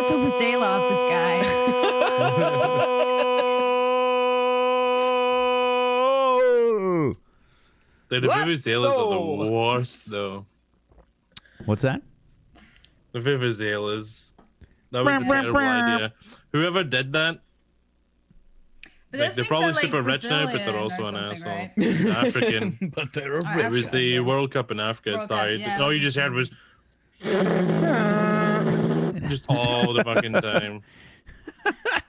vuvuzela off this guy. The vuvuzelas are the worst, though. What's that? The vuvuzelas. That was a terrible idea. Whoever did that, But they're probably super rich now, but they're also an asshole. Right? African. But they're Oh, rich. It was the World Cup in Africa. It started. All you just heard was just all the fucking time.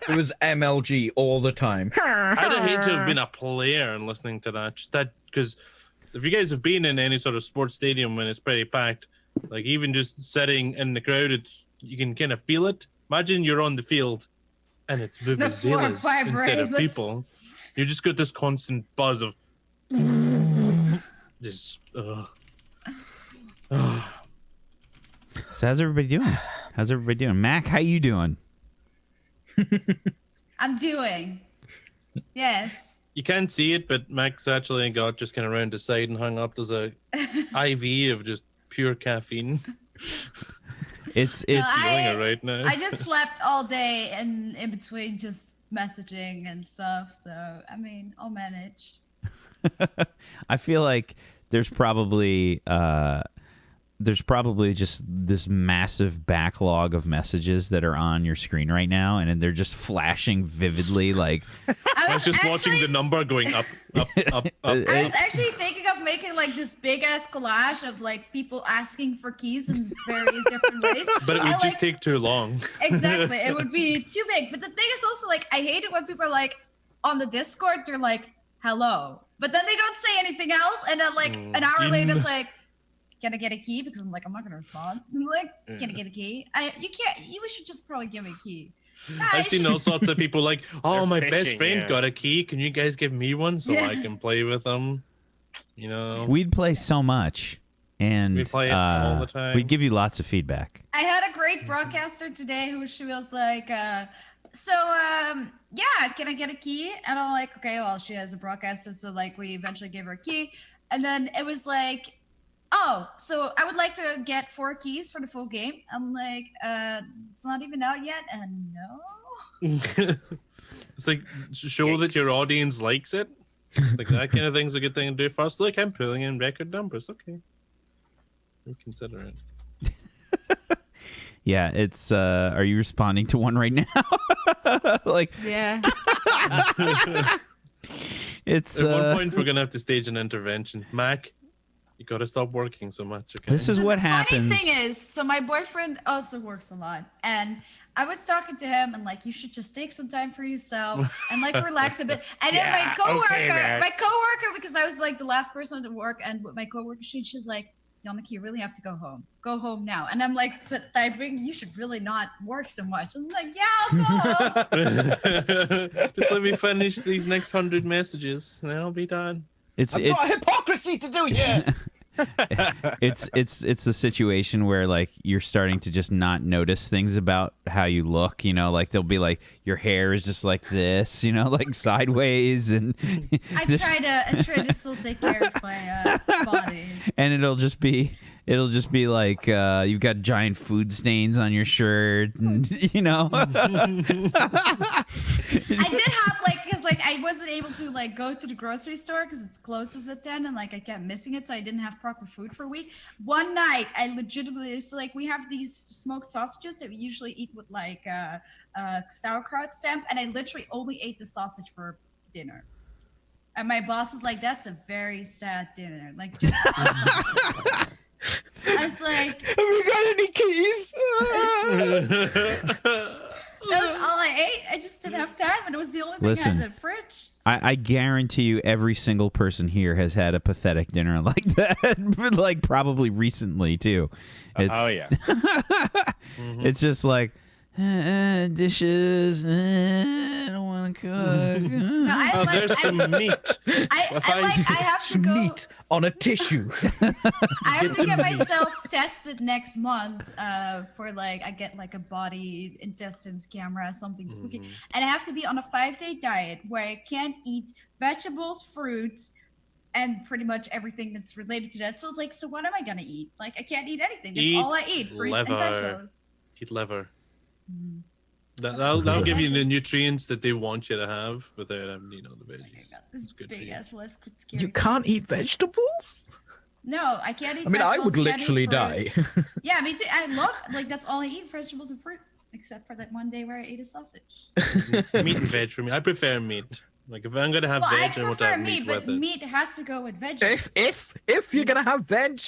It was MLG all the time. I'd hate to have been a player and listening to that. Just that, because if you guys have been in any sort of sports stadium when it's pretty packed, like even just sitting in the crowd, you can kind of feel it. Imagine you're on the field and it's vuvuzelas instead of people. You just got this constant buzz of just. So how's everybody doing? Mac, how you doing? I'm doing. Yes. You can't see it, but Max actually got just kind of round the side and hung up. There's a IV of just pure caffeine. It's doing it right now. I just slept all day and in between just messaging and stuff. So I mean, I'll manage. I feel like there's probably just this massive backlog of messages that are on your screen right now, and they're just flashing vividly. Like I was just watching the number going up. I was actually thinking of making like this big ass collage of like people asking for keys in various different ways. But it would just take too long. Exactly, it would be too big. But the thing is also like I hate it when people are like on the Discord, they're like hello, but then they don't say anything else, and then like an hour later it's like, can I get a key? Because I'm like, I'm not gonna respond. I'm like, can I get a key? You should just probably give me a key. I've seen all sorts of people like, oh, my best friend got a key. Can you guys give me one so I can play with them? You know, we'd play so much, and we play it all the time. We'd give you lots of feedback. I had a great broadcaster today who she was like, yeah, can I get a key? And I'm like, okay, well, she has a broadcaster, so like we eventually gave her a key, and then it was like, oh, so I would like to get 4 keys for the full game. I'm like, it's not even out yet, and no. It's like, show that your audience likes it. Like that kind of thing's a good thing to do first. Look, I'm pulling in record numbers. Okay, we consider it. Yeah, it's. Are you responding to one right now? Like, yeah. It's. At one point, we're gonna have to stage an intervention, Mac. You gotta stop working so much. Okay. This is what happens. The funny thing is, so my boyfriend also works a lot, and I was talking to him and like, you should just take some time for yourself and like relax a bit. And then my coworker, because I was like the last person to work, and with my coworker, she's like, Yamaki, you really have to go home. Go home now. And I'm like typing, you should really not work so much. I'm like, yeah, I'll go home. Just let me finish these next 100 messages, and then I'll be done. It's got hypocrisy to do yet. it's a situation where like you're starting to just not notice things about how you look, you know, like they'll be like your hair is just like this, you know, like sideways, and I try to still take care of my body, and it'll just be like you've got giant food stains on your shirt, and you know. I did have because I wasn't able to like go to the grocery store because it's closes at 10, and like I kept missing it, so I didn't have proper food for a week. One night I legitimately, so like we have these smoked sausages that we usually eat with like sauerkraut stamp, and I literally only ate the sausage for dinner. And my boss is like, that's a very sad dinner. Like, just I was like, have you got any keys? That was all I ate. I just didn't have time, and it was the only thing I had in the fridge. I guarantee you every single person here has had a pathetic dinner like that, but like probably recently too. Oh yeah. It's just like, dishes, I don't want to cook. No, there's some meat. I have to go meat on a tissue. I have to get myself tested next month for like, I get like a body intestines camera, something spooky, and I have to be on a 5-day diet where I can't eat vegetables, fruits, and pretty much everything that's related to that. So it's like, so what am I gonna eat? Like, I can't eat anything. That's all I eat, fruit and vegetables. Eat liver. That'll give you the nutrients that they want you to have without having, the I veggies. got this It's good for big you. ass list. Scary. You can't eat vegetables? No, I can't eat. I mean, I vegetables, would can't eat literally die. fruits. Yeah, me too. I love that's all I eat: vegetables and fruit, except for that one day where I ate a sausage. Meat and veg for me. I prefer meat. Like if I'm gonna have Well, I veg, I want to prefer have meat, meat but with it. meat has to go with veggies. If you're gonna have veg,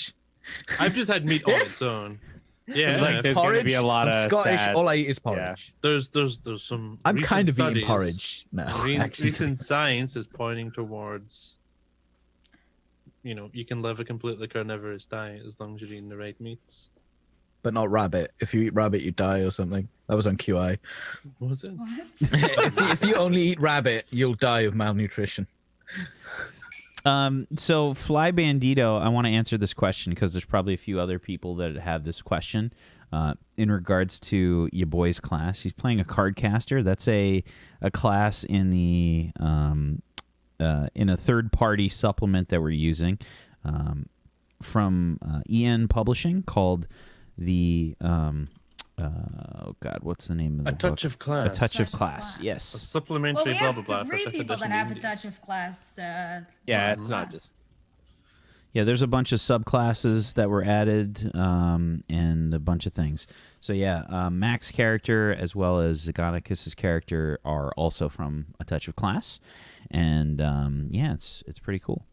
I've just had meat on its own. Yeah, It's like there's going to be a lot I'm of Scottish. sad- All I eat is porridge. there's some. I'm recent kind of eating studies- porridge now. Actually, Recent science is pointing towards, you can live a completely carnivorous diet as long as you're eating the right meats. but not rabbit. If you eat rabbit, you die or something. That was on QI. Was it? What? if you only eat rabbit, you'll die of malnutrition. So Fly Bandito, I want to answer this question because there's probably a few other people that have this question in regards to your boy's class. He's playing a card caster. That's a class in the in a third party supplement that we're using from EN Publishing called the oh god, what's the name of the A touch book? of class. A touch of Touch of class. Class. A Yes. supplementary Well, we blah have blah blah. for three fifth people that edition have a D&D. touch of class. Yeah, it's class. not just. Yeah, there's a bunch of subclasses that were added and a bunch of things. So yeah, Mac's character as well as Zagonicus's character are also from A Touch of Class, and yeah, it's pretty cool.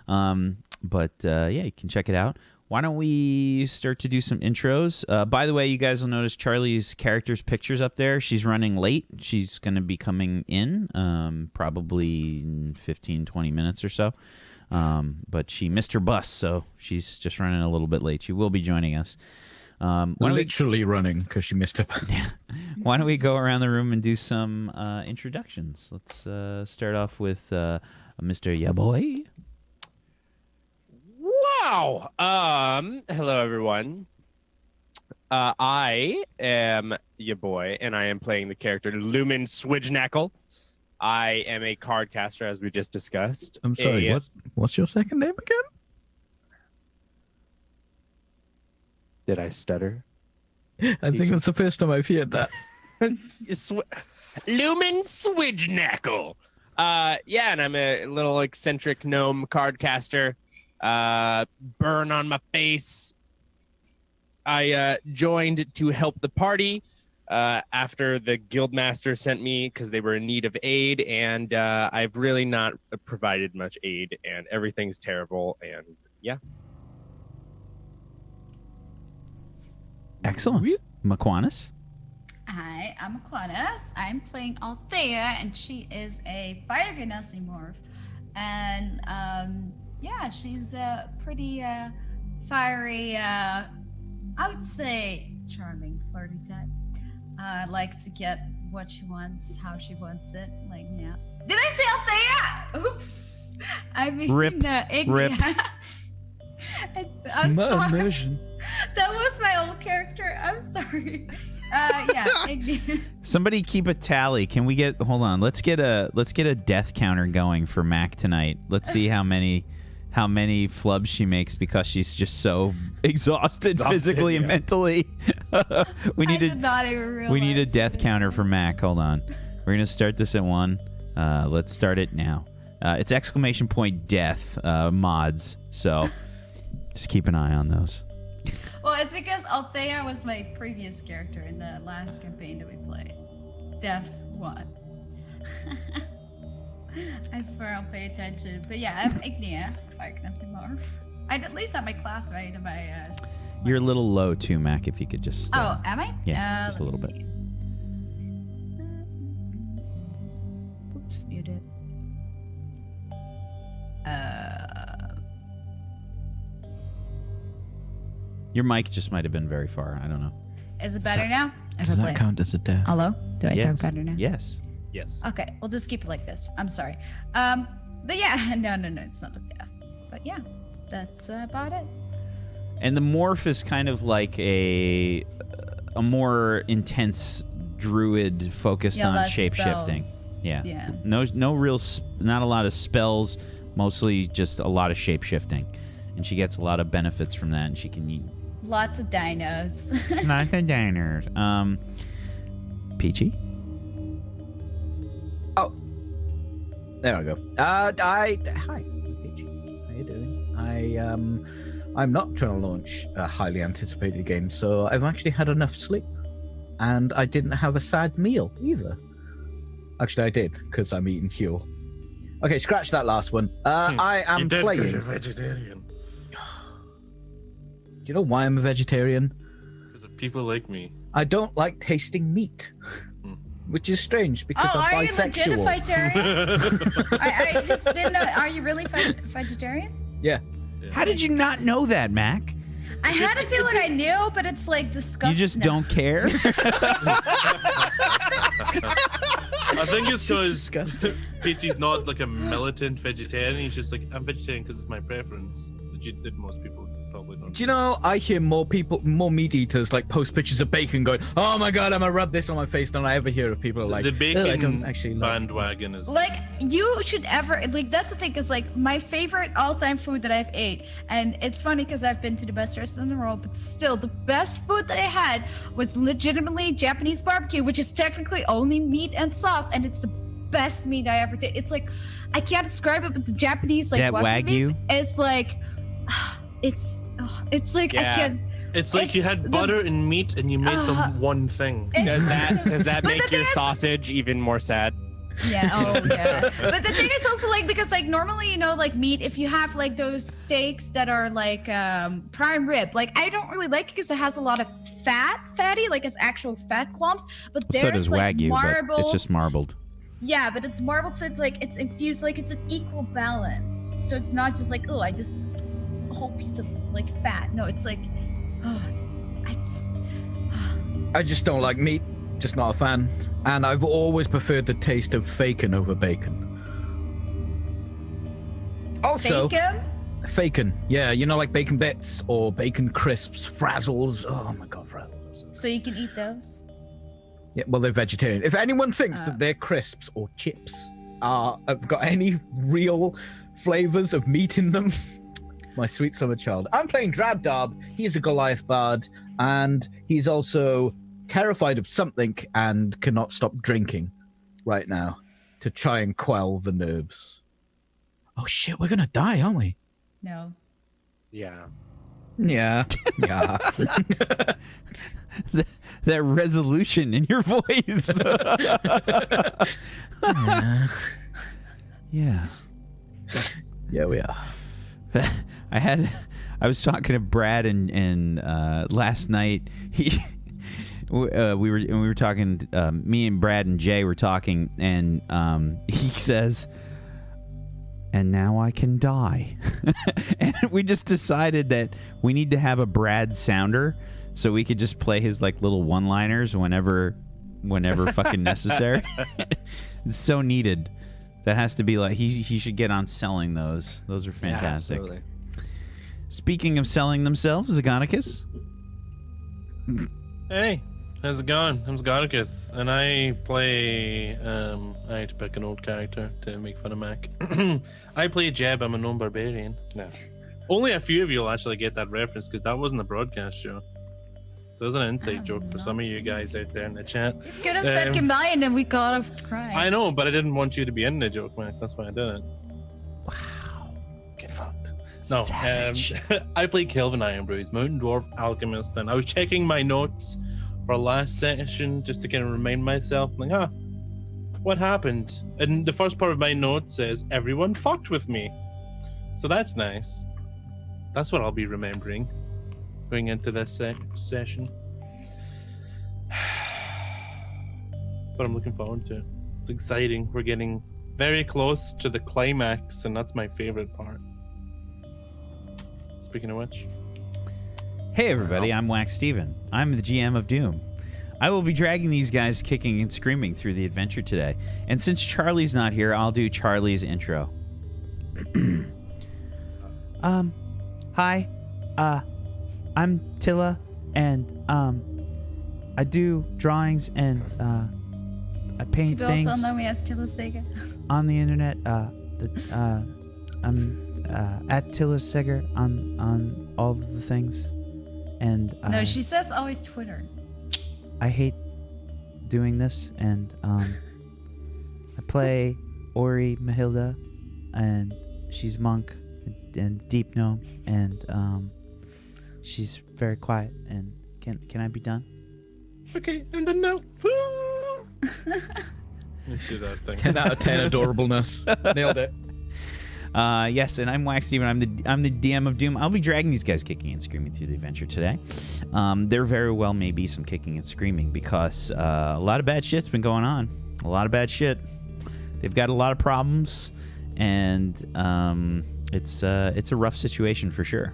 But yeah, you can check it out. Why don't we start to do some intros? By the way, you guys will notice Charlie's character's picture's up there. She's running late. She's going to be coming in probably in 15, 20 minutes or so. But she missed her bus, so she's just running a little bit late. She will be joining us. Why don't we Literally running because she missed it. Why don't we go around the room and do some introductions? Let's start off with Mr. Yaboy. Wow. Hello, everyone. I am your boy, and I am playing the character Lumen Swidgenackle. I am a card caster, as we just discussed. I'm sorry. What's your second name again? Did I stutter? I think that's the first time I've heard that. Lumen Swidgenackle. Yeah, and I'm a little eccentric gnome card caster. Burn on my face. I joined to help the party after the guildmaster sent me because they were in need of aid, and I've really not provided much aid, and everything's terrible. And yeah, Excellent. Maquanis. Hi, I'm Aquinas. I'm playing Althea, and she is a fire genasi morph. And yeah, she's a pretty fiery, I would say charming, flirty type. Likes to get what she wants, how she wants it. Like, yeah. Did I say Althea? Oops. I mean, Rip. Ignia. Rip. I'm sorry. Immersion. That was my old character. I'm sorry. Yeah, Ignia. Somebody keep a tally. Can we get? Hold on. Let's get a death counter going for Mac tonight. Let's see how many flubs she makes because she's just so exhausted physically and mentally. we need I did not even realize we need a death it. counter for Mac. Hold on. We're gonna start this at 1. Let's start it now. It's !death mods. So just keep an eye on those. Well, it's because Althea was my previous character in the last campaign that we played. Death's 1. I swear I'll pay attention. But yeah, I'm Ignia, Fire Genasi morph. I'd at least have my class right in my You're a little low too, Mac. If you could just. Oh, am I? Yeah, just a let's little bit. see. Oops, muted. Your mic just might have been very far. I don't know. Is it better now? Does that count as a death? Hello? Do I Yes. talk better now? Yes. yes. Okay, we'll just keep it like this. I'm sorry. But yeah, no, it's not a death. But yeah, that's about it. And the morph is kind of like a more intense druid focused on less shape shifting. spells. Yeah. Yeah. No real, not a lot of spells. Mostly just a lot of shape shifting, and she gets a lot of benefits from that. And she can eat Lots of dinos. lots of diners. Peachy. There I go. Hi, Peachy. How you doing? I'm not trying to launch a highly anticipated game, so I've actually had enough sleep, and I didn't have a sad meal either. Actually, I did because I'm eating fuel. Okay, scratch that last one. I am You did 'cause playing. you're vegetarian. Do you know why I'm a vegetarian? Because of people like me. I don't like tasting meat, which is strange because Oh, I'm are you legit a bisexual. vegetarian? I just didn't know. Are you really vegetarian? Yeah. How did you not know that, Mac? I had a feeling I knew, but it's like disgusting. You just don't care? I think it's because disgusting. Peachy's not like a militant vegetarian. He's just like, I'm vegetarian because it's my preference. That most people probably don't. Do you know, I hear more meat eaters like post pictures of bacon going, oh my god, I'm gonna rub this on my face than I ever hear of people are like, the bacon I don't actually like bandwagon is Like, you should ever, like, that's the thing, is like, my favorite all-time food that I've ate, and it's funny because I've been to the best restaurants in the world, but still, the best food that I had was legitimately Japanese barbecue, which is technically only meat and sauce, and it's the best meat I ever did. It's like, I can't describe it, but the Japanese, like, That Wagyu? meat is like, it's like, Yeah. I can't. It's like you had butter and meat and you made them one thing. Does that But make the your thing is- sausage even more sad? Yeah, oh yeah. But the thing is also like, because like normally, you know, like meat, if you have like those steaks that are like prime rib, like I don't really like it because it has a lot of fatty, like it's actual fat clumps. But So there's does like Wagyu, marbled. but it's just marbled. Yeah, but it's marbled, so it's like it's infused, like it's an equal balance. So it's not just like, oh, I just a whole piece of like fat. No, it's like, oh, it's. I just don't like meat, just not a fan. And I've always preferred the taste of bacon over bacon. Also, Bacon? Yeah, you know, like bacon bits or bacon crisps, frazzles. Oh my god, frazzles. Are so So you can eat those. Yeah, well, they're vegetarian. If anyone thinks that their crisps or chips have got any real flavors of meat in them, my sweet summer child. I'm playing Drabdab. He's a Goliath bard, and he's also terrified of something and cannot stop drinking right now to try and quell the nerves. Oh shit, we're gonna die, aren't we? No. Yeah. Yeah. Yeah. That resolution in your voice. Yeah. Yeah, we are. I was talking to Brad and last night we were talking, me and Brad and Jay were talking, and he says, and now I can die. And we just decided that we need to have a Brad sounder so we could just play his like little one-liners whenever fucking necessary. It's so needed. That has to be like, he should get on selling those. Those are fantastic. Yeah, absolutely. Speaking of selling themselves, Zagonicus. Hey, how's it going? I'm Sgaricus, and I play. I had to pick an old character to make fun of Mac. I play Jeb. I'm a known barbarian. No, only a few of you will actually get that reference because that wasn't a broadcast show. So it was an inside joke for some of you guys out there in the chat. You could have said goodbye and then we got off crying. I know, but I didn't want you to be in the joke, Mac. That's why I did it. Wow, get fucked. No, I play Kelvin Ironbrew, he's Mountain Dwarf Alchemist, and I was checking my notes for last session just to kind of remind myself, like, what happened? And the first part of my note says, everyone fucked with me. So that's nice. That's what I'll be remembering going into this session. But I'm looking forward to it. It's exciting. We're getting very close to the climax, and that's my favorite part. Speaking of which. Hey everybody, I'm Wacksteven. I'm the GM of Doom. I will be dragging these guys kicking and screaming through the adventure today. And since Charlie's not here, I'll do Charlie's intro. Hi. I'm Tilla, and I do drawings and I paint People things also know me as Tilla Sega. on the internet. I'm at Tilla Seger on all of the things, and No, she says always Twitter. I hate doing this, and I play Ori Mahilda, and she's monk and deep gnome, and she's very quiet. And can I be done? Okay, and then now. Let's do that thing. 10 out of 10 adorableness. Nailed it. Yes, and I'm Wacksteven. I'm the DM of Doom. I'll be dragging these guys kicking and screaming through the adventure today. There very well may be some kicking and screaming because a lot of bad shit's been going on. A lot of bad shit. They've got a lot of problems, and it's a rough situation for sure.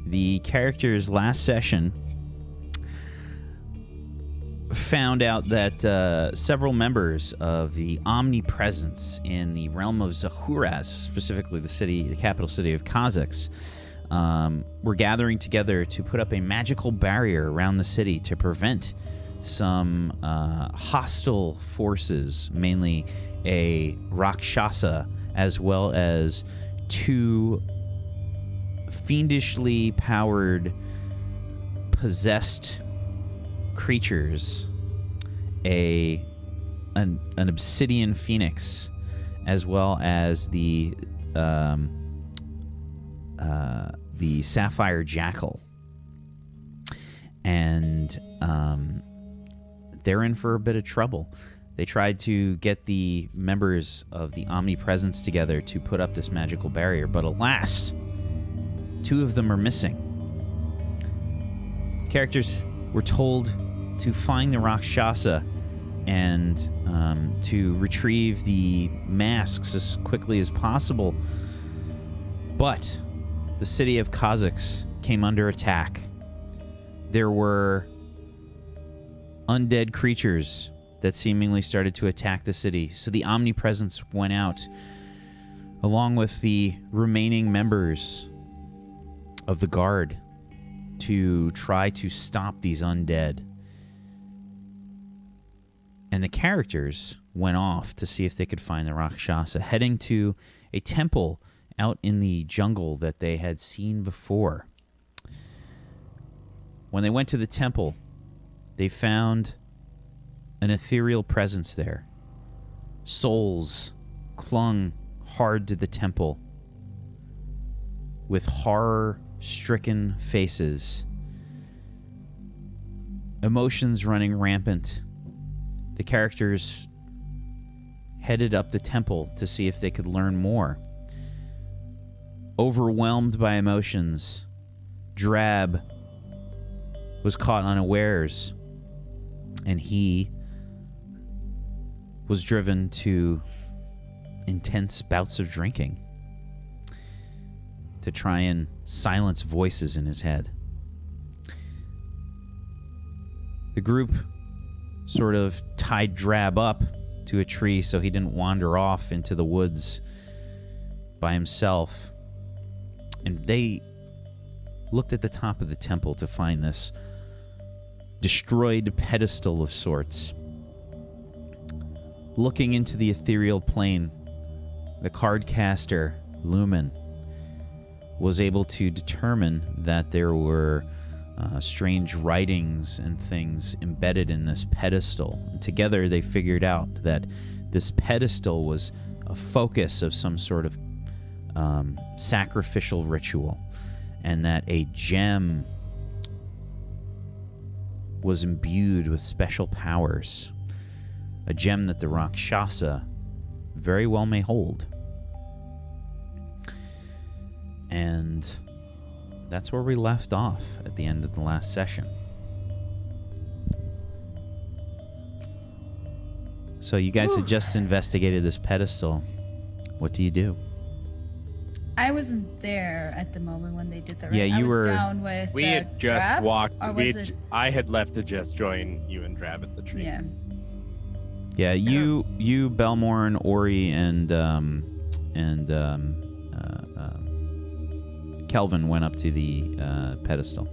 The characters last session found out that several members of the omnipresence in the realm of Zahuraz, specifically the capital city of Cazax, were gathering together to put up a magical barrier around the city to prevent some hostile forces, mainly a Rakshasa, as well as 2 fiendishly powered, possessed creatures, an obsidian phoenix, as well as the sapphire jackal, and they're in for a bit of trouble. They tried to get the members of the omnipresence together to put up this magical barrier, but alas, 2 of them are missing. Characters were told to find the Rakshasa and to retrieve the masks as quickly as possible. But the city of Cazax came under attack. There were undead creatures that seemingly started to attack the city. So the omnipresence went out along with the remaining members of the guard to try to stop these undead. And the characters went off to see if they could find the Rakshasa, heading to a temple out in the jungle that they had seen before. When they went to the temple, they found an ethereal presence there. Souls clung hard to the temple with horror-stricken faces, emotions running rampant. The characters headed up the temple to see if they could learn more. Overwhelmed by emotions, Drab was caught unawares, and he was driven to intense bouts of drinking to try and silence voices in his head. The group sort of tied Drab up to a tree so he didn't wander off into the woods by himself. And they looked at the top of the temple to find this destroyed pedestal of sorts. Looking into the ethereal plane, the cardcaster, Lumen, was able to determine that there were strange writings and things embedded in this pedestal. And together they figured out that this pedestal was a focus of some sort of sacrificial ritual, and that a gem was imbued with special powers. A gem that the Rakshasa very well may hold. And that's where we left off at the end of the last session. So you guys had just investigated this pedestal. What do you do? I wasn't there at the moment when they did that. Right? Yeah, you I was were- down with. We had just Drab, walked. or was it? I had left to just join you and Drab at the tree. Yeah. Yeah, you, Belmorn, Ori, and Kelvin went up to the pedestal.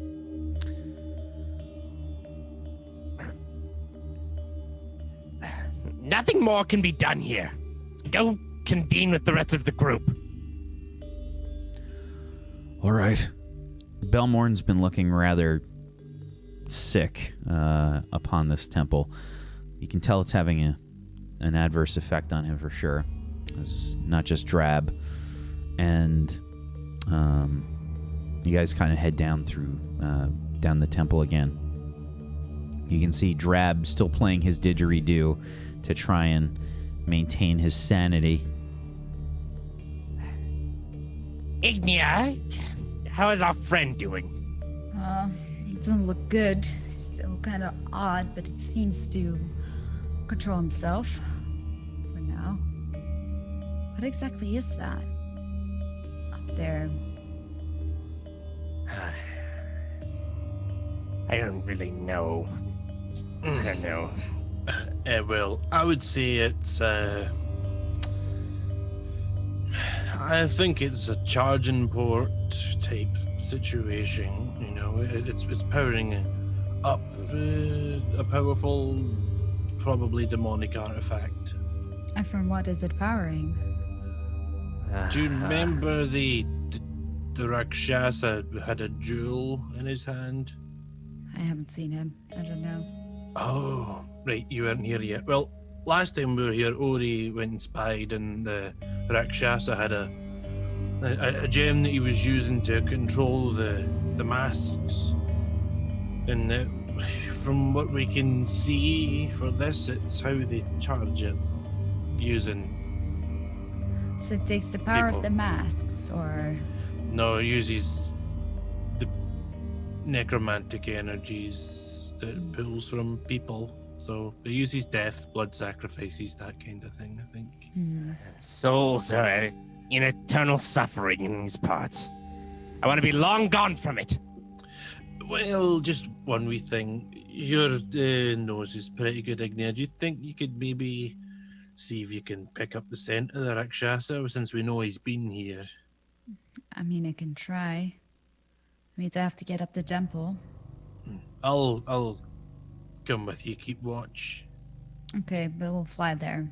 Nothing more can be done here. Let's go convene with the rest of the group. All right. Belmorn's been looking rather sick upon this temple. You can tell it's having an adverse effect on him for sure. It's not just Drab. And you guys kind of head down down the temple again. You can see Drab still playing his didgeridoo to try and maintain his sanity. Ignia, how is our friend doing? He doesn't look good. He's still kind of odd, but it seems to control himself for now. What exactly is that up there? I don't really know. I don't know. Well, I would say it's I think it's a charging port type situation. You know, it's powering up a powerful, probably demonic artifact. And from what is it powering? Do you remember the Rakshasa had a jewel in his hand? I haven't seen him. I don't know. Oh, right, you weren't here yet. Well, last time we were here, Ori went and spied, and Rakshasa had a gem that he was using to control the masks. And from what we can see for this, it's how they charge it, using... So it takes the power People. of the masks, or... No, it uses the necromantic energies that it pulls from people. So it uses death, blood sacrifices, that kind of thing, I think. Souls are in eternal suffering in these parts. I want to be long gone from it. Well, just one wee thing. Your nose is pretty good, Ignia. Do you think you could maybe see if you can pick up the scent of the Rakshasa, since we know he's been here? I mean, I can try. I mean, I have to get up the temple. I'll come with you. Keep watch. Okay, but we'll fly there.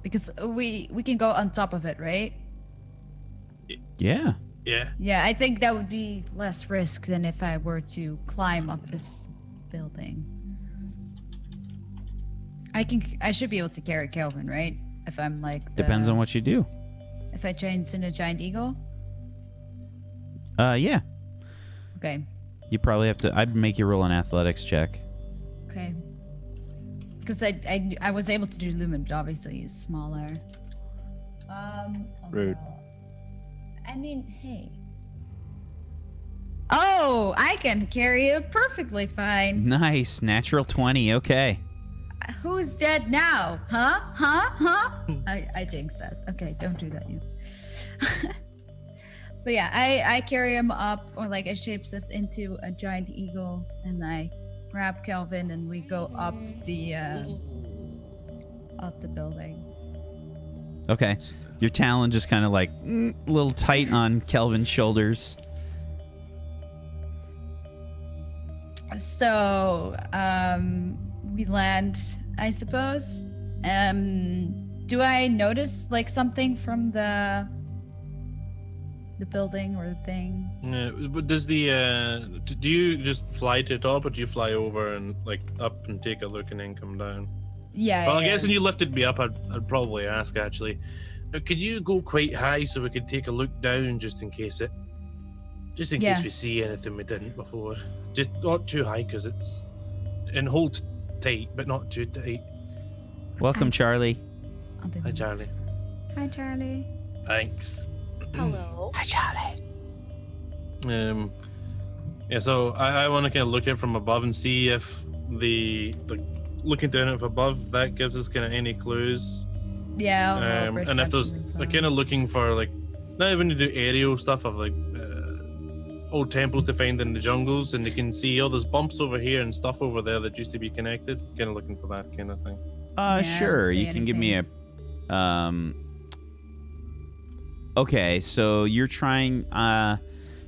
Because we can go on top of it, right? Yeah. Yeah. Yeah, I think that would be less risk than if I were to climb up this building. I should be able to carry Kelvin, right? If I'm like Depends on what you do. If I change into a giant eagle? Yeah. Okay. You probably have to... I'd make you roll an athletics check. Okay. Because I was able to do Lumen, but obviously he's smaller. Rude. I mean, hey. Oh, I can carry it perfectly fine. Nice. Natural 20. Okay. Who's dead now? Huh? I jinxed that. Okay, don't do that, you. But yeah, I carry him up, or like I shapeshift into a giant eagle, and I grab Kelvin, and we go up the building. Okay. Your talon just kind of like a little tight on Kelvin's shoulders. So, we land, I suppose. Do I notice like something from the building or the thing? But does the do you just fly to the top, or do you fly over and like up and take a look and then come down? Yeah. Well, I yeah. guess when you lifted me up, I'd probably ask actually. Could you go quite high so we could take a look down, just in case Yeah. we see anything we didn't before? Just not too high, because it's and hold tight, but not too tight. Welcome, Charlie. I'll do Hi, my Charlie. best. Hi, Charlie. Thanks. Hello. Hi, Charlie. Yeah. So I want to kind of look at it from above and see if the looking down it from above, that gives us kind of any clues. Yeah. I'll roll And if there's perception as well. like kind of looking for like, now when you do aerial stuff of like old temples to find in the jungles, and they can see all those bumps over here and stuff over there that used to be connected, kind of looking for that kind of thing. I don't Sure. see You can give me a okay, so you're trying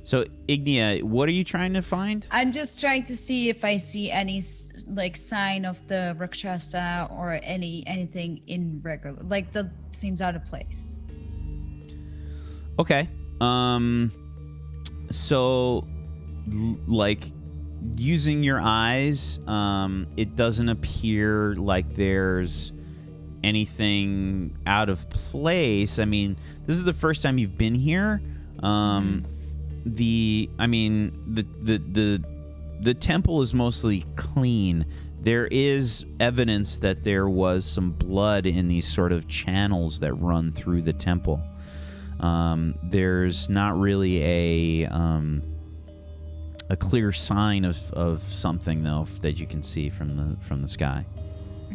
so Ignia, what are you trying to find? I'm just trying to see if I see any like sign of the Rakshasa or anything irregular, like that seems out of place. Okay. So like using your eyes, it doesn't appear like there's anything out of place. I mean, this is the first time you've been here. The temple is mostly clean. There is evidence that there was some blood in these sort of channels that run through the temple. There's not really a clear sign of something though that you can see from the sky.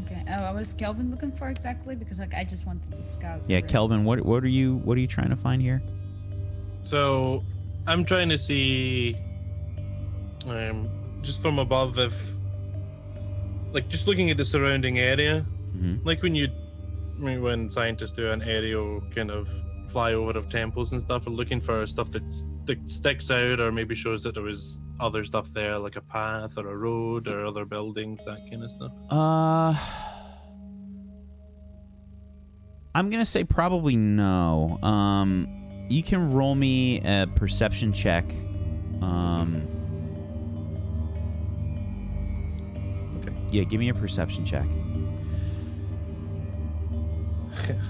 Okay. Oh, what was Kelvin looking for exactly? Because like I just wanted to scout. Yeah, the room. Kelvin, what are you trying to find here? So I'm trying to see, just from above, if, like, just looking at the surrounding area, like when scientists do an aerial kind of flyover of temples and stuff, are looking for stuff that sticks out, or maybe shows that there was other stuff there, like a path or a road or other buildings, that kind of stuff. I'm gonna say probably no. You can roll me a perception check. Okay. Yeah, give me a perception check.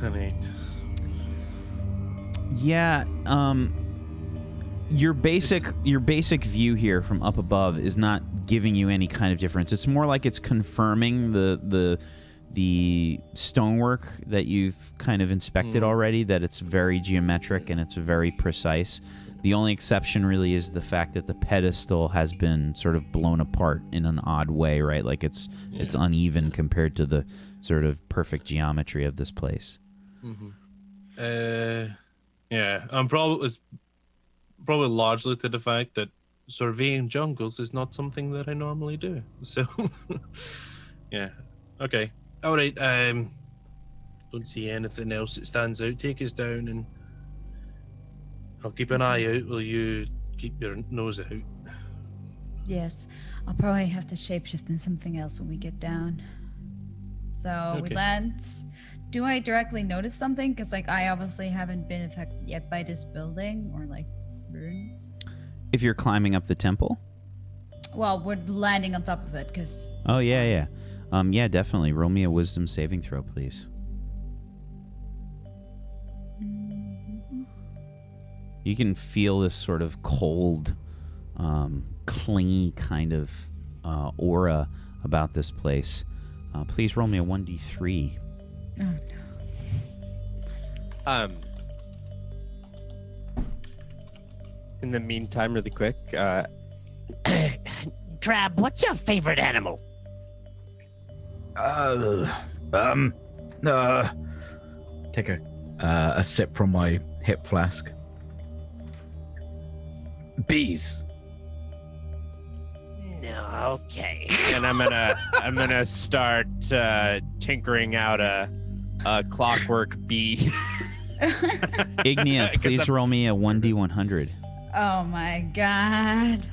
An 8. Yeah, your basic view here from up above is not giving you any kind of difference. It's more like it's confirming the stonework that you've kind of inspected already, that it's very geometric and it's very precise. The only exception really is the fact that the pedestal has been sort of blown apart in an odd way, right? Like it's uneven compared to the sort of perfect geometry of this place. Yeah, it's probably largely to the fact that surveying jungles is not something that I normally do. So, yeah, okay, all right. Don't see anything else that stands out. Take us down, and I'll keep an eye out while you keep your nose out. Yes, I'll probably have to shapeshift in something else when we get down. So we Okay. land. Do I directly notice something? Because like I obviously haven't been affected yet by this building or like ruins. If you're climbing up the temple? Well, we're landing on top of it because. Oh, yeah. Yeah, definitely. Roll me a wisdom saving throw, please. You can feel this sort of cold, clingy kind of aura about this place. Please roll me a 1d3. Oh no. In the meantime, really quick, Drab, what's your favorite animal? Take a sip from my hip flask. Bees. No, okay. And I'm gonna start tinkering out a clockwork bee. Ignia, please roll me a 1d100. Oh my god.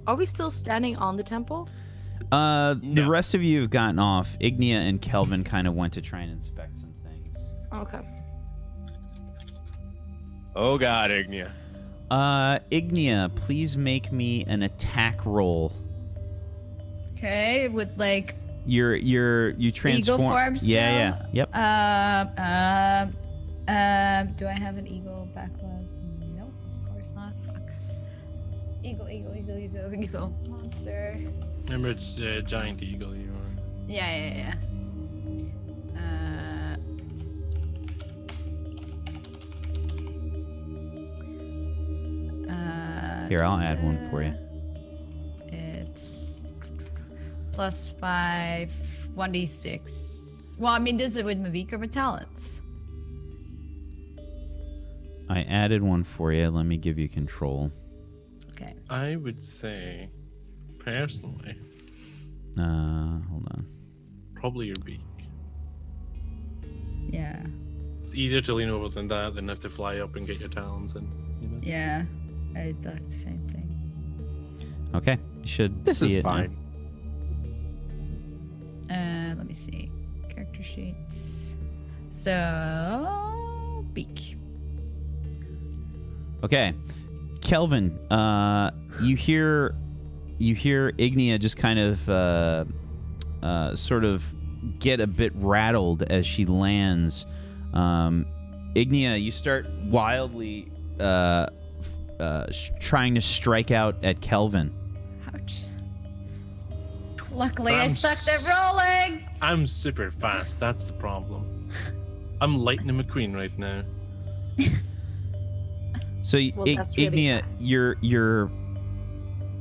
Are we still standing on the temple? The No. rest of you have gotten off. Ignia and Kelvin kind of went to try and inspect some things. Okay. Oh God, Ignia. Ignia, please make me an attack roll. Okay, with like You transform. eagle form still? Yeah. Yep. Do I have an eagle backlog? Nope, of course not. Fuck. Eagle, monster. Remember, it's giant eagle. You are. Yeah. Here, I'll add one for you. It's +5, 1d6. Well, I mean, this is with my weaker talents. I added one for you. Let me give you control. Okay. I would say, personally, Hold on. probably your beak. Yeah. It's easier to lean over than that than have to fly up and get your talons in. You know? Yeah. I thought the same thing. Okay, you should This see is it now. fine. Let me see. Character sheets. So, beak. Okay. Kelvin, you hear Ignia just kind of sort of get a bit rattled as she lands. Ignia, you start wildly trying to strike out at Kelvin. Ouch. Luckily, I sucked at rolling. I'm super fast. That's the problem. I'm Lightning McQueen right now. So, Well, that's really Ignia, fast.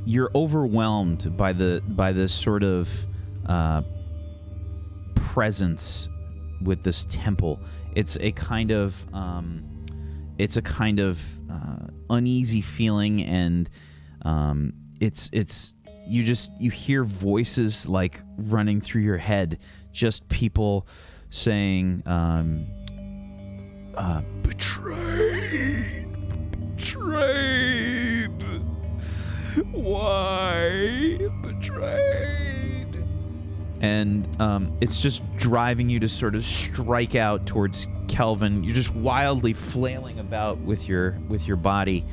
you're overwhelmed by this sort of presence with this temple. It's a kind of uneasy feeling, and you hear voices like running through your head, just people saying betrayed. Why betrayed? And it's just driving you to sort of strike out towards Kelvin. You're just wildly flailing about with your body.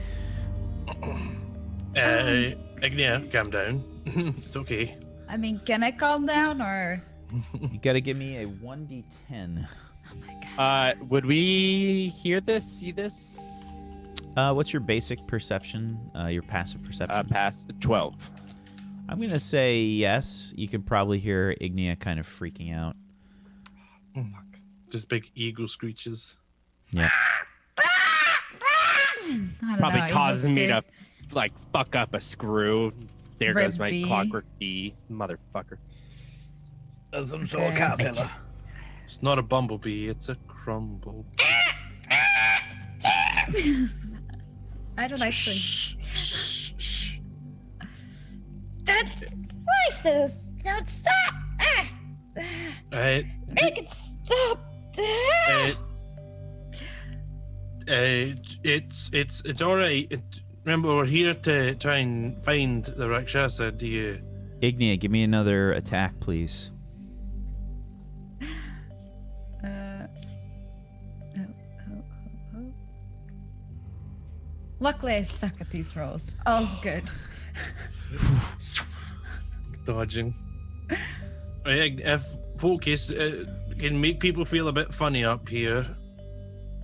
Ignia, calm down. It's okay. I mean, can I calm down or? You got to give me a 1d10. Oh my god. Would we hear this, see this? What's your basic perception? Your passive perception? Past 12. I'm gonna say yes. You can probably hear Ignia kind of freaking out. Just big ego screeches. Yeah. I don't Probably know, causes me evil to like fuck up a screw. There Red goes my bee. clockwork bee, motherfucker. That's some sort of caterpillar. It's not a bumblebee, it's a crumble. I don't actually. That's voices. Don't stop. Right. Make it stop. It's all right. Remember, we're here to try and find the Rakshasa. Do you? Ignia, give me another attack, please. Luckily, I suck at these rolls. All's good. Dodging. Right, if focus can make people feel a bit funny up here,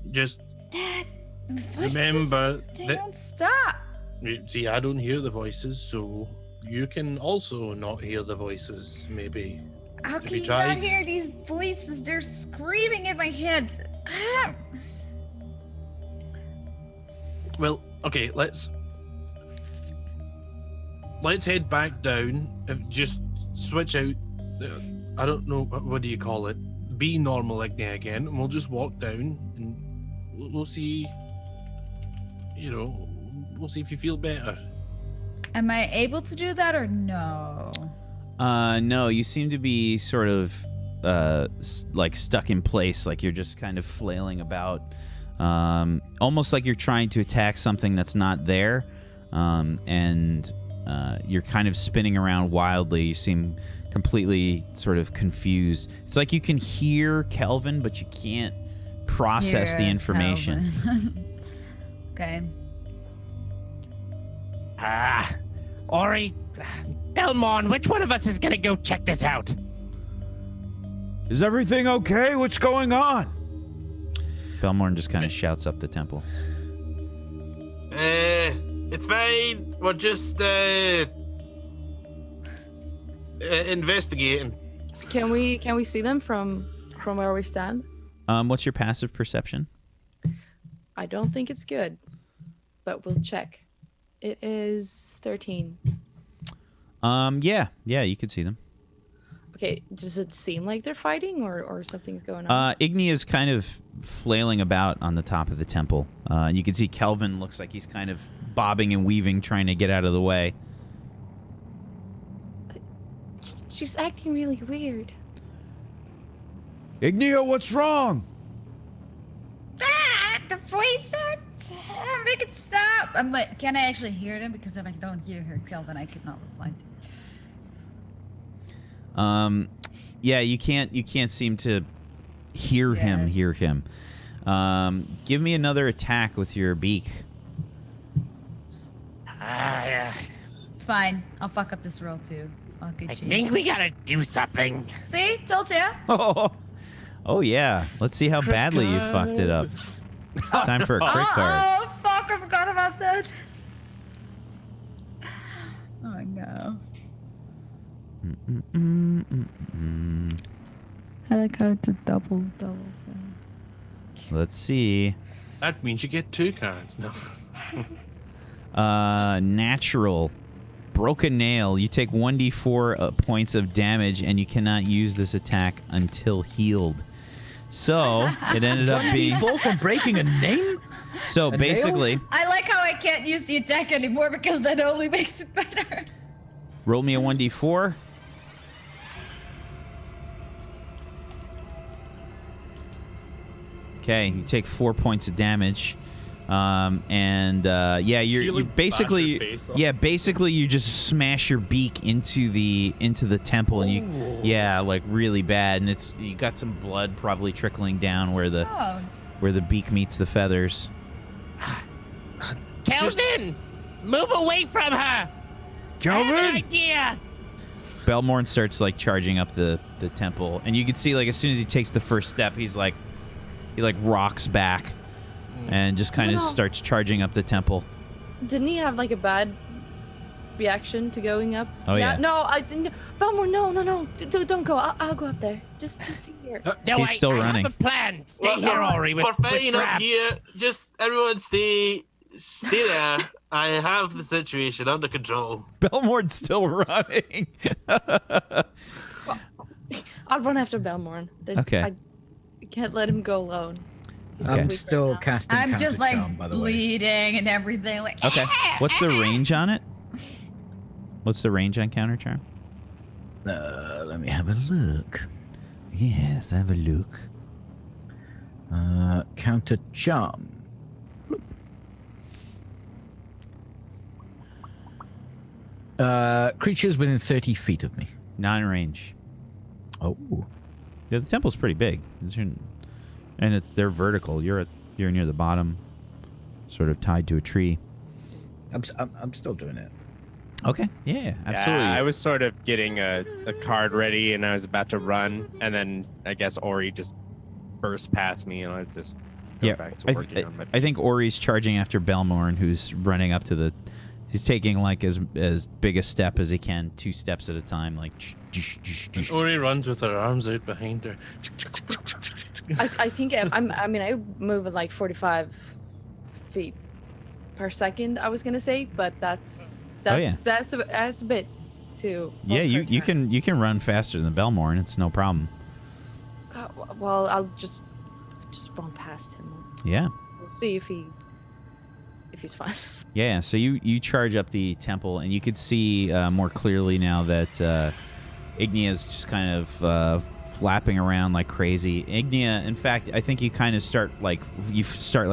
just That voices, remember They that. don't stop. See, I don't hear the voices, so you can also not hear the voices. Maybe. How Have can you you tried? not hear these voices? They're screaming in my head. Ah! Well, okay, let's head back down. Just switch out. I don't know what do you call it. Be normal like me again, and we'll just walk down, and we'll see. You know, we'll see if you feel better. Am I able to do that or no? No, you seem to be sort of like stuck in place, like you're just kind of flailing about, almost like you're trying to attack something that's not there, and you're kind of spinning around wildly. You seem completely sort of confused. It's like you can hear Kelvin, but you can't process the Here, information. Calvin. Okay. Ori, Belmont, which one of us is gonna go check this out? Is everything okay? What's going on? Belmorn just kind of shouts up the temple. It's fine. We're just investigating. Can we see them from where we stand? What's your passive perception? I don't think it's good, but we'll check. It is 13. Yeah, you could see them. Okay, does it seem like they're fighting or something's going on? Ignia is kind of flailing about on the top of the temple. You can see Kelvin looks like he's kind of bobbing and weaving, trying to get out of the way. She's acting really weird. Ignia, what's wrong? Ah, the voices. Make it stop. I'm like, can I actually hear them? Because if I don't hear her, Kelvin, I could not reply to. Yeah, you can't seem to hear him. Give me another attack with your beak. Yeah. It's fine. I'll fuck up this roll too. I'll get I you. think we gotta do something. See? Told you. Oh yeah. Let's see how badly you fucked it up. Time for a crit card. Oh, fuck. I forgot about that. Oh, no. I like how it's a double. Let's see. That means you get 2 cards. No. Natural. Broken nail. You take 1d4 points of damage, and you cannot use this attack until healed. So it ended up being. D4 from breaking a name? So A basically, I like how I can't use the attack anymore because that only makes it better. roll me a 1d4. Okay, you take 4 points of damage. Yeah, you like, basically, bash your face off? yeah, basically you just smash your beak into the temple, and you, like really bad, and you got some blood probably trickling down where the beak meets the feathers. Kelvin, move away from her. I have an idea. Belmorn starts like charging up the temple, and you can see like as soon as he takes the first step, he rocks back. And just kind of starts charging up the temple. Didn't he have like a bad reaction to going up? Oh, yeah. No, I didn't. Belmore, no. Don't go. I'll go up there. Just here. No, He's still running. I have a plan. Stay here, Ori. With Parfait up Drab. here. Just everyone stay there. I have the situation under control. Belmorn's still running. I'll run after Belmore. Okay. I can't let him go alone. He's Okay. weak I'm right still now. casting I'm just like Counter-Charm, by the way. bleeding and everything. Like, Okay. What's the range on it? What's the range on counter charm? Let me have a look. Yes, have a look. Counter charm. Creatures within 30 feet of me. Not in range. Oh. Yeah, the temple's pretty big. They're vertical. You're near the bottom, sort of tied to a tree. I'm still doing it. Okay. Yeah, absolutely. Yeah, I was sort of getting a card ready, and I was about to run, and then I guess Ori just burst past me, and I just go back to working on my. I think Ori's charging after Belmorn, who's running up to the. He's taking like as big a step as he can, 2 steps at a time, like. Ori runs with her arms out behind her. I think I move at like 45 feet per second. I was gonna say, but that's a bit too. Yeah, you can run faster than Belmorn. It's no problem. Well, I'll just run past him. Yeah. We'll see if he's fine. Yeah. So you charge up the temple, and you could see more clearly now that Ignia is just kind of flapping around like crazy. Ignia, in fact, I think you kind of start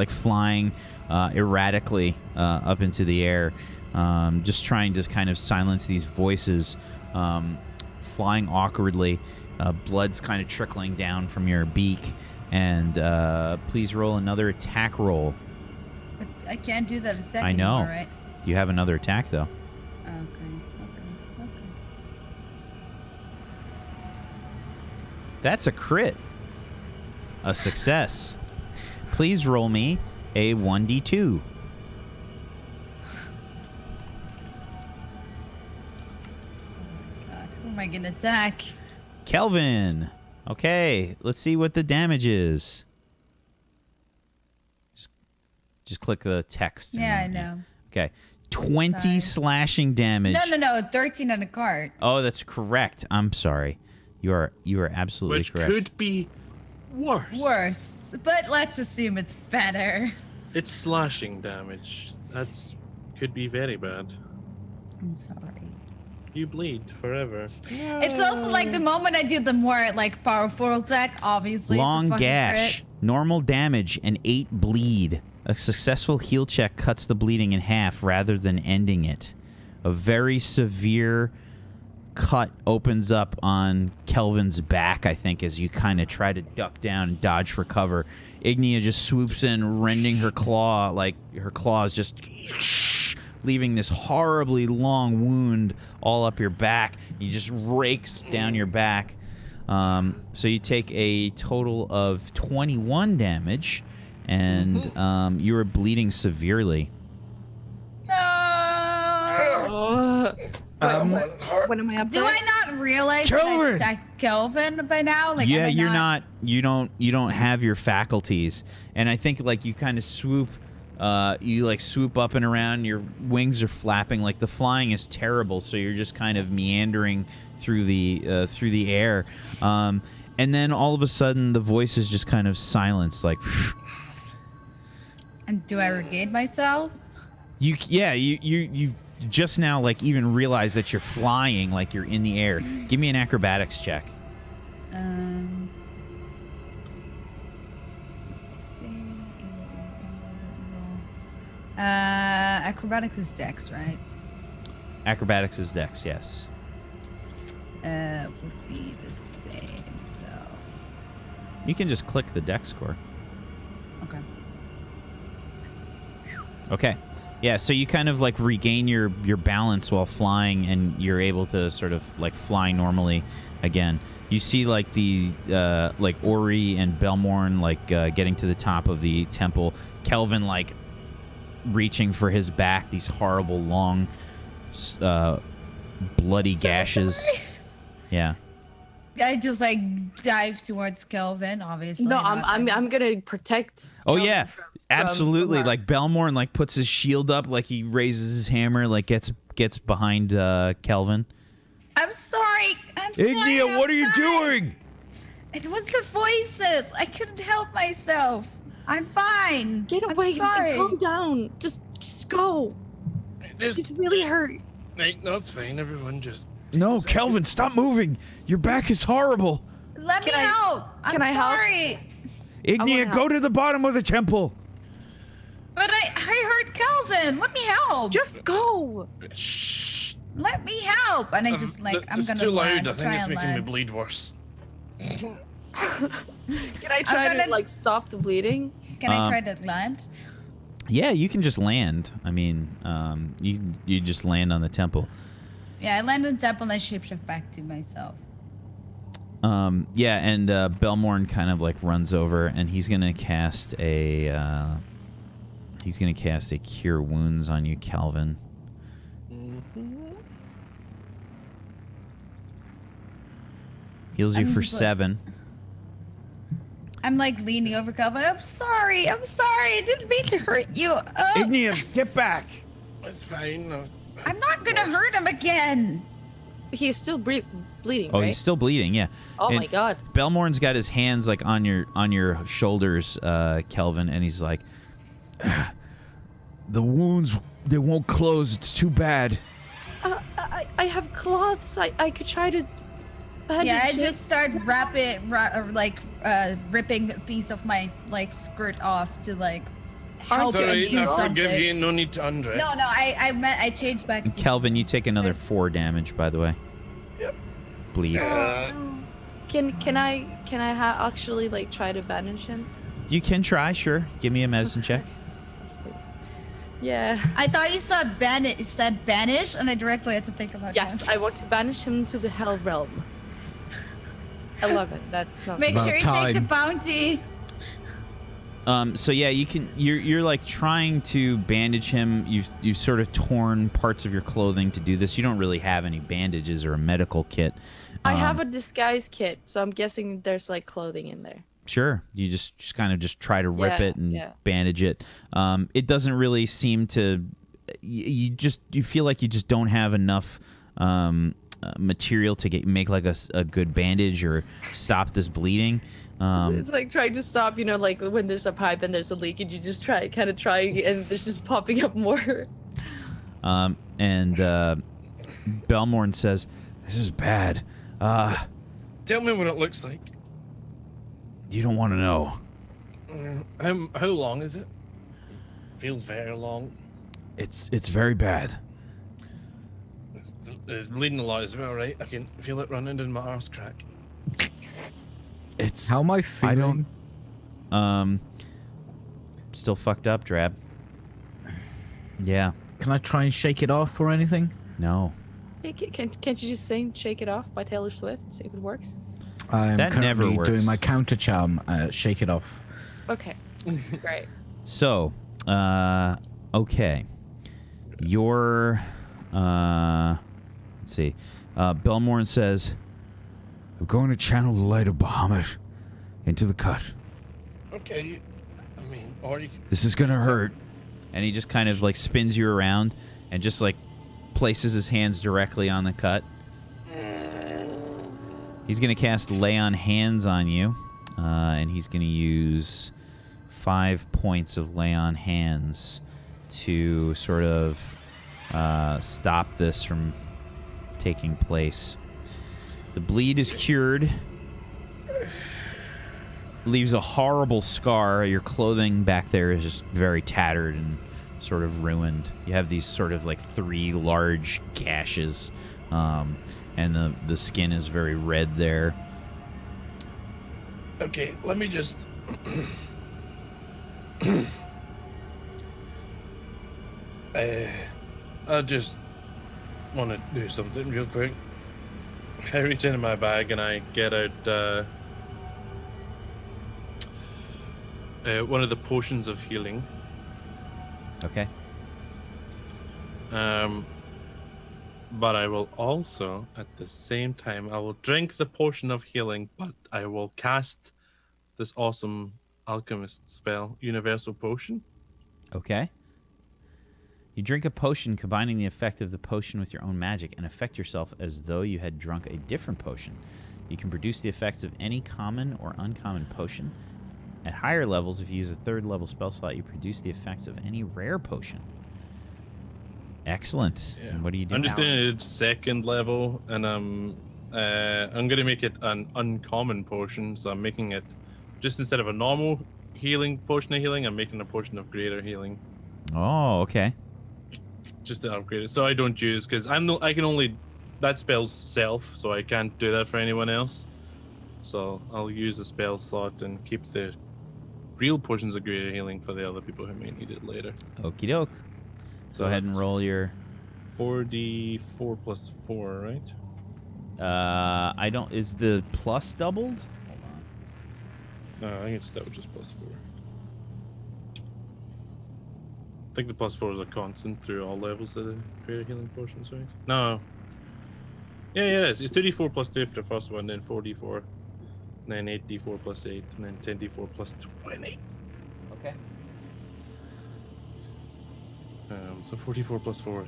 flying erratically up into the air, just trying to kind of silence these voices, flying awkwardly. Blood's kind of trickling down from your beak, and please roll another attack roll. But I can't do that attack I know. anymore, right? You have another attack though. Okay. That's a crit. A success. Please roll me a 1d2. God, who am I gonna attack? Kelvin. Okay, let's see what the damage is. Just click the text. and Yeah, I then- know. Okay. 20 Sorry. slashing damage. No, 13 on a card. Oh, that's correct. I'm sorry. You are absolutely Which correct. could be worse. Worse, but let's assume it's better. It's slashing damage. Could be very bad. I'm sorry. You bleed forever. It's also like the moment I do the more like powerful attack, obviously. Long it's a fucking gash, crit. normal damage, and 8 bleed. A successful heal check cuts the bleeding in half rather than ending it. A very severe cut opens up on Kelvin's back, I think, as you kind of try to duck down and dodge for cover. Ignia just swoops in, rending her claw, like her claws just leaving this horribly long wound all up your back. He just rakes down your back. So you take a total of 21 damage, and you are bleeding severely. No. When am I up Do there? I not realize that I Kelvin! attacked Kelvin by now? Like, Yeah, am I you're not. You don't have your faculties, and I think like you kind of swoop. You like swoop up and around. Your wings are flapping. Like the flying is terrible, so you're just kind of meandering through the air. And then all of a sudden, the voice is just kind of silenced. Like, And do I regain myself? you just now like even realize that you're flying, like you're in the air. Give me an acrobatics check. Let's see. Acrobatics is Dex, right? Acrobatics is Dex, yes. Would be the same. So You can just click the Dex score. okay. Okay. Yeah, so you kind of like regain your balance while flying, and you're able to sort of like fly normally again. You see like the like Ori and Belmorn like getting to the top of the temple. Kelvin like reaching for his back, these horrible long bloody gashes. Yeah. I just like dive towards Kelvin, obviously. No, not- I'm gonna protect. Oh Kelvin yeah, from absolutely. harm. Like Belmorn like puts his shield up, like he raises his hammer, like gets behind Kelvin. I'm sorry. I'm sorry. Ignia, what are you doing? It was the voices. I couldn't help myself. I'm fine. Get I'm away! sorry. Calm down. Just go. He's really hurt. Right, no, it's fine. Everyone just. No, Kelvin, stop moving. Your back is horrible. Let me Can I- help. can I I'm help? sorry. Ignia, help. go to the bottom of the temple. But I hurt Kelvin. Let me help. Just go. Shh. let me help. And I just like I'm It's gonna too loud. I try think it's and making me land. bleed worse. Can I try gonna- to like stop the bleeding? Can I try to land? Yeah, you can just land. I mean, you just land on the temple. Yeah, I land on temple and I shapeshift back to myself. Yeah, and Belmorn kind of like runs over, and he's gonna cast a Cure Wounds on you, Calvin. Heals you I'm for just like- 7. I'm like leaning over Kelvin. I'm sorry. I didn't mean to hurt you. Ignia, get back! It's fine. I'm not gonna hurt him again. He's still bleeding, Oh, right? he's still bleeding. Yeah. Oh And my god. Belmorn's got his hands like on your shoulders, Kelvin, and he's like, "The wounds, they won't close. It's too bad." I have cloths. I could try to. Yeah, I bandage it. just start ripping a piece of my like skirt off to like help you and Sorry, do I something. forgive you. No need to undress. No, I changed back And to Kelvin, you take another 4 damage, by the way. Yep. Bleed. Can I actually like try to bandage him? You can try, sure. Give me a medicine check. Yeah. I thought you said banish, and I directly had to think about Yes, that. I want to banish him to the hell realm. 11. That's not. Make About sure you take the time. bounty. So yeah, you can. You're like trying to bandage him. You've sort of torn parts of your clothing to do this. You don't really have any bandages or a medical kit. I have a disguise kit, so I'm guessing there's like clothing in there. Sure, you just kind of just try to rip Yeah, it and yeah. bandage it. It doesn't really seem to. You feel like you just don't have enough material to make like a good bandage or stop this bleeding. It's like trying to stop, like when there's a pipe and there's a leak, and you just try, and there's just popping up more. And Belmorn says, "This is bad. Tell me what it looks like. You don't want to know. How long is it? Feels very long. It's very bad." It's bleeding a lot as well, right? I can feel it running in my arse crack. It's How am I feeling? still fucked up, Drab. Yeah. Can I try and shake it off or anything? No. Can't you just sing "Shake It Off" by Taylor Swift? See if it works. I am That never currently doing works. my counter charm. Shake it off. Okay, great. So, okay. Your, let's see. Belmorn says, I'm going to channel the light of Bahamut into the cut. Okay. I mean, or you. This is going to hurt. And he just kind of like spins you around and just like places his hands directly on the cut. He's going to cast Lay on Hands on you. And he's going to use 5 points of Lay on Hands to sort of stop this from taking place. The bleed is cured. Leaves a horrible scar. Your clothing back there is just very tattered and sort of ruined. You have these sort of like 3 large gashes, and the skin is very red there. Okay, let me just. I just want to do something real quick. I reach into my bag and I get out one of the potions of healing. Okay. But I will also, at the same time, I will drink the potion of healing, but I will cast this awesome alchemist spell, Universal Potion. Okay. You drink a potion combining the effect of the potion with your own magic and affect yourself as though you had drunk a different potion. You can produce the effects of any common or uncommon potion. At higher levels, if you use a 3rd level spell slot, you produce the effects of any rare potion. Excellent. Yeah. And what do you do? I'm just doing it at 2nd level, and I'm gonna make it an uncommon potion. So I'm making it just instead of a normal healing potion of healing, I'm making a potion of greater healing. Oh, okay. Just to upgrade it, so I don't use because I can only that spell's self, so I can't do that for anyone else. So I'll use a spell slot and keep the real potions of greater healing for the other people who may need it later. Okie doke. So Go ahead and roll your. 4d4 plus 4, right? I don't. Is the plus doubled? No, I think it's still just plus 4. I think the plus 4 is a constant through all levels of the greater healing potions, right? No. Yeah, it is. It's 2d4 plus 2 for the first one, then 4d4, and then 8d4 plus 8, and then 10d4 plus 20. Okay. So 44 plus 4.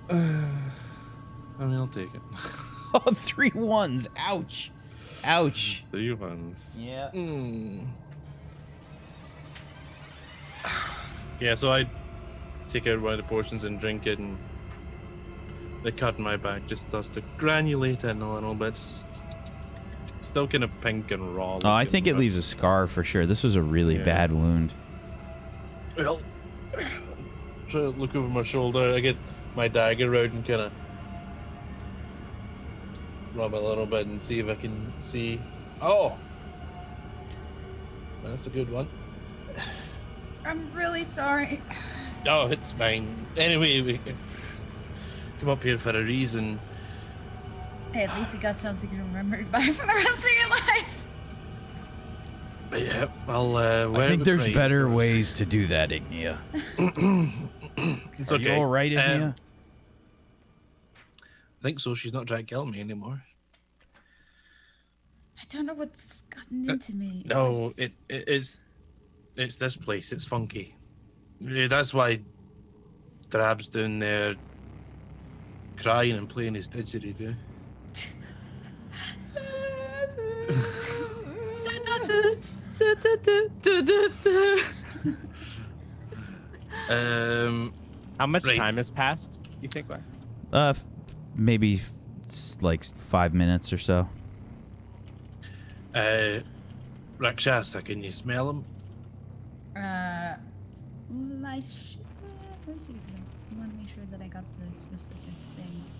I mean, I'll take it. Oh, 3 ones. Ouch. Ouch. 3 ones. Yeah. Yeah, so I take out one of the portions and drink it, and the cut in my back just starts to granulate in a little bit. Still kind of pink and raw. Oh, I think it leaves a scar for sure. This was a really bad wound. Well, try to look over my shoulder. I get my dagger out and kind of rub a little bit and see if I can see. Oh, that's a good one. I'm really sorry. Oh, it's fine. Anyway, we come up here for a reason. Hey, at least you got something to remember by for the rest of your life. Yeah, well, I think there's better ways to do that, Ignia. It's Are okay. you all right, Ignia? I think so. She's not trying to kill me anymore. I don't know what's gotten into me. No, it's this place. It's funky. Yeah, that's why Drab's down there crying and playing his didgeridoo. How much Right. time has passed, you think? Maybe like 5 minutes or so. Rakshasa, can you smell him? Let me see. I want to make sure that I got the specific things.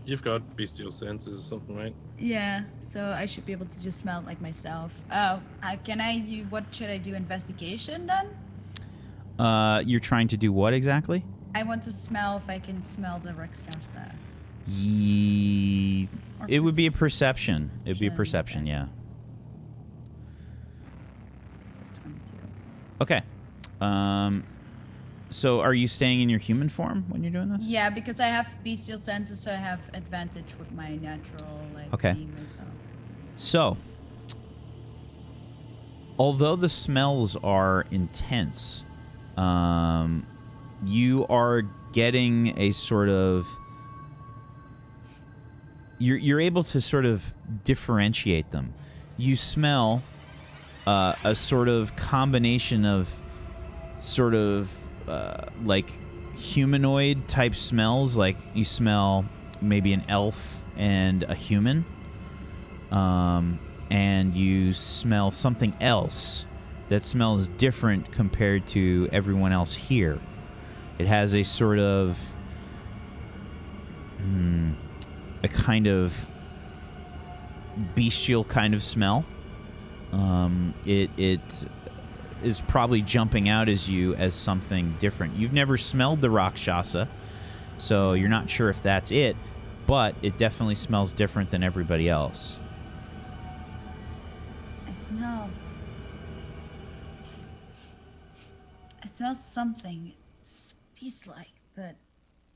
You've got bestial senses or something, right? Yeah, so I should be able to just smell it like myself. Can I do, what should I do, investigation then? You're trying to do what exactly? I want to smell if I can smell the Rextrasa. It would be a perception. It would be a perception, okay. yeah. 22. Okay. So are you staying in your human form when you're doing this? Yeah, because I have bestial senses, so I have advantage with my natural, like, Okay. being myself. So, although the smells are intense, you are getting a sort of... You're able to sort of differentiate them. You smell a sort of combination of sort of like humanoid type smells. Like you smell maybe an elf and a human. And you smell something else that smells different compared to everyone else here. It has a sort of a kind of bestial kind of smell. It is probably jumping out as you as something different. You've never smelled the Rakshasa, so you're not sure if that's it, but it definitely smells different than everybody else. I smell something. It's beast-like, but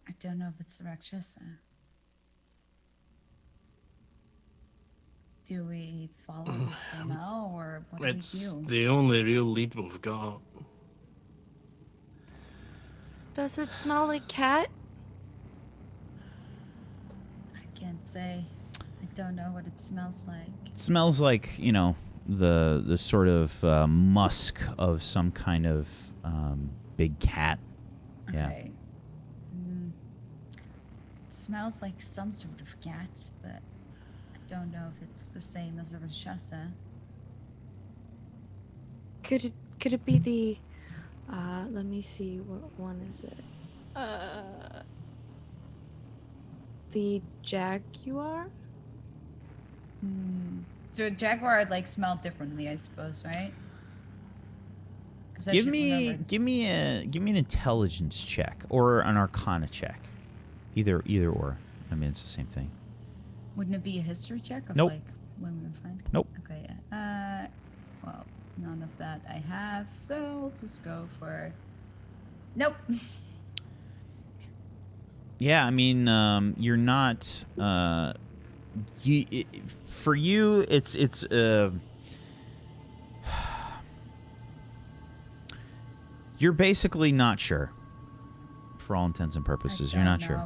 I don't know if it's the Rakshasa. Do we follow the smell, or what do It's we do? the only real lead we've got. Does it smell like cat? I can't say. I don't know what it smells like. It smells like, you know, the sort of musk of some kind of big cat. Yeah. Okay. It smells like some sort of cat, but I don't know if it's the same as a Rakshasa. Could it be the let me see, what one is it? The jaguar? So a jaguar would, like, smell differently, I suppose, right? 'Cause I Give should me remember. an intelligence check or an arcana check. Either or. I mean, it's the same thing. Wouldn't it be a history check of Nope. like when we were fine? Nope. Okay. Well, none of that I have, so we'll just go for. Nope. Yeah, I mean, you're not. For you, it's. You're basically not sure. For all intents and purposes, you're not sure.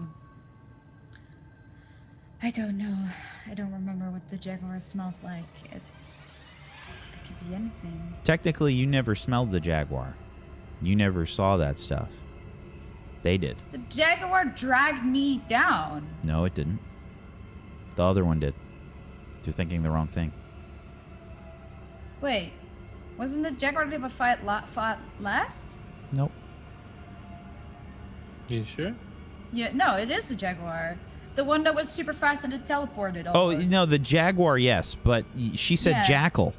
I don't know. I don't remember what the jaguar smelled like. It could be anything. Technically, you never smelled the jaguar. You never saw that stuff. They did. The jaguar dragged me down. No, it didn't. The other one did. You're thinking the wrong thing. Wait, wasn't the jaguar that fought last? Nope. You sure? Yeah, no, it is the jaguar. The one that was super fast and it teleported. Oh, Almost. no, the jaguar, yes, but she said Yeah. jackal.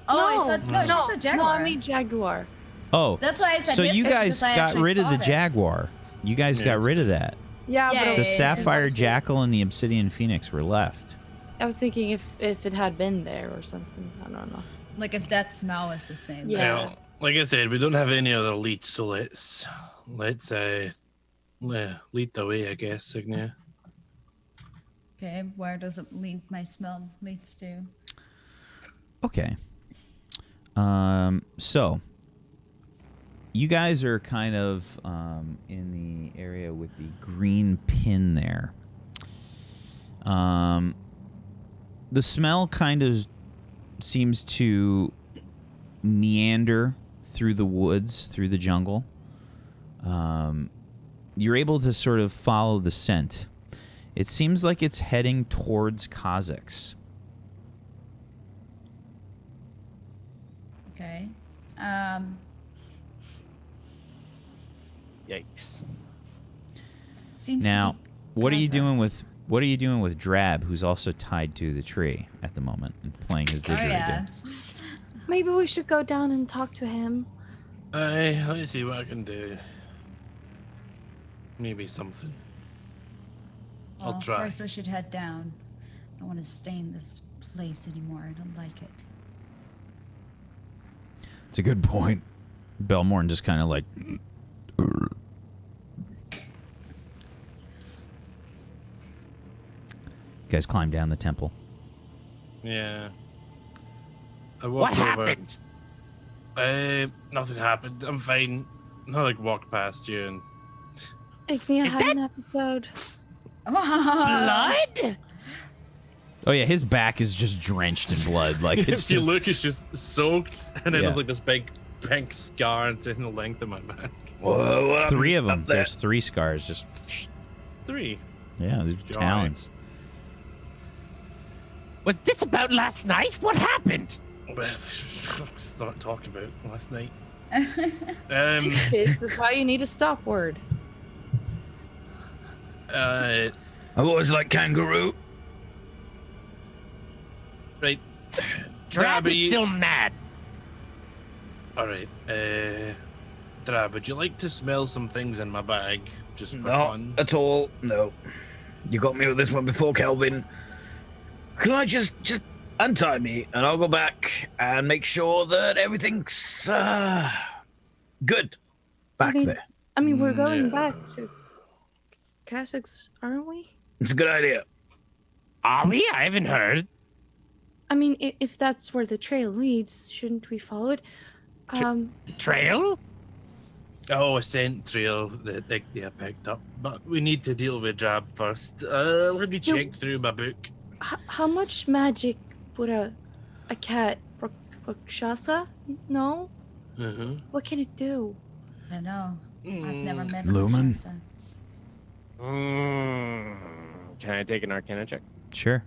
Oh, I said, no, she said jaguar. No, I mean jaguar. Oh, That's why I said so his you six, guys because I got actually rid of the thought it. jaguar. You guys Yeah, got it's- rid of that. Yeah, Yeah, but The yeah, sapphire jackal and the obsidian phoenix were left. I was thinking if it had been there or something. I don't know. Like if that smell is the same. Yeah. Well, like I said, we don't have any other leads, so let's lead the way, I guess, Signia. Okay, where does it lead? My smell leads to. Okay. So you guys are kind of in the area with the green pin there. The smell kind of seems to meander through the woods, through the jungle. You're able to sort of follow the scent. It seems like it's heading towards Cazax. Okay. Yikes. Seems Now, to be what are you doing Cazax. with What are you doing with Drab, who's also tied to the tree at the moment and playing his Oh didgeridoo? yeah. Maybe we should go down and talk to him. Let me see what I can do. Maybe something. Well, I'll try. first we should head down. I don't want to stay in this place anymore. I don't like it. It's a good point. Belmorn just kind of like... You guys climb down the temple. Yeah. I What walked over. happened? Nothing happened. I'm fine. I like walked past you and Ignia Is had that- an episode. Blood? Oh yeah, his back is just drenched in blood. Like it's if you just... look, it's just soaked, and then Yeah. there's like this big pink scar in the length of my back. Whoa, what 3 of them. up there? There's 3 scars. Just 3. yeah, there's Joy. talons. Was this about last night? What happened? Start talking about last night. This is why you need a stop word. I've always liked kangaroo. Right. Drab Drab, is still mad. All right. Drab, would you like to smell some things in my bag just for Not fun? at all. No. You got me with this one before, Kelvin. Can I just untie me and I'll go back and make sure that everything's good back there. I mean, we're going No. back to Cazax, aren't we? It's a good idea. Are we? I haven't heard. I mean, if that's where the trail leads, shouldn't we follow it? Trail? Oh, a scent trail that they picked up. But we need to deal with Drab first. Let me check through my book. How much magic would a cat Rakshasa know? Uh-huh. What can it do? I don't know. I've never met a Lumen? Rakshasa. Can I take an Arcana check? Sure.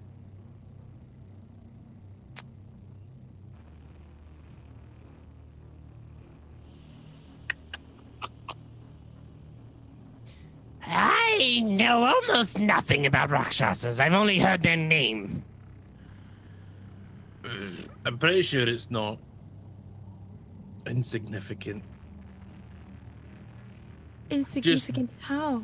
I know almost nothing about Rakshasas. I've only heard their name. I'm pretty sure it's not insignificant. Insignificant how?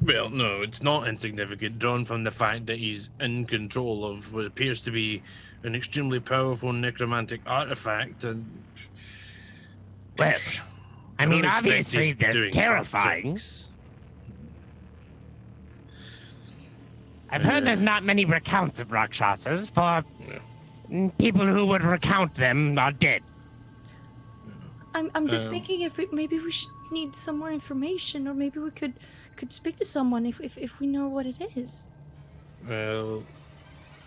Well, no, it's not insignificant, drawn from the fact that he's in control of what appears to be an extremely powerful necromantic artifact, and Well, I mean, don't expect obviously he's they're doing terrifying. tricks. I've heard there's not many recounts of Rakshasas, for people who would recount them are dead. I'm just thinking if maybe we should need some more information, or maybe we could speak to someone if we know what it is. Well,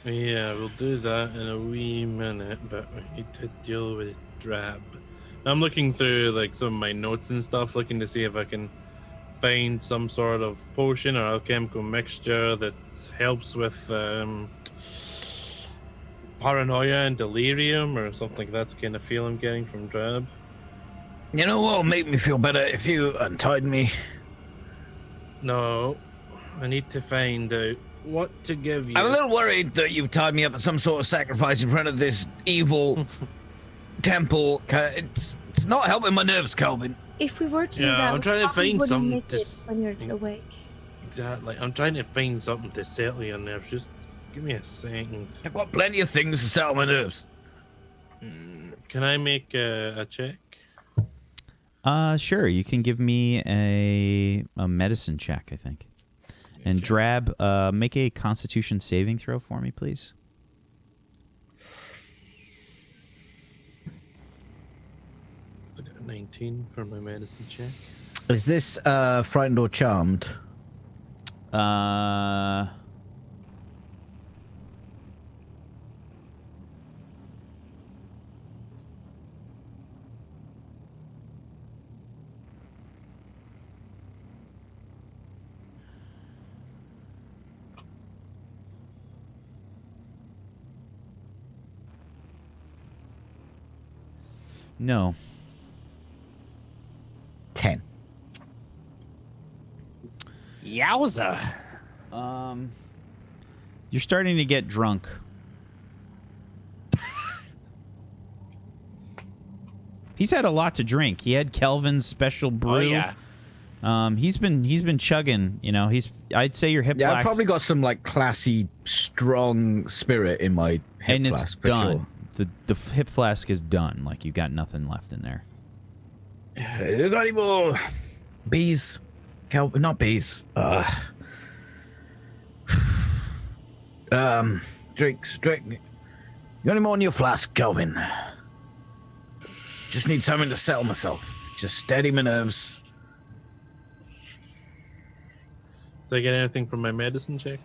yeah, we'll do that in a wee minute, but we need to deal with Drab. I'm looking through like some of my notes and stuff, looking to see if I can find some sort of potion or alchemical mixture that helps with paranoia and delirium or something. That's kind of feel I'm getting from Drab. You know what will make me feel better if you untied me? No, I need to find out what to give you. I'm a little worried that you tied me up at some sort of sacrifice in front of this evil temple. It's not helping my nerves, Kelvin. If we were to do Yeah, that, I'm we trying to probably find wouldn't something make to it when you're awake. Exactly. I'm trying to find something to settle your nerves. Just give me a second. I've got plenty of things to settle my nerves. Can I make a check? Sure. You can give me a medicine check, I think. And Drab, make a Constitution saving throw for me, please. I got a 19 for my medicine check. Is this frightened or charmed? No. 10. Yowza. You're starting to get drunk. He's had a lot to drink. He had Kelvin's special brew. Oh yeah. He's been chugging. You know, I'd say your hip Yeah, flask, I've probably got some like classy, strong spirit in my hip and flask it's for done. sure. The hip flask is done. Like you got nothing left in there. You got any more bees? Not bees. Drinks. Drink. You got any more in your flask, Kelvin? Just need something to settle myself. Just steady my nerves. Did I get anything from my medicine check?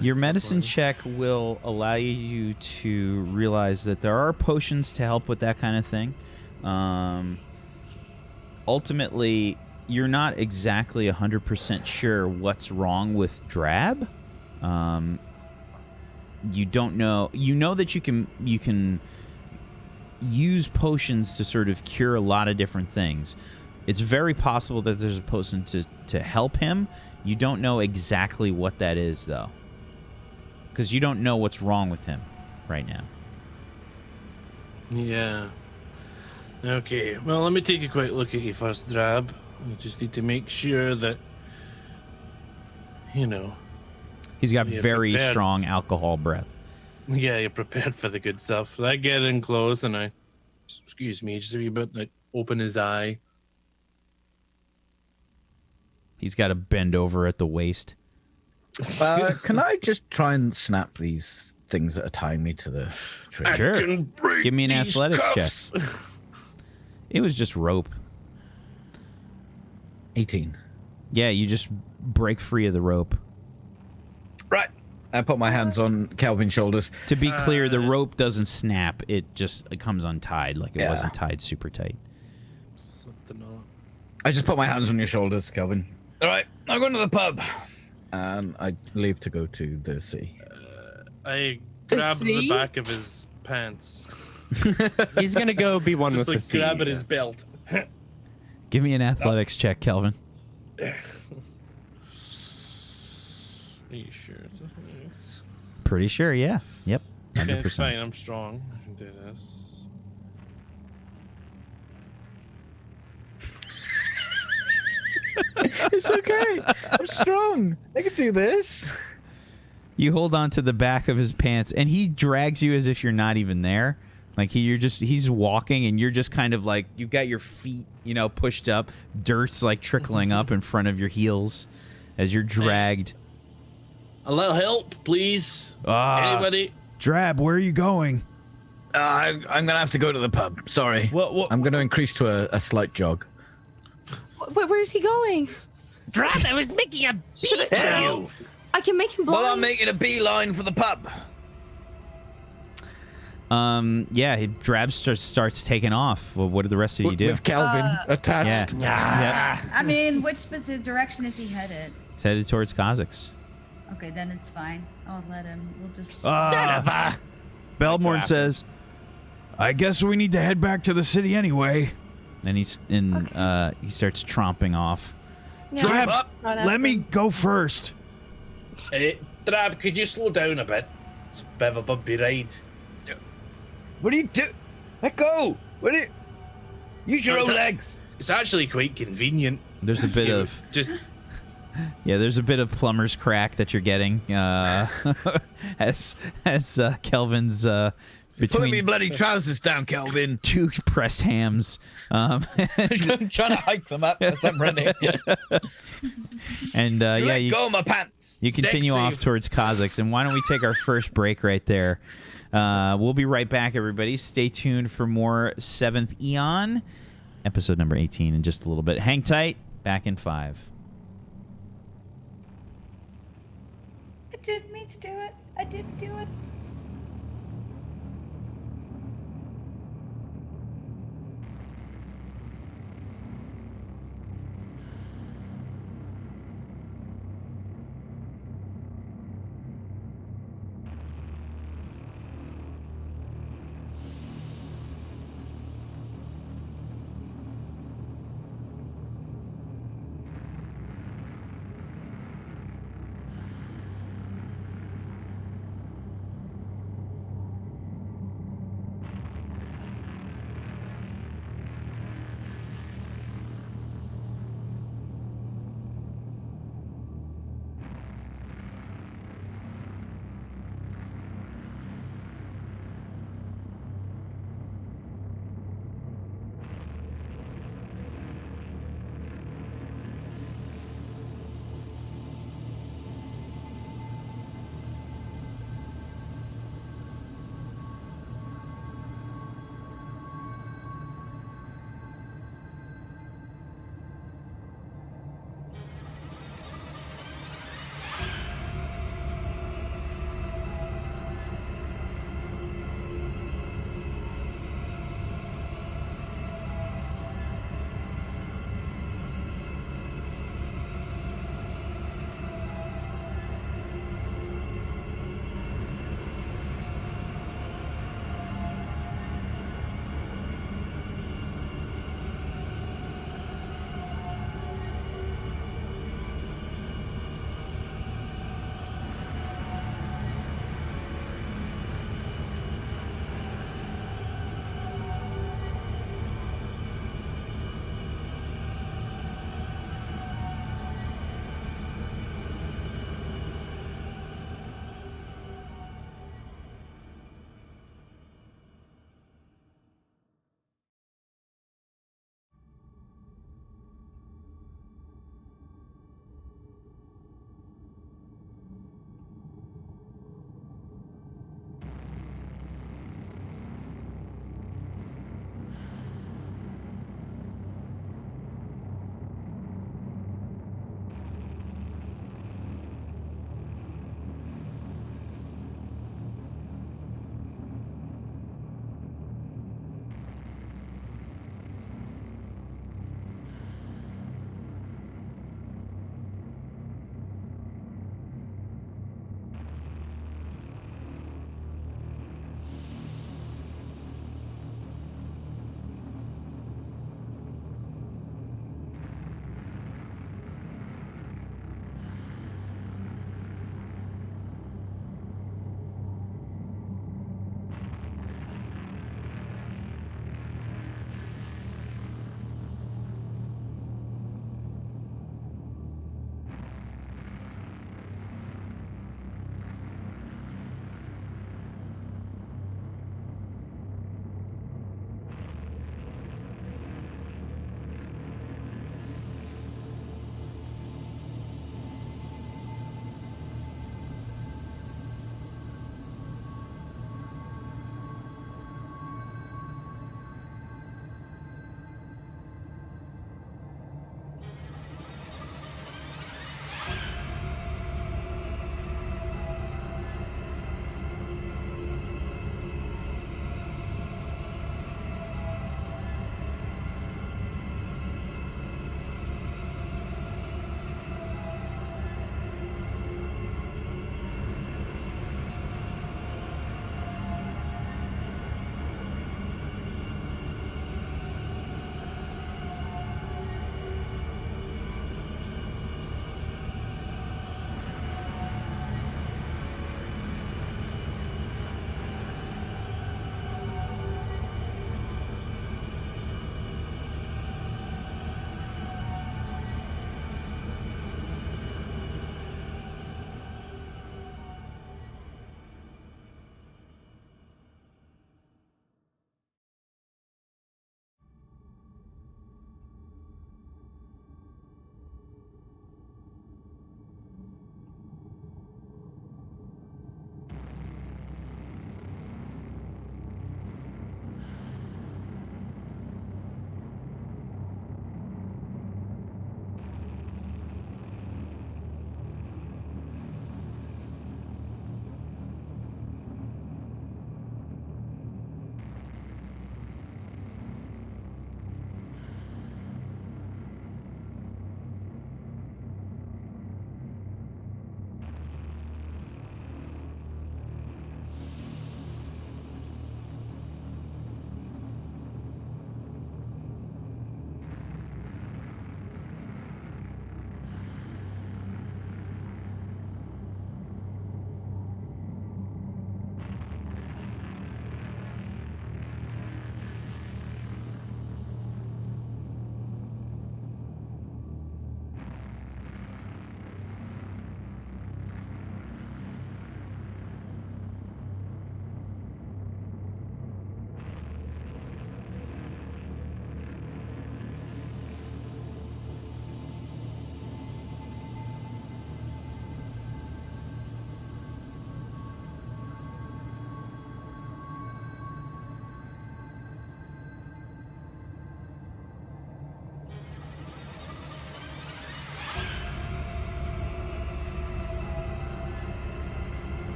Your medicine check will allow you to realize that there are potions to help with that kind of thing. Ultimately, you're not exactly 100% sure what's wrong with Drab. You don't know. You know that you can use potions to sort of cure a lot of different things. It's very possible that there's a potion to help him. You don't know exactly what that is, though, because you don't know what's wrong with him right now. Yeah. Okay. Well, let me take a quick look at you first, Drab. I just need to make sure that, you know. He's got you're very prepared. strong alcohol breath. Yeah, you're prepared for the good stuff. I get in close and I, excuse me, just a wee bit. I open his eye. He's got to bend over at the waist. Can I just try and snap these things that are tying me to the tree? Sure. I can break Give me an these athletics cuffs. check. It was just rope. 18. Yeah, you just break free of the rope. Right. I put my hands on Kelvin's shoulders. To be clear, the rope doesn't snap. It comes untied, like it Yeah. wasn't tied super tight. Something on. I just put my hands on your shoulders, Kelvin. All right, I'm going to the pub. And I leave to go to the sea. I grab the sea? back of his pants. He's gonna go be one Just with like the sea. grab at his belt. Give me an athletics check, Kelvin. Are you sure it's a face? Pretty sure, yeah. Yep. Okay, 100%. fine. I'm strong. I can do this. It's okay. I'm strong. I can do this. You hold on to the back of his pants, and he drags you as if you're not even there. Like he's walking, and you're just kind of like, you've got your feet, pushed up. Dirt's like trickling up in front of your heels as you're dragged. A little help, please. Anybody? Drab, where are you going? I'm going to have to go to the pub. Sorry. What? I'm going to increase to a slight jog. Where's he going? Drab, I was making a beat for you. I can make him blind. Well, I'm making a beeline for the pub. Yeah, Drab starts taking off. Well, what did the rest of you do? With Kelvin attached. Yeah. I mean, which specific direction is he headed? He's headed towards Cazax. Okay, then it's fine. I'll let him. We'll just. Son of a. Belmorn says, I guess we need to head back to the city anyway. And he starts tromping off. Yeah, Drab, right let after me him. go first. Drab, could you slow down a bit? It's a bit of a bumpy ride. What do you do? Let go. What do you... Use your No, own it's a- legs. It's actually quite convenient. There's a bit of just there's a bit of plumber's crack that you're getting as Kelvin's Pulling me between bloody trousers down, Kelvin. two pressed hams. I'm trying to hike them up as I'm running. And yeah, Let go of my pants. you continue Deck off save. towards Cazax. And why don't we take our first break right there? We'll be right back, everybody. Stay tuned for more Seventh Eon, episode number 18 in just a little bit. Hang tight. Back in 5. I didn't mean to do it. I didn't do it.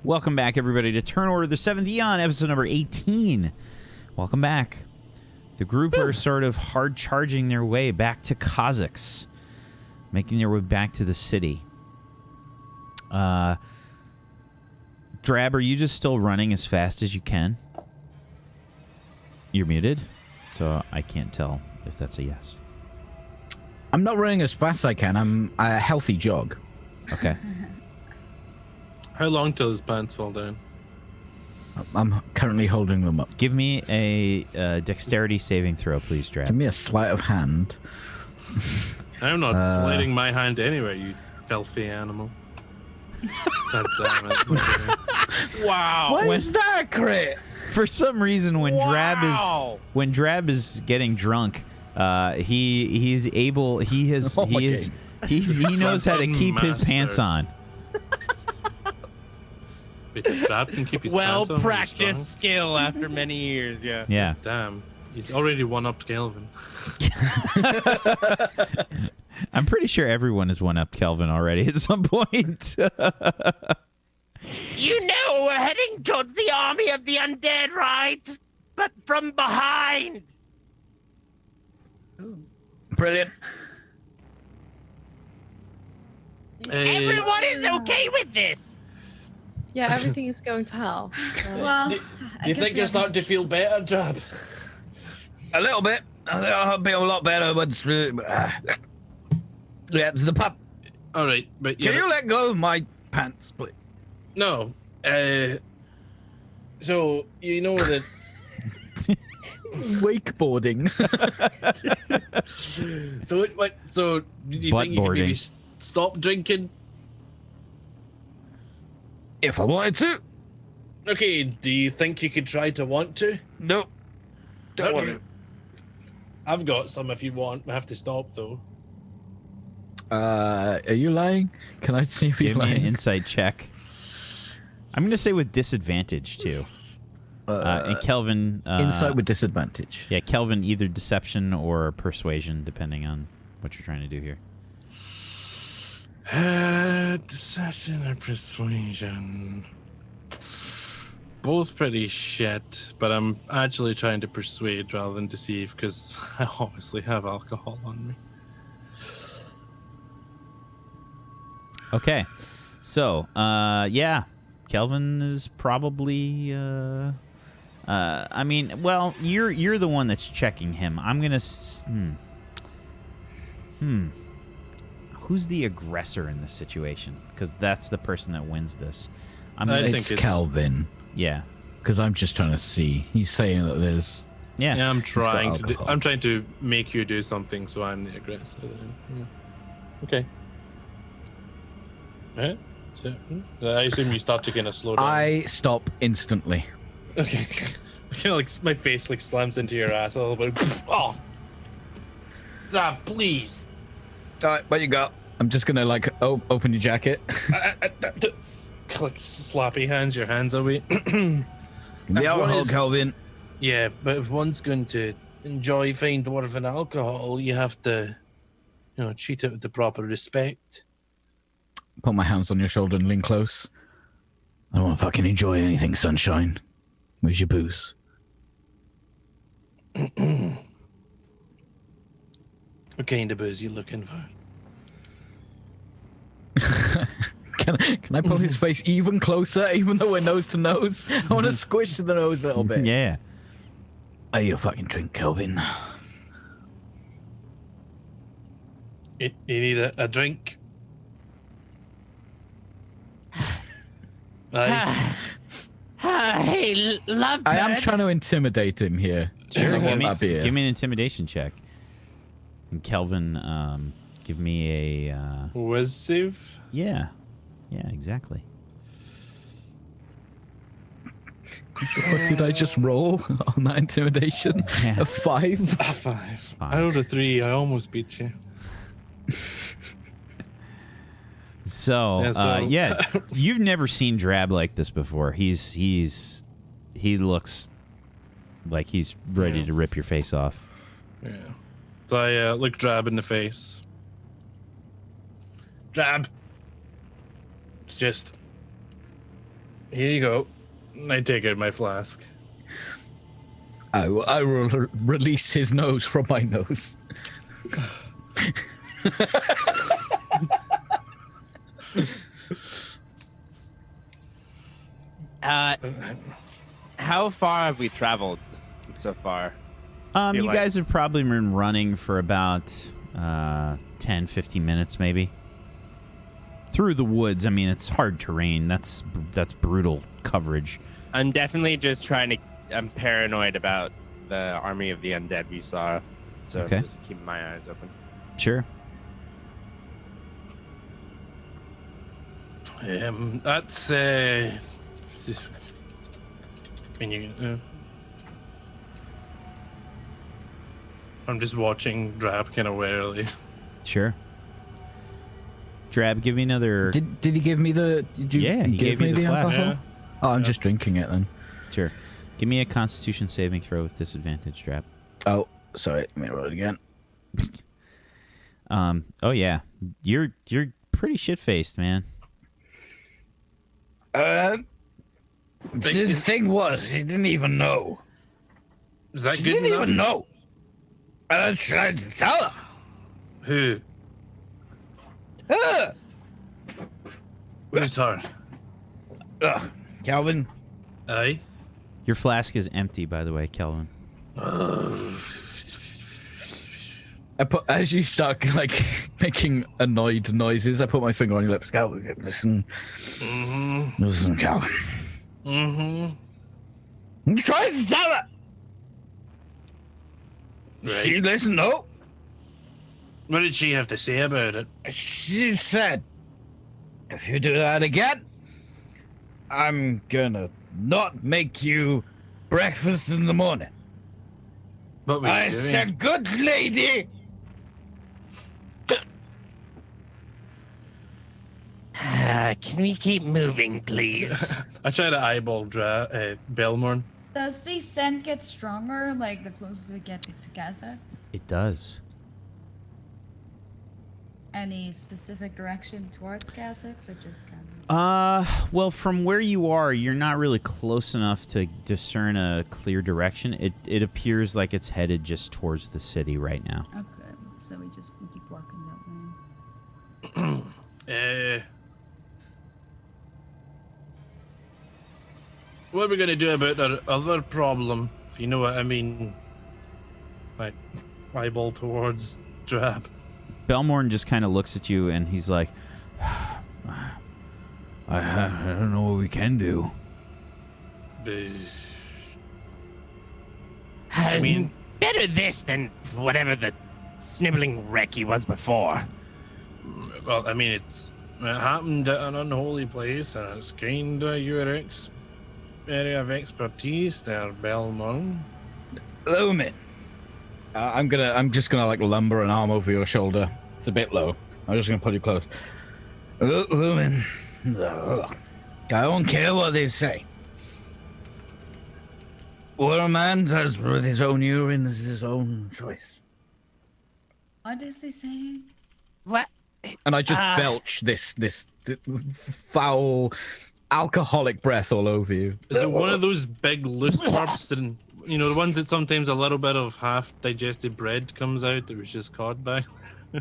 Welcome back, everybody, to Turn Order the Seventh Eon, episode number 18. Welcome back. The group are sort of hard charging their way back to Cazax, making their way back to the city. Drab, are you just still running as fast as you can? You're muted, so I can't tell if that's a yes. I'm not running as fast as I can. I'm a healthy jog. Okay. How long till his pants fall down? I'm currently holding them up. Give me a dexterity saving throw, please, Drab. Give me a sleight of hand. I'm not sliding my hand anywhere, you filthy animal. God damn it. Wow. What is that crit? For some reason, when Drab is getting drunk, he knows how to keep his pants on. Wait, Drab can keep his pants on? Well-practiced skill after many years, yeah. Yeah. Damn. He's already one-upped Kelvin. I'm pretty sure everyone has one up Kelvin already at some point. You know we're heading towards the army of the undead, right? But from behind. Brilliant. Everyone is okay with this. Yeah, everything is going to hell. Well, Do you think you're starting to feel better, Drab? A little bit. I'll be a lot better once. Yeah, it's the pup. All right, but Can you let go of my pants, please? No. So you know that. Wakeboarding. So what? So do you think you can maybe stop drinking? If I wanted to. Okay. Do you think you could try to want to? No. Don't Okay. worry. I've got some if you want. I have to stop though. Are you lying? Can I see if he's Give me an lying? insight check. I'm going to say with disadvantage, too. And Kelvin... Insight with disadvantage. Yeah, Kelvin, either deception or persuasion, depending on what you're trying to do here. Deception or persuasion. Both pretty shit, but I'm actually trying to persuade rather than deceive because I obviously have alcohol on me. Okay. So, yeah. Kelvin is probably... I mean, well, you're the one that's checking him. I'm going to... Who's the aggressor in this situation? Because that's the person that wins this. I think It's Calvin. Yeah. Because I'm just trying to see. He's saying that there's... Yeah. Yeah, I'm got trying to. alcohol. I'm trying to make you do something, so I'm the aggressor. Then. Yeah. Okay. Alright. So, I assume you start to kind of slow down. I stop instantly. Okay. Kind of like my face like slams into your ass a little bit. Oh. Drab, please. All right, what you got? I'm just gonna like open your jacket. Like slappy hands, your hands away. The alcohol, Calvin. Yeah, but if one's going to enjoy fine dwarven alcohol, you have to, treat it with the proper respect. Put my hands on your shoulder and lean close. I don't want to fucking enjoy anything, sunshine. Where's your booze? What kind of booze you looking for? Can I pull his face even closer, even though we're nose to nose? I want to squish the nose a little bit. Yeah. I need a fucking drink, Kelvin. You need a drink? Aye. Hey, love I am trying to intimidate him here. Sure, I want that beer. give me an intimidation check. And Kelvin, give me a... Whiz save? Yeah. Yeah, exactly. What did I just roll on that intimidation? Yeah. A 5? A 5. I rolled a 3. I almost beat you. So, yeah, you've never seen Drab like this before. He looks like he's ready to rip your face off. Yeah. So I look Drab in the face. Drab. It's just Here you go. I take out my flask. I will release his nose from my nose. How far have we traveled so far? You guys have probably been running for about 10, 15 minutes, maybe. Through the woods. I mean, it's hard terrain. That's brutal coverage. I'm definitely just I'm paranoid about the army of the undead we saw. So Okay. I'm just keeping my eyes open. Sure. That's when you. I'm just watching Drab kind of warily. Sure. Drab, give me another... Did he give me the... Did you Yeah, he give gave me you the flask. alcohol? Yeah. Oh, I'm just drinking it then. Sure. Give me a Constitution saving throw with disadvantage, Drab. Oh, sorry. Let me roll it again. Oh yeah. You're pretty shit-faced, man. The thing was, he didn't even know. Is that She good didn't enough? even know. I tried to tell her. Who? Her. Who's her? Calvin. Aye. Your flask is empty, by the way, Kelvin. As you start like making annoyed noises, I put my finger on your lips. Calvin, listen. Mm-hmm. Listen, Calvin. Mm-hmm. You tried to tell her. Right. She listened. No. What did she have to say about it? She said, if you do that again, I'm gonna not make you breakfast in the morning. What were you I doing? said, good lady. Can we keep moving, please? I try to eyeball Belmorn. Does the scent get stronger, like the closer we get to Cazax? It does. Any specific direction towards Cazax, or just kind of? Well, from where you are, you're not really close enough to discern a clear direction. It appears like it's headed just towards the city right now. Okay, so we just keep walking that way. What are we gonna do about our other problem? If you know what I mean. Like, eyeball towards Drab. Belmorn just kind of looks at you and he's like, I don't know what we can do. I mean- better this than whatever the sniveling wreck he was before. Well, I mean, it happened at an unholy place, and it's kind of your area of expertise there, Belmont. Lumen. I'm just gonna like lumber an arm over your shoulder. It's a bit low. I'm just gonna put it close. Lumen. I don't care what they say. What a man does with his own urine is his own choice. What is he saying? What? And I just belch this foul alcoholic breath all over you. Is it one of those big loose burps and the ones that sometimes a little bit of half digested bread comes out that was just caught by? Ew,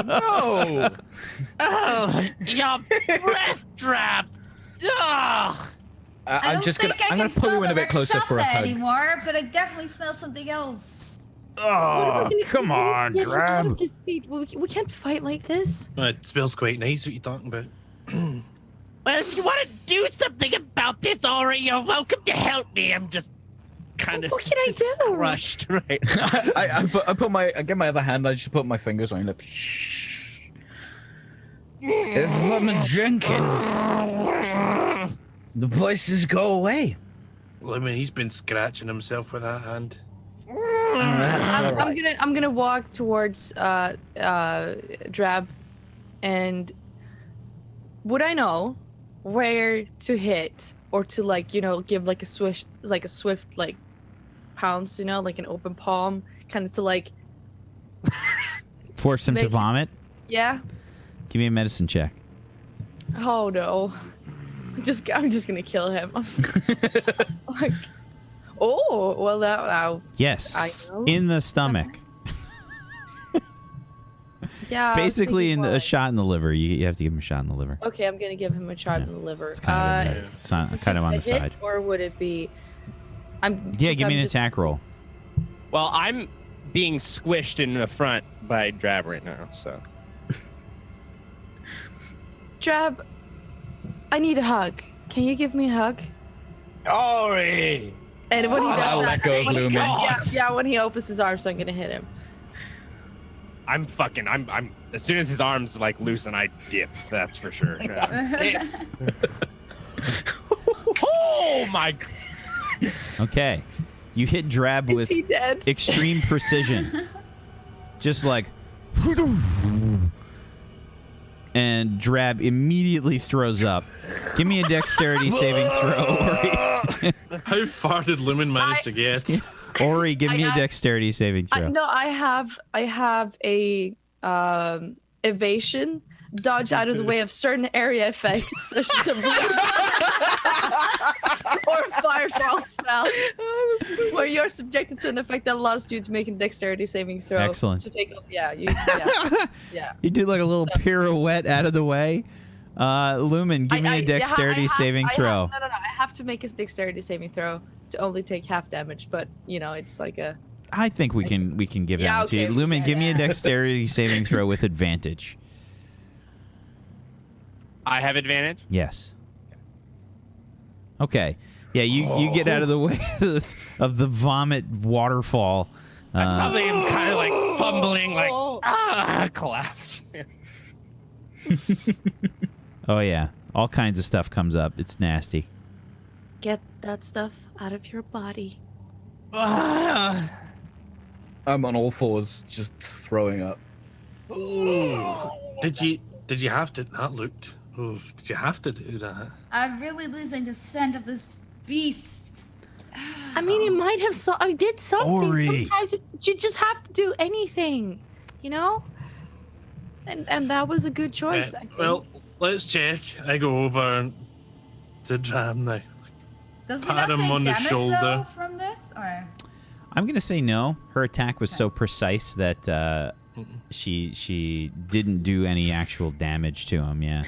no! Oh, your breath trap! Ugh! I'm gonna pull you in a bit closer for a hug. Anymore, but I definitely smell something else. Oh, come on, Drab. We can't fight like this. It smells quite nice. What you talking about? Well, if you want to do something about this, already, you're welcome to help me. I'm just kind of What can I do? crushed right I get my other hand. I just put my fingers on your lips. Shh. If I'm drinking, the voices go away. Well, I mean, he's been scratching himself with that hand. I'm gonna walk towards Drab, and would I know where to hit or to give like a swift like pounce, like an open palm, kind of to Force him to Make- vomit. yeah. Give me a medicine check. Oh no. I'm just gonna kill him. I'm like, oh, well, that. Yes. I know. In the stomach. Yeah. I was Basically, thinking a more shot in the liver. You have to give him a shot in the liver. Okay, I'm gonna give him a shot Yeah. in the liver. It's kind of, it's not, is kind of this on a the hit, side. or would it be? Yeah, give me an attack roll. Well, I'm being squished in the front by Drab right now, so. Drab, I need a hug. Can you give me a hug? Ori! And when he does I'll that, let go of when he- Lumen. yeah, when he opens his arms, I'm gonna hit him. I'm as soon as his arms like loosen, I dip. That's for sure. Dip. Oh my! Okay. You hit Drab Is with he dead? extreme precision. Just like... And Drab immediately throws up. Give me a dexterity saving throw, Ori. How far did Lumen manage to get? Ori, give me a dexterity saving throw. No, I have a evasion, dodge out of the way of certain area effects, such as or firefall spell, where you're subjected to an effect that allows you to make a dexterity saving throw. Excellent. To take off, yeah. You do like a little pirouette out of the way. Lumen, give me a dexterity saving throw. No. I have to make a dexterity saving throw to only take half damage, but it's like a. I think we can give that to you. okay, Lumen, give me a dexterity saving throw with advantage. I have advantage. Yes. Okay. Yeah, you get out of the way of the vomit waterfall. I probably am kind of like fumbling, like collapse. Oh yeah, all kinds of stuff comes up. It's nasty. Get that stuff out of your body. I'm on all fours, just throwing up. Ooh. Did you have to? That looked. Oh, did you have to do that? I'm really losing the scent of this beast. I mean, you might have I did something. Ori. Sometimes you just have to do anything, And that was a good choice. I think. Well, let's check. I go over to Drab now. Does he Pat not him take on the damage shoulder. though from this, or? I'm gonna say no. Her attack was so precise that she didn't do any actual damage to him. Yeah.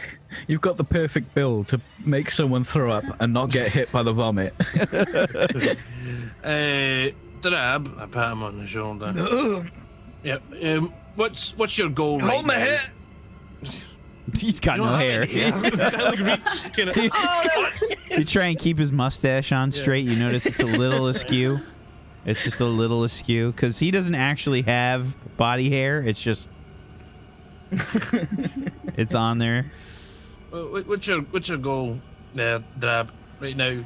You've got the perfect build to make someone throw up and not get hit by the vomit. Drab, I pat him on the shoulder. Yep. What's your goal right Hold my now? head. He's got You no don't have hair. any hair. Like, reach, kinda- You try and keep his mustache on straight. You notice it's a little askew. It's just a little askew because he doesn't actually have body hair. It's just it's on there. What's your goal there, Drab, right now?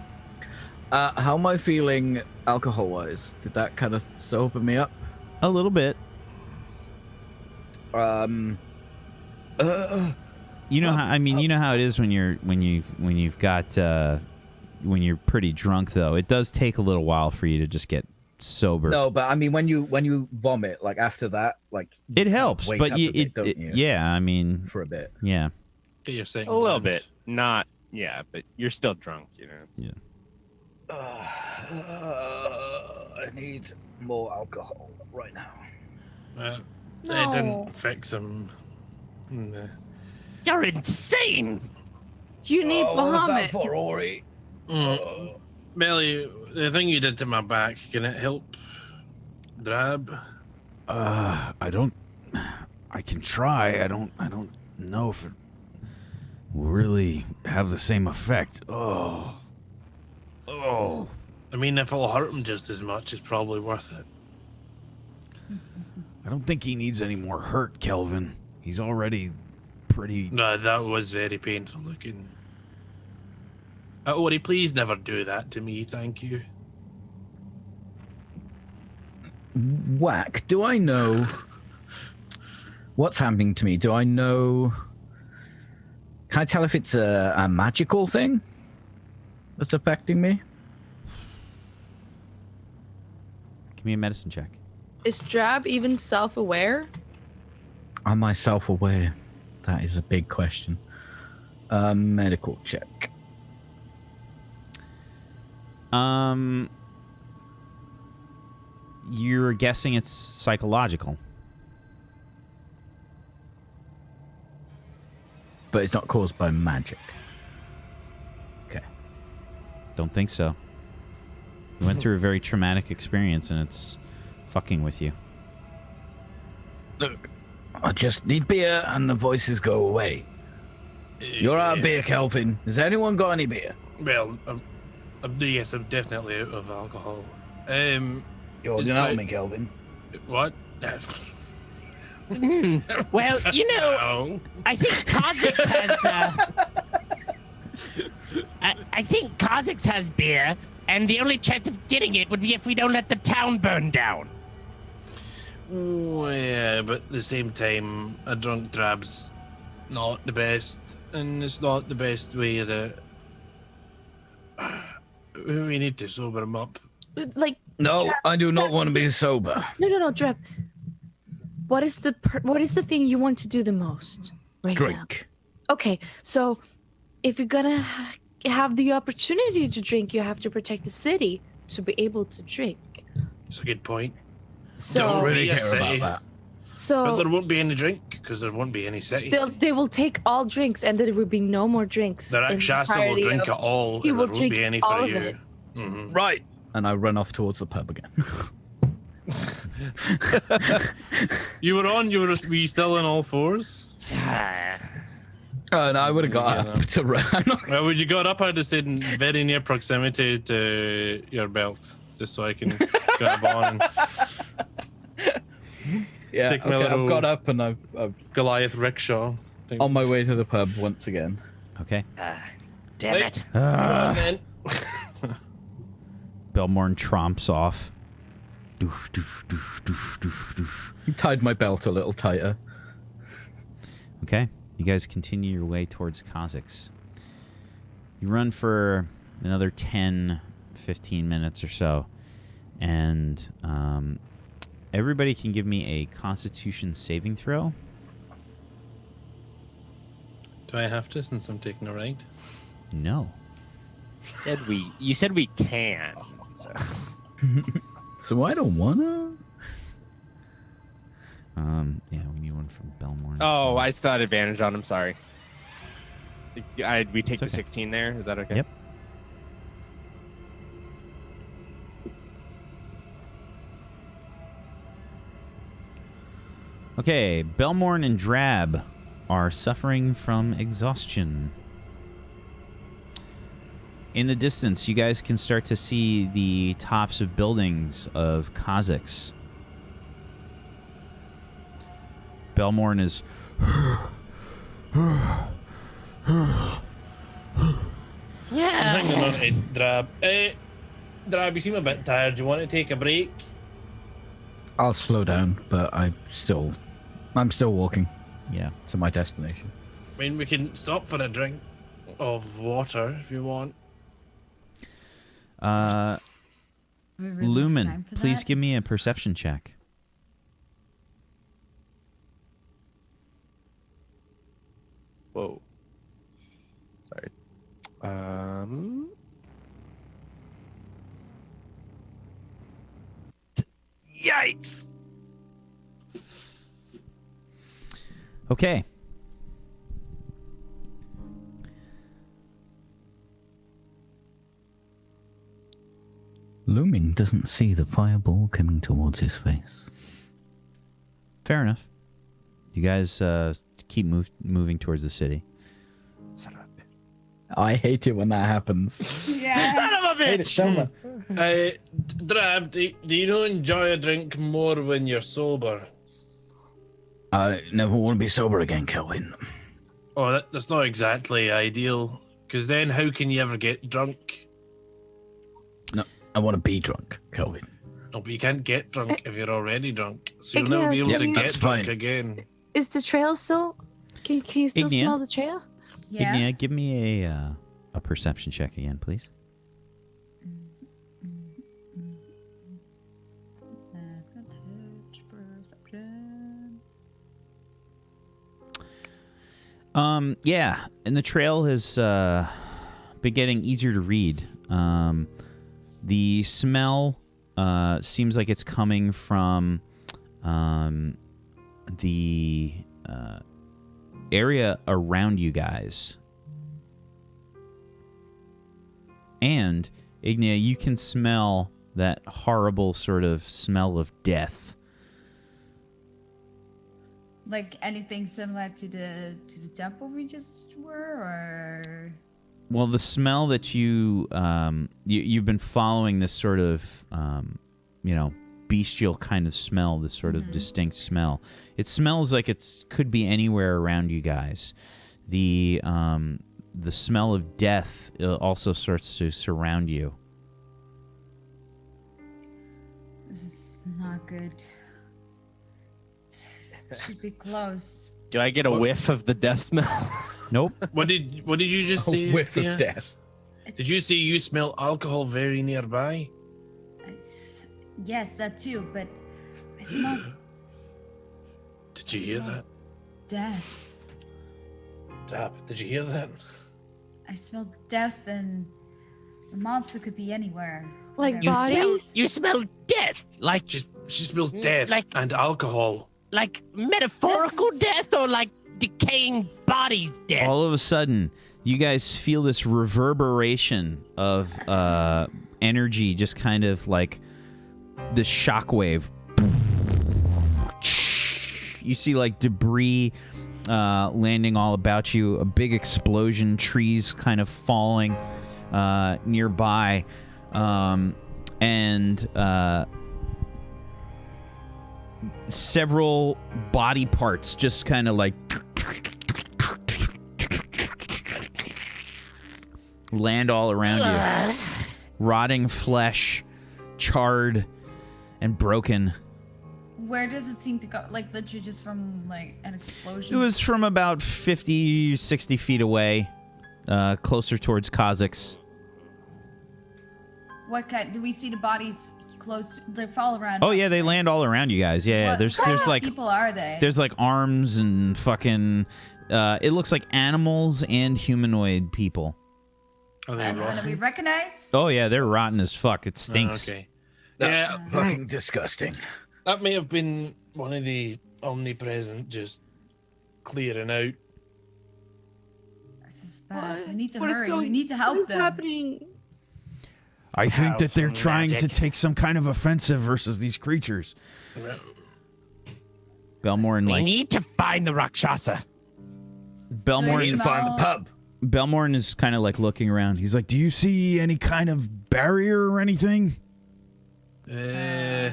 How am I feeling alcohol-wise? Did that kind of sober me up? A little bit. Um. You know how you know how it is when you're pretty drunk though. It does take a little while for you to just get sober. No, but I mean when you vomit, like after that, like it helps, wake but up a bit, don't you? yeah, I mean For a bit. yeah. Get your second A little hand. bit, not but you're still drunk, It's- Yeah. I need more alcohol right now. It No. didn't fix him. No. You're insane. You need What was that Bahamut. for, Ori? Melly, the thing you did to my back, can it help Drab? I can try. I don't know if it will really have the same effect. Oh. I mean, if it'll hurt him just as much, it's probably worth it. I don't think he needs any more hurt, Kelvin. He's already pretty. No, that was very painful looking. Ori, please never do that to me, thank you. Whack, do I know what's happening to me? Do I know? Can I tell if it's a magical thing that's affecting me? Give me a medicine check. Is Drab even self-aware? Am I self-aware? That is a big question. Medical check. You're guessing it's psychological. But it's not caused by magic. Okay. Don't think so. You went through a very traumatic experience, and it's fucking with you. Look, I just need beer and the voices go away. You're out of beer, Kelvin. Has anyone got any beer? Well, yes, I'm definitely out of alcohol. You're Is gonna help my- me, Kelvin. What? Well, you know, No. I think Cazax has. I think Cazax has beer, and the only chance of getting it would be if we don't let the town burn down. Oh, yeah, but at the same time, a drunk drab's not the best, and it's not the best way to. We need to sober him up. Like, No, I do not want to be sober. no, Dreb. What is the thing you want to do the most right now? Drink. Okay, so if you're gonna have the opportunity to drink, you have to protect the city to be able to drink. It's a good point. So, Don't really Yes, care city. about that. But there so won't be any drink because there won't be any city. they will take all drinks, and there will be no more drinks. The in the Shasta will entirety drink of- it all, He and will there won't drink be any all for of you. it. Mhm. Right. And I run off towards the pub again. Were you still in all fours? And I would have got Yeah, up to run. Well, when you got up, I'd have stayed in very near proximity to your belt, just so I can grab on and Yeah, Take my okay, little- I've got up and I've Goliath rickshaw. on my way to the pub once again. Okay. Damn Wait. it. Come on, then. Belmorn tromps off. Doof, doof, doof, doof, doof, doof. He tied my belt a little tighter. Okay. You guys continue your way towards Cazax. You run for another 10, 15 minutes or so. And everybody can give me a Constitution saving throw. Do I have to since I'm taking a ride? No. You said we can. So. So I don't wanna. Yeah, we need one from Belmorn. Oh, I still had advantage on him. Sorry. We take It's the okay. 16 there. Is that okay? Yep. Okay, Belmorn and Drab are suffering from exhaustion. In the distance, you guys can start to see the tops of buildings of Cazax. Belmorn is... Yeah. Hang on, Drab. Drab, you seem a bit tired. Do you want to take a break? I'll slow down, but I'm still walking Yeah. to my destination. I mean, we can stop for a drink of water if you want. Uh, Do we really have time Lumen, for please that? give me a perception check. Whoa. Sorry. Yikes. Okay. Looming doesn't see the fireball coming towards his face. Fair enough. You guys keep moving towards the city. Son of a bitch. I hate it when that happens. Yeah. Son of a hate it bitch. so much. Drab, do you not enjoy a drink more when you're sober? I never want to be sober again, Kelvin. Oh, that's not exactly ideal. Because then how can you ever get drunk? No, I want to be drunk, Kelvin. No, but you can't get drunk if you're already drunk. So you'll Ignia, never be able Yep, to get that's drunk fine. again. Is the trail still? Can you still Ignia? smell the trail? Yeah. Ignia, give me a perception check again, please. Yeah, and the trail has been getting easier to read. The smell seems like it's coming from the area around you guys. And, Ignia, you can smell that horrible sort of smell of death. Like anything similar to the temple we just were, or Well, the smell that you've been following, this sort of bestial kind of smell, this sort of distinct smell. It smells like it could be anywhere around you guys. The smell of death also starts to surround you. this is not good. It should be close. Do I get a whiff of the death smell? Nope. What did you just say? A whiff Thea? of death. Did you say you smell alcohol very nearby? Yes, that too, but I smell Did you hear that? death. Dab, did you hear that? I smell death, and the monster could be anywhere. Like Whatever. bodies? You smell death, like She smells death Like- and alcohol. metaphorical This- death or like decaying bodies death. All of a sudden, you guys feel this reverberation of energy, just kind of like this shockwave. You see like debris landing all about you, a big explosion, trees kind of falling nearby, and several body parts just kind of like land all around you. Rotting flesh, charred and broken. Where does it seem to go? Like literally just from like an explosion? It was from about 50, 60 feet away, closer towards Cazax. What kind? Do we see the bodies close? They fall around. Oh us, yeah, they right? land all around you guys. Yeah, What there's kind of like people are they? there's like arms and fucking. It looks like animals and humanoid people. Are they and do we rotten? recognize? Oh yeah, they're rotten as fuck. It stinks. Okay. That's Yeah, fucking disgusting. that may have been one of the omnipresent just clearing out. This is bad. We need to What is hurry. We going- need to What help is them. happening? I think that they're some trying to magic. take some kind of offensive versus these creatures. Belmorn We like need to find the Rakshasa. We need Belmorn to find the pub. Belmorn is kind of like looking around. He's like, "Do you see any kind of barrier or anything?" Uh,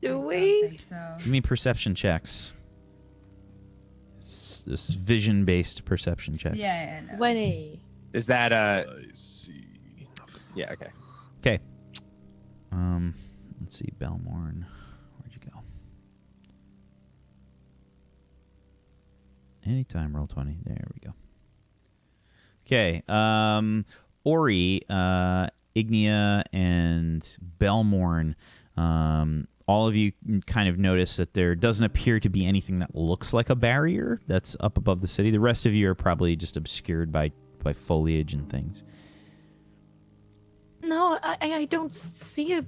Do I we? think so. Give me perception checks. This vision-based perception checks. Yeah, no. 20. Is that I see. Nothing. yeah, okay. Okay. Let's see, Belmorn. Where'd you go? Anytime, roll 20. There we go. Okay. Ori, Ignia, and Belmorn. All of you kind of notice that there doesn't appear to be anything that looks like a barrier that's up above the city. The rest of you are probably just obscured by foliage and things. No, I don't see a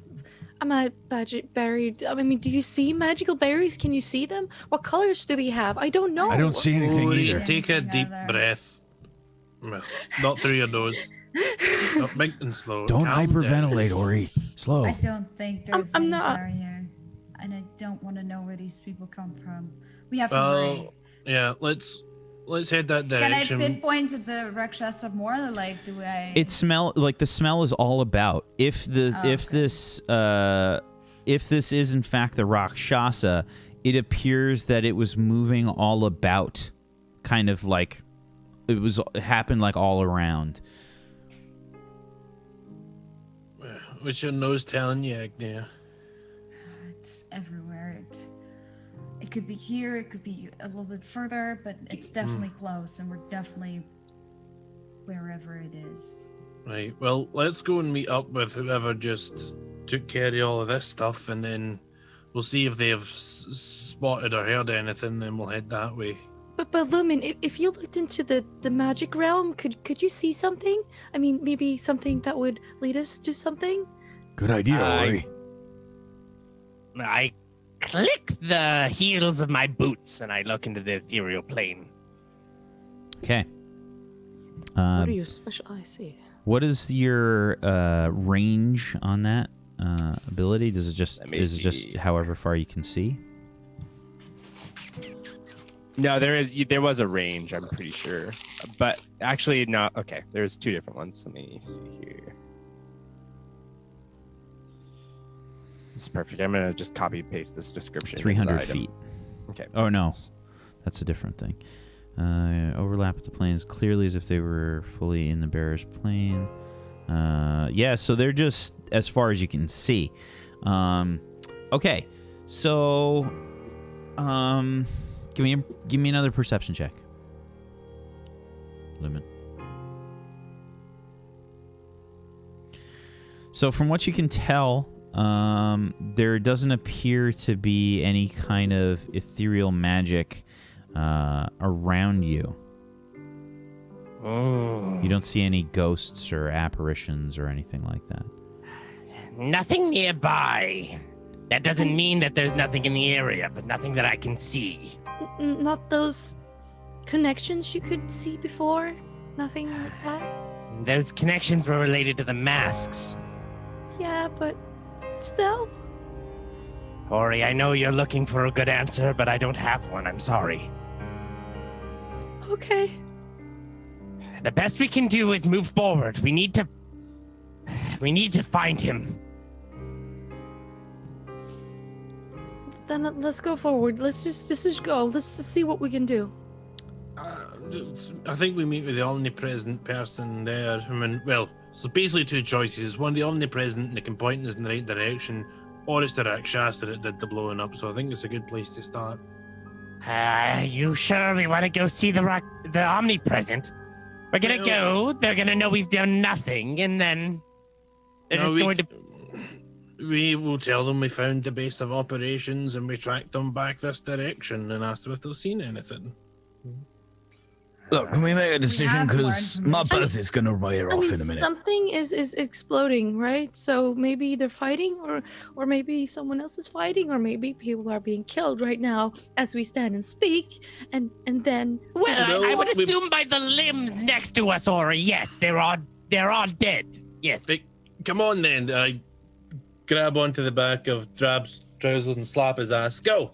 magic berry. I mean, do you see magical berries? Can you see them? What colors do they have? I don't know. I don't see anything Ori, either. take a Anything deep either. breath. Well, not through your nose. Not big and slow. Don't Calm hyperventilate, Ori. Slow. I don't think there's I'm any not- barrier, and I don't want to know where these people come from. We have to down. hurry. Well, yeah. Let's head that Can I direction. pinpoint the Rakshasa more? Like, do I? It smell like the smell is all about if this is in fact the Rakshasa, it appears that it was moving all about, kind of like it happened like all around. What's your nose telling you, Agnia? It's everywhere. It could be here. It could be a little bit further, but it's definitely close, and we're definitely wherever it is. Right. Well, let's go and meet up with whoever just took care of all of this stuff, and then we'll see if they have spotted or heard anything. Then we'll head that way. But Lumen, if you looked into the magic realm, could you see something? I mean, maybe something that would lead us to something? Good idea, Ori. I click the heels of my boots and I look into the ethereal plane. Okay. What are you special? I see. What is your range on that ability? Does it just is it just however far you can see? No, there was a range, I'm pretty sure. But actually no, okay, there's two different ones. Let me see here. This is perfect. I'm gonna just copy paste this description. 300 feet. Okay. Oh no, that's a different thing. Overlap with the planes clearly as if they were fully in the bearer's plane. Yeah, so they're just as far as you can see. Okay, so give me another perception check. Limit. So from what you can tell, there doesn't appear to be any kind of ethereal magic around you. You don't see any ghosts or apparitions or anything like that. Nothing nearby. That doesn't mean that there's nothing in the area, but nothing that I can see. Not those connections you could see before? Nothing like that? Those connections were related to the masks. Yeah, but still. Ori, I know you're looking for a good answer, but I don't have one. I'm sorry. Okay. The best we can do is move forward. We need to find him. Then let's go forward. Let's just go. Let's just see what we can do. I think we meet with the omnipresent person there. I mean, well, so basically two choices. One, the omnipresent, and they can point us in the right direction, or it's the Rakshas that did the blowing up. So I think it's a good place to start. You sure we want to go see the omnipresent? We're gonna go. They're gonna know we've done nothing, and then they're just going to. We will tell them we found the base of operations and we tracked them back this direction and asked them if they've seen anything. Look, can we make a decision? more Because my information. buzz is gonna wear off in a minute. Something is exploding, right? So maybe they're fighting, or maybe someone else is fighting, or maybe people are being killed right now as we stand and speak, and then. Well, I would assume by the limbs next to us, Ori. Yes, they're all dead. Yes. Come on then. I grab onto the back of Drab's trousers and slap his ass. Go!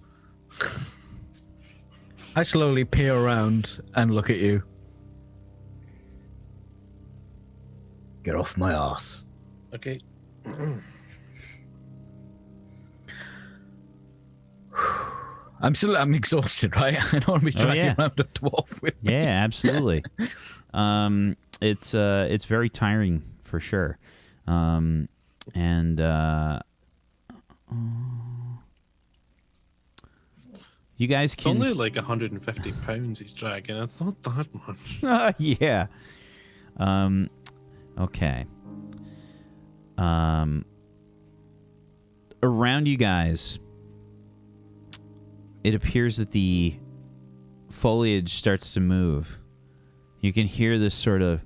I slowly peer around and look at you. Get off my ass. Okay. I'm exhausted, right? I don't want to be dragging around a dwarf with me. Yeah, absolutely. It's very tiring for sure. You guys It's can. only like 150 pounds he's dragging. It's not that much. Yeah. Okay. Around you guys, it appears that the foliage starts to move. You can hear this sort of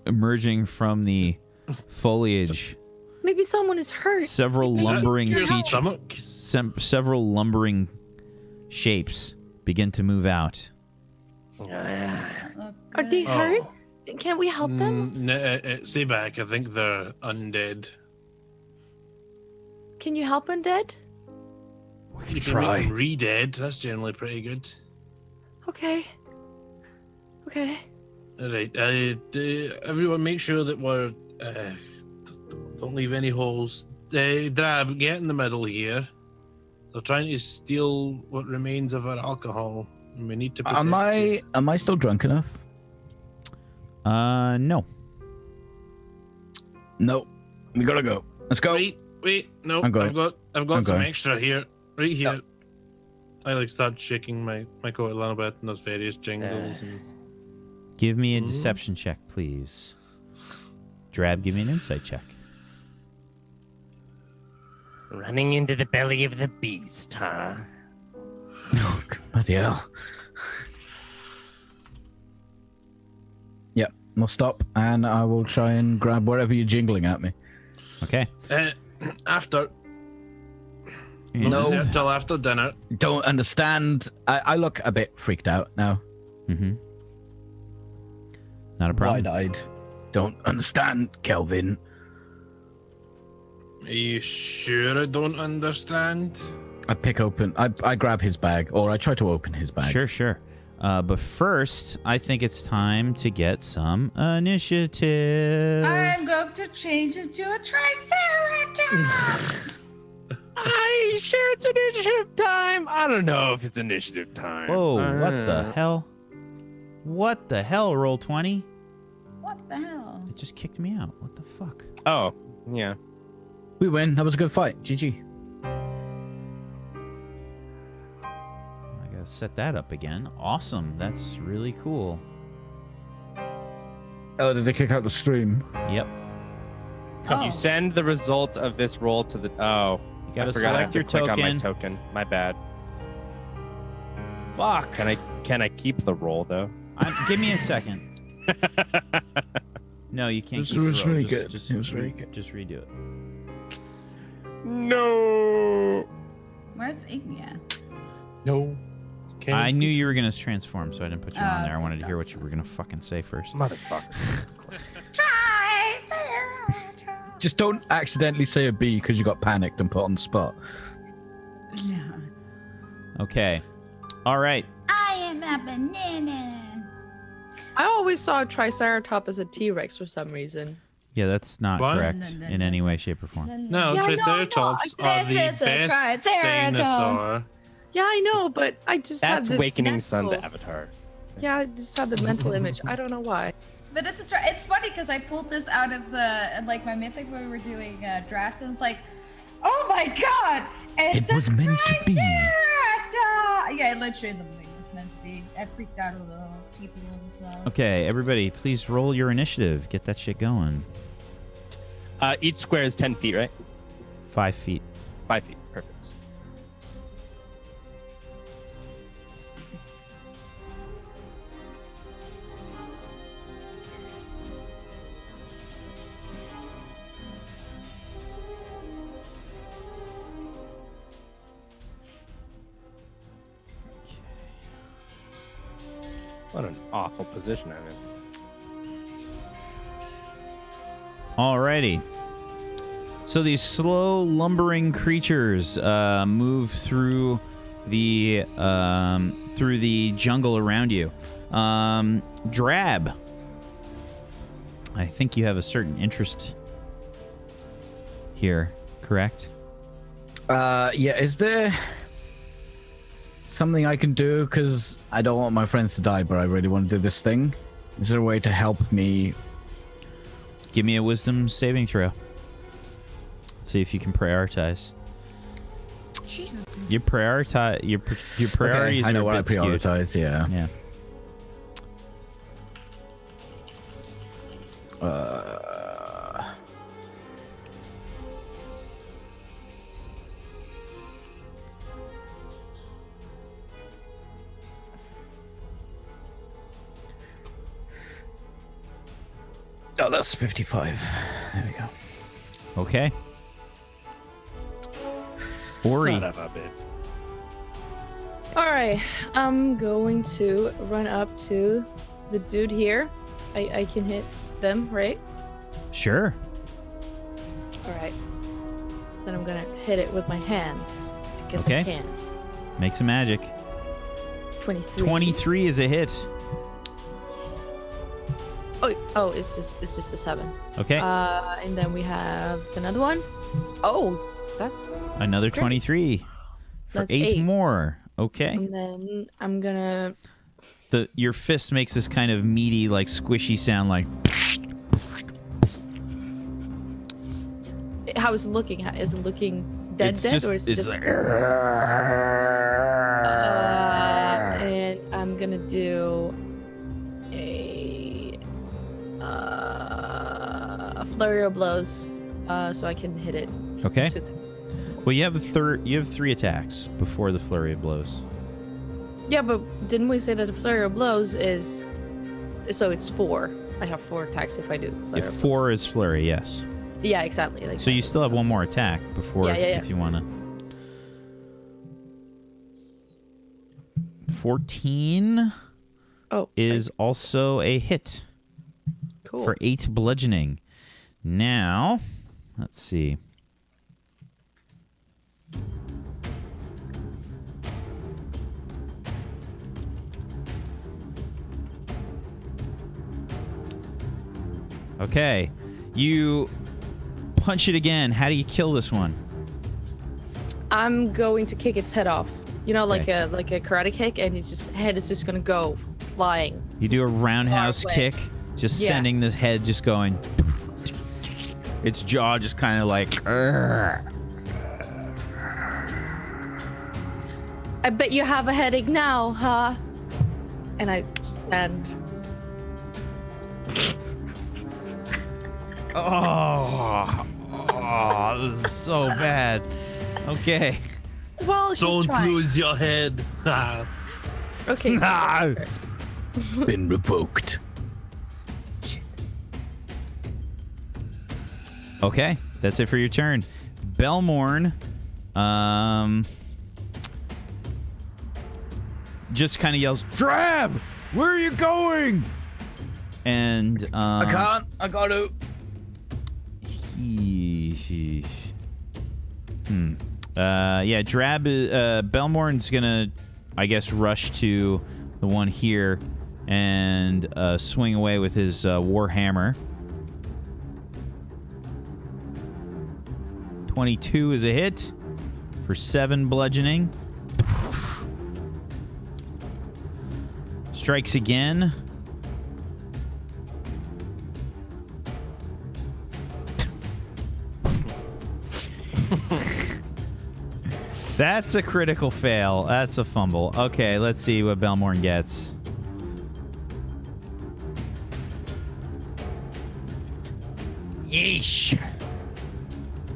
emerging from the foliage. Maybe someone is hurt. Several Maybe lumbering your features, several lumbering shapes begin to move out. Are they hurt? Can't we help them? Stay back. I think they're undead. Can you help undead? You can make them re-dead. That's generally pretty good. Okay. Okay. All right. Everyone, make sure that we're don't leave any holes. Drab, get in the middle here. They're trying to steal what remains of our alcohol, and we need to. Am I still drunk enough? No. No. We gotta go. Let's go. Wait. No, I'm going. I've got some going. extra here. Right here. Yep. I like start shaking my coat a little bit, and there's various jingles and. Give me a deception check, please. Drab, give me an insight check. Running into the belly of the beast, huh? Oh, bloody hell. Yep, I'll stop and I will try and grab wherever you're jingling at me. Okay. After. No. Is it till after dinner? Don't understand. I look a bit freaked out now. Mm-hmm. Not a problem. Wide-eyed. Don't understand, Kelvin. Are you sure I don't understand? I grab his bag, or I try to open his bag. Sure. But first, I think it's time to get some initiative. I'm going to change into a Triceratops. I sure it's initiative time. I don't know if it's initiative time. Whoa, what the hell? What the hell, roll 20? What the hell? It just kicked me out. What the fuck? Oh, yeah. We win. That was a good fight. GG. I gotta set that up again. Awesome. That's really cool. Oh, did they kick out the stream? Yep. Oh. You send the result of this roll to the. Oh, You gotta I forgot I have select your to click on my token. token. My bad. Fuck. Can I keep the roll though? Give me a second. No, you can't This keep the was roll. really Just- good. Just, It was really good. Just redo it. No. Where's Ignia? No. Can't. I knew you were gonna transform, so I didn't put you on there. I okay, wanted to hear what that's you were gonna fucking say first. Motherfucker. Triceratops. Just don't accidentally say a B because you got panicked and put on the spot. Yeah. Okay. All right. I am a banana. I always saw a Triceratops as a T-Rex for some reason. Yeah, that's not What? correct in any way, shape, or form. No, Yeah, I know, I know. Triceratops are This the is a best Triceratops. dinosaur. Yeah, I know, but I just That's had the Awakening Sun mental- to Avatar. Yeah, I just had the mental image. I don't know why. But it's it's funny because I pulled this out of the like my mythic when we were doing draft, and it's like, oh my god, it's It was a meant to be. Triceratops. Yeah, literally the movie was meant to be. I freaked out a little people as well. Okay, everybody, please roll your initiative. Get that shit going. Each square is 10 feet, right? 5 feet. 5 feet. Perfect. What an awful position I'm in. Alrighty. So these slow lumbering creatures move through the jungle around you. Drab. I think you have a certain interest here, correct? Yeah, is there something I can do? Because I don't want my friends to die, but I really want to do this thing. Is there a way to help me? Give me a wisdom saving throw. See if you can prioritize. Jesus. Your prioritize your priorities. Okay, I know are what a I bit skewed. prioritize, yeah. Yeah. Oh, that's 55. There we go. Okay. Ori. Son of a bitch. All right, I'm going to run up to the dude here. I can hit them, right? Sure. All right. Then I'm gonna hit it with my hands. I guess Okay. I can. Make some magic. 23. 23 is a hit. Oh, it's just a 7. Okay. And then we have another one. Oh, that's Another that's great. 23 for That's 8 8. more. Okay. And then I'm gonna. Your fist makes this kind of meaty, like squishy sound, like. How is it looking? Is it looking dead, It's dead, just. or is it It's just? like. And I'm gonna do a flurry of blows, so I can hit it. Okay. to- Well, you have you have 3 attacks before the flurry of blows. Yeah, but didn't we say that the flurry of blows is? So it's 4. I have 4 attacks if I do. Flurry If of 4 is flurry, yes. blows. Yeah, exactly. So you still have one more attack before Yeah. if you want to. 14 is also a hit cool. for 8 bludgeoning. Now, let's see. Okay, you punch it again. How do you kill this one? I'm going to kick its head off. You know, like Okay. a karate kick, and its just head is just gonna go flying. You do a roundhouse Far away. kick, just Yeah. sending the head just going. Its jaw just kind of like. "Urgh." I bet you have a headache now, huh? And I stand. Oh, this is so bad. Okay. Well, she's Don't trying. lose your head. Okay. Ah. Been revoked. Okay, that's it for your turn. Belmorn, just kind of yells, "Drab, where are you going?" And I can't. I got to. Yeah, Drab. Belmorn's gonna, I guess, rush to the one here and swing away with his warhammer. 22 is a hit for 7 bludgeoning. Strikes again. That's a critical fail. That's a fumble. Okay, let's see what Belmorn gets. Yeesh.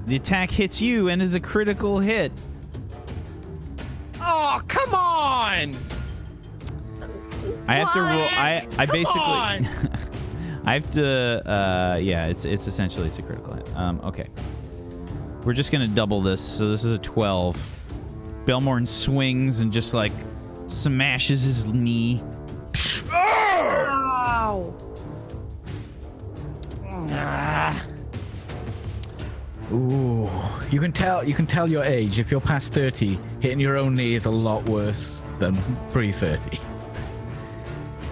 The attack hits you and is a critical hit. Oh, come on! I have to roll. I basically. on! I have to. Yeah, it's essentially it's a critical hit. Okay. We're just gonna double this. So this is a 12. Belmorn swings and just like smashes his knee. Ow. Ooh, you can tell your age. If you're past 30, hitting your own knee is a lot worse than pre-30.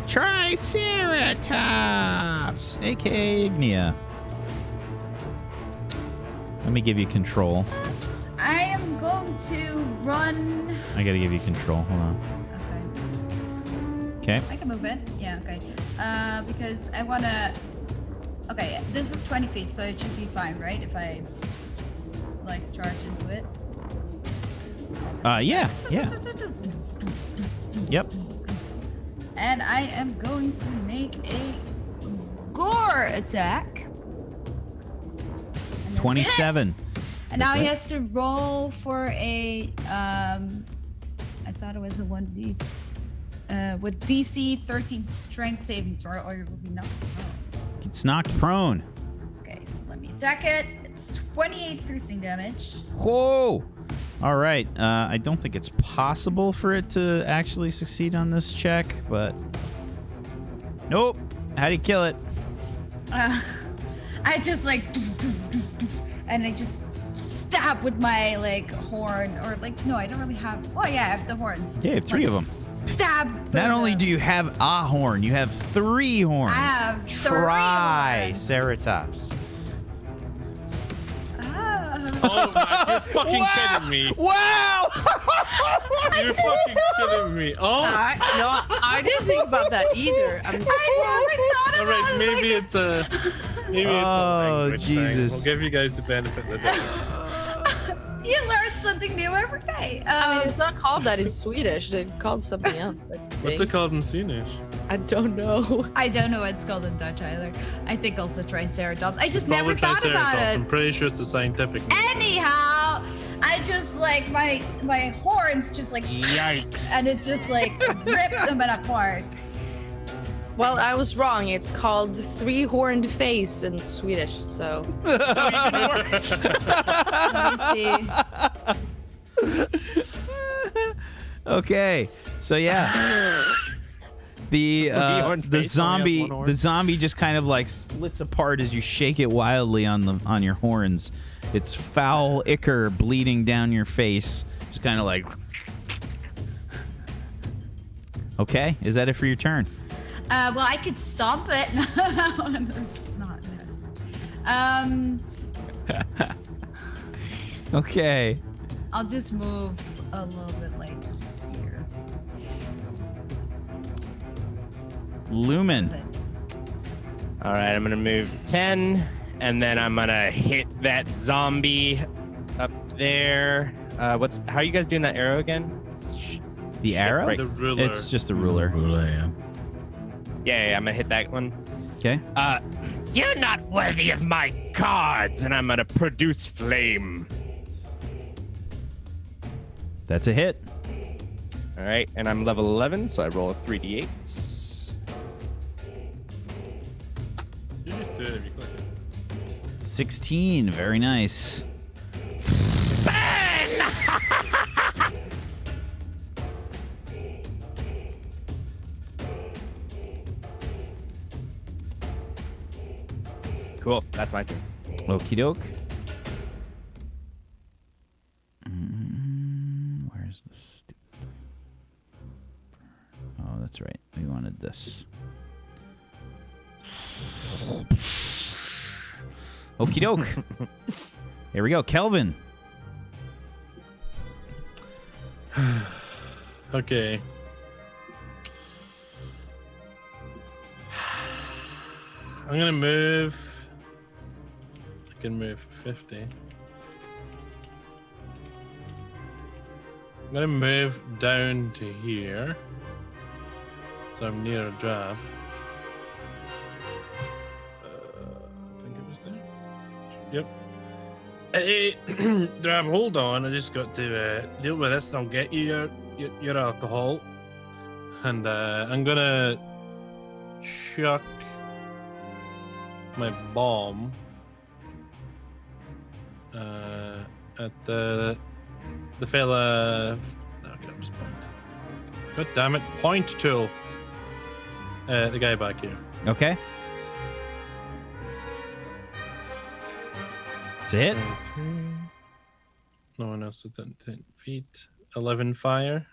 Triceratops, aka Ignia. Let me give you control. I am going to run. I gotta give you control. Hold on. Okay. Okay. I can move it. Yeah, okay. Because I want to... Okay, this is 20 feet, so it should be fine, right? If I, like, charge into it. Yeah. Yep. And I am going to make a gore attack. And that's 27. it. And now he has to roll for a, I thought it was a 1D. With DC 13 strength saving throw, or it will be knocked prone. It's knocked prone. Okay, so let me attack it. It's 28 piercing damage. Whoa! All right. I don't think it's possible for it to actually succeed on this check, but nope. How do you kill it? I just like, and I just stab with my like horn, or like no, I don't really have. Oh yeah, I have the horns. Yeah, you have 3 of them. Stab. Not only do you have a horn, you have 3 horns. I have 3 horns. Triceratops. Oh my, you're fucking kidding me. Wow! You're fucking kidding me. Oh, I didn't think about that either. I never thought all about right, it. maybe it's a Oh, language thing. Jesus. We'll give you guys the benefit of the doubt. You learn something new every day. I mean, it's not called that in Swedish. They're called something else. I What's it think. called in Swedish? I don't know. I don't know what it's called in Dutch either. I think also Triceratops. I just Probably never thought about Triceratops. it. I'm pretty sure it's a scientific name. Anyhow, I just like my horns just like Yikes. and it's just like ripped them apart. Well, I was wrong. It's called three-horned face in Swedish. So So even worse. Let me see. Okay, so yeah, the Three-horned face only has one horn. the zombie just kind of like splits apart as you shake it wildly on your horns. It's foul ichor bleeding down your face, just kind of like. Okay, is that it for your turn? Well, I could stomp it. Not this. Okay. I'll just move a little bit like here. Lumen. That's it. All right, I'm gonna move 10, and then I'm gonna hit that zombie up there. How are you guys doing that arrow again? The arrow? right. The ruler. It's just a ruler. Yeah. Yeah, I'm gonna hit that one. Okay. You're not worthy of my cards, and I'm gonna produce flame. That's a hit. All right, and I'm level 11, so I roll a 3d8. You just do it if you click it. 16. Very nice. Cool, that's my turn. Okie doke. Where's the stupid? Oh, that's right. We wanted this. Okie doke. Here we go. Kelvin. Okay. I'm gonna move. I can move 50. I'm gonna move down to here. So I'm near a drab. I think it was there. Yep. Hey, Drab, hold on. I just got to deal with this and I'll get you your alcohol. And I'm gonna chuck my bomb at the fella. Okay, I'll just point. God damn it! Point tool. The guy back here. Okay. That's a hit. No one else within 10 feet. 11 fire.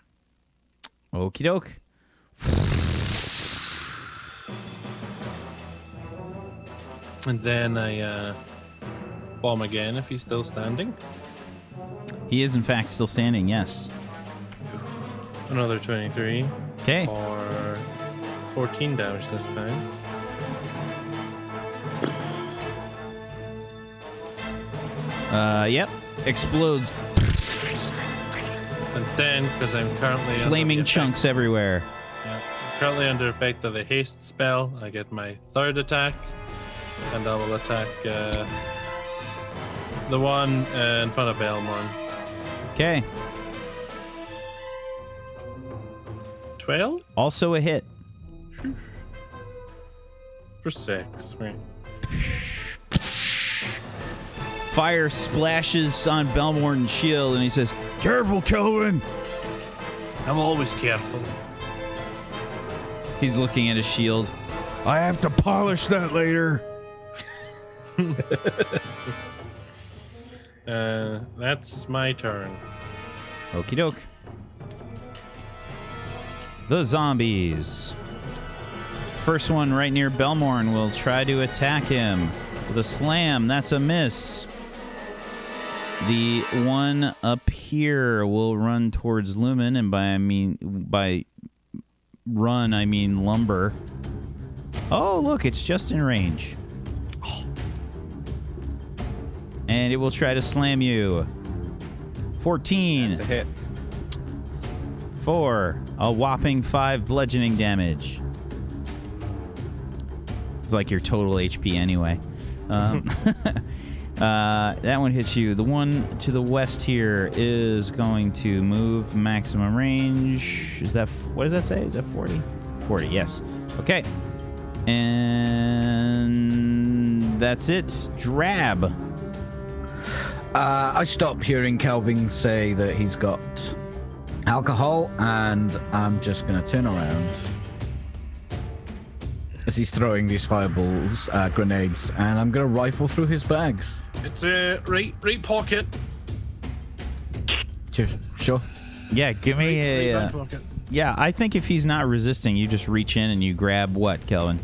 Okie doke. And then I bomb again if he's still standing. He is, in fact, still standing, yes. Another 23. Okay. Or 14 damage this time. Yep. Explodes. And then, because I'm currently Flaming under the chunks effect, everywhere. yeah, currently under effect of the haste spell, I get my third attack, and I will attack the one in front of Belmorn. Okay. 12 Also a hit. for 6. Right. Fire splashes on Belmorn's shield, and he says, "Careful, Kelvin!" I'm always careful. He's looking at his shield. I have to polish that later. That's my turn. Okie doke. The zombies. First one right near Belmorn will try to attack him with a slam. That's a miss. The one up here will run towards Lumen, and by run I mean lumber. Oh, look, it's just in range. And it will try to slam you. 14. It's a hit. For a whopping 5 bludgeoning damage. It's like your total HP anyway. That one hits you. The one to the west here is going to move maximum range. Is that, what does that say? Is that 40? 40, yes. Okay. And that's it. Drab. I stopped hearing Kelvin say that he's got alcohol, and I'm just going to turn around as he's throwing these fireballs, grenades, and I'm going to rifle through his bags. It's right pocket. Sure. Yeah, give me Right a... back pocket. yeah, I think if he's not resisting, you just reach in and you grab what, Kelvin?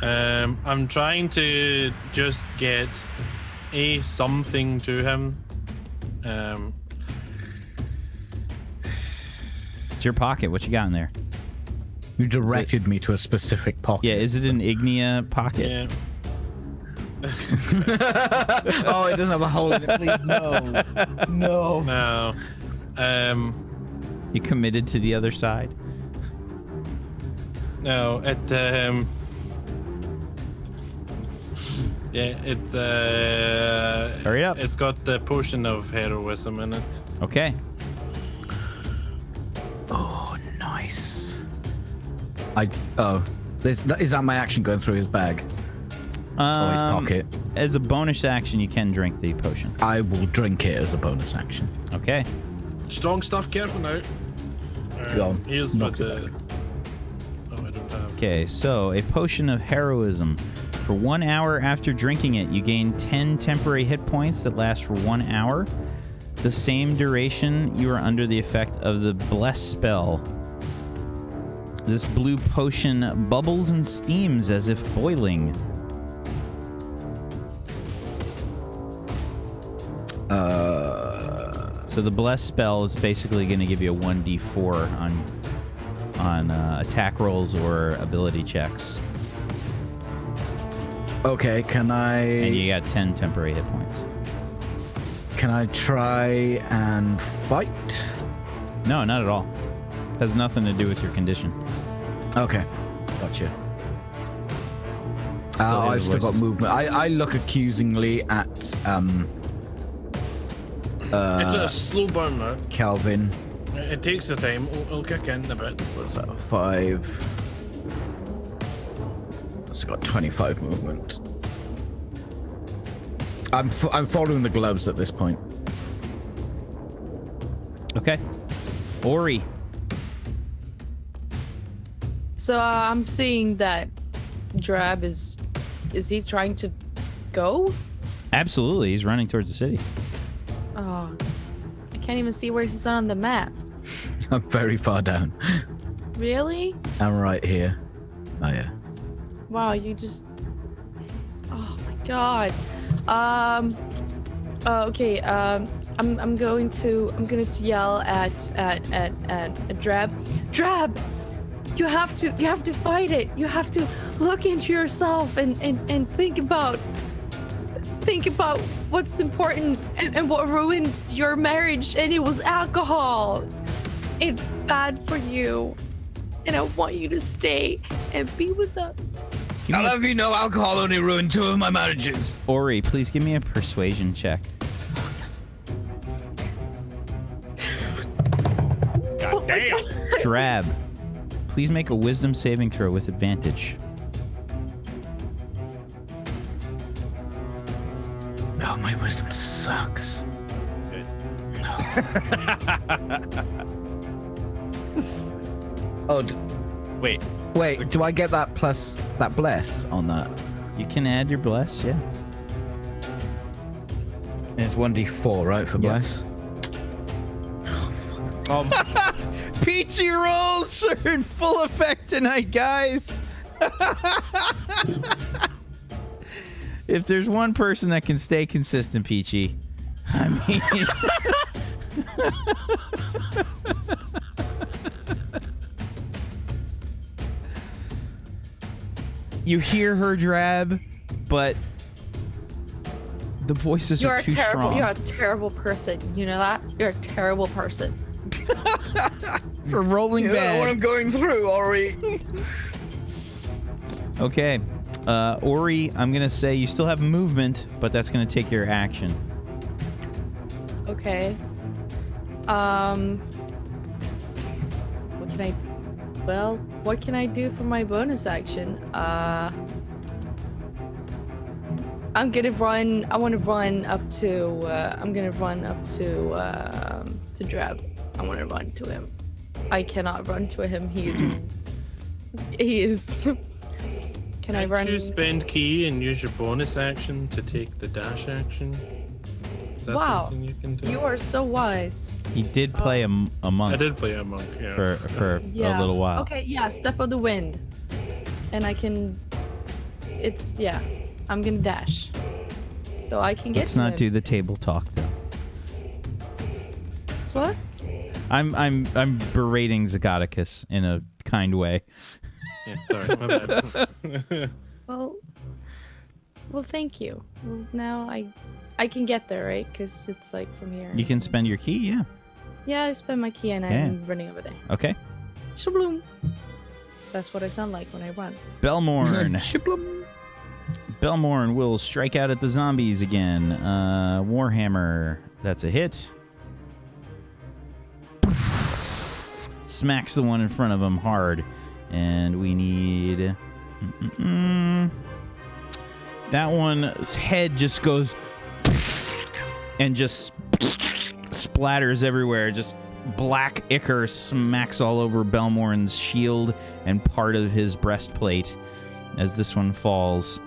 I'm trying to just get something to him. It's your pocket. What you got in there? You directed me to a specific pocket. Yeah, is it an Ignia pocket? Yeah. Oh, it doesn't have a hole in it. Please, no. No. No. You committed to the other side? No, yeah, it's Hurry up. It's got the potion of heroism in it. Okay. Oh, nice. Is that my action going through his bag? Or his pocket? As a bonus action, you can drink the potion. I will drink it as a bonus action. Okay. Strong stuff. Careful now. Go on. Here's Knock what it the. Oh, I don't have. Okay, so a potion of heroism. For 1 hour after drinking it, you gain 10 temporary hit points that last for 1 hour. The same duration you are under the effect of the Bless spell. This blue potion bubbles and steams as if boiling. So the Bless spell is basically going to give you a 1d4 on attack rolls or ability checks. Okay, can I... And you got 10 temporary hit points. Can I try and fight? No, not at all. Has nothing to do with your condition. Okay, gotcha. Still hear the I've still got voices. movement. I look accusingly at It's a slow burn now. Calvin. It takes the time. It'll kick in a bit. What's that? 5. It's got 25 movement. I'm following the gloves at this point. Okay. Ori. So I'm seeing that Drab is he trying to go? Absolutely. He's running towards the city. Oh, I can't even see where he's on the map. I'm very far down. Really? I'm right here. Oh yeah. Wow, you just. Oh my god. Okay. I'm going to yell at Drab. Drab, you have to fight it. You have to look into yourself and think about what's important and what ruined your marriage, and it was alcohol. It's bad for you, and I want you to stay and be with us. I'll have you know, alcohol only ruined 2 of my marriages. Ori, please give me a persuasion check. God damn. Drab, please make a wisdom saving throw with advantage. Oh, my wisdom sucks. Oh, wait. Do I get that plus that bless on that? You can add your bless, yeah. It's 1d4, right, for Yeah. bless? Peachy rolls are in full effect tonight, guys. If there's one person that can stay consistent, Peachy, I mean... You hear her, Drab, but The voices You're are a too terrible. strong. You're a terrible person. You know that? You're a terrible person. For rolling You don't know what I'm bad. going through, Ori. Okay. Ori, I'm going to say you still have movement, but that's going to take your action. Okay. What can I? Well, what can I do for my bonus action? I'm gonna run. I want to run up to. I'm gonna run up to Drab. I want to run to him. I cannot run to him. He is. He is. Can I run? You spend key and use your bonus action to take the dash action. Is that Wow. something you can do? You are so wise. He did play a monk I did play a monk, yeah. for Yeah. a little while. Okay. Yeah. Step of the wind, and I can. It's yeah. I'm gonna dash, so I can get Let's to not him. do the table talk though. What? I'm berating Zagadicus in a kind way. Yeah, sorry, my bad. Well, thank you. Well, now I can get there, right? Because it's like from here. You can spend your key, yeah. Yeah, I spend my key and I'm running over there. Okay. Shabloom. That's what I sound like when I run. Belmorn. Shiplum. Belmorn will strike out at the zombies again. Warhammer. That's a hit. Smacks the one in front of him hard. And we need... That one's head just goes... And just splatters everywhere. Just black ichor smacks all over Belmorn's shield and part of his breastplate as this one falls.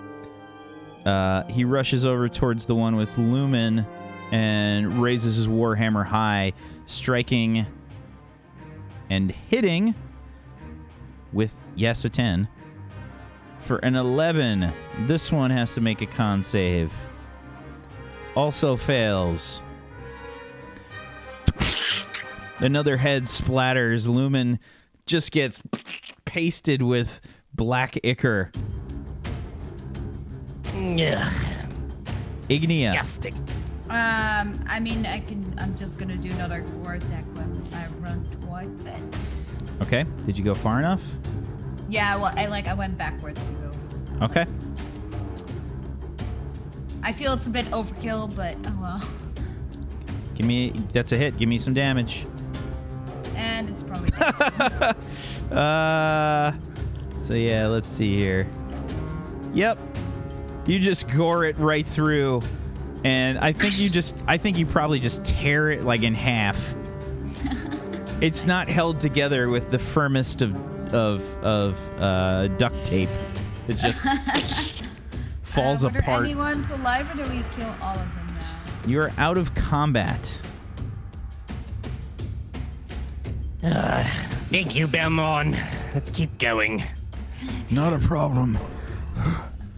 He rushes over towards the one with Lumen and raises his warhammer high, striking and hitting with, yes, a 10. For an 11, this one has to make a con save. Also fails. Another head splatters. Lumen just gets pasted with black ichor. Yeah. Ignia. Disgusting. I mean, I'm just gonna do another war attack when I run towards it. Okay. Did you go far enough? Yeah, well, I went backwards to go. Okay. I feel it's a bit overkill, but oh well. Give me... That's a hit. Give me some damage. And it's probably dead. So yeah, let's see here. Yep. You just gore it right through. And I think you probably just tear it like in half. It's not held together with the firmest of duct tape. It just falls Are apart. anyone's alive, or do we kill all of them now? You're out of combat. Thank you, Belmon. Let's keep going. Not a problem.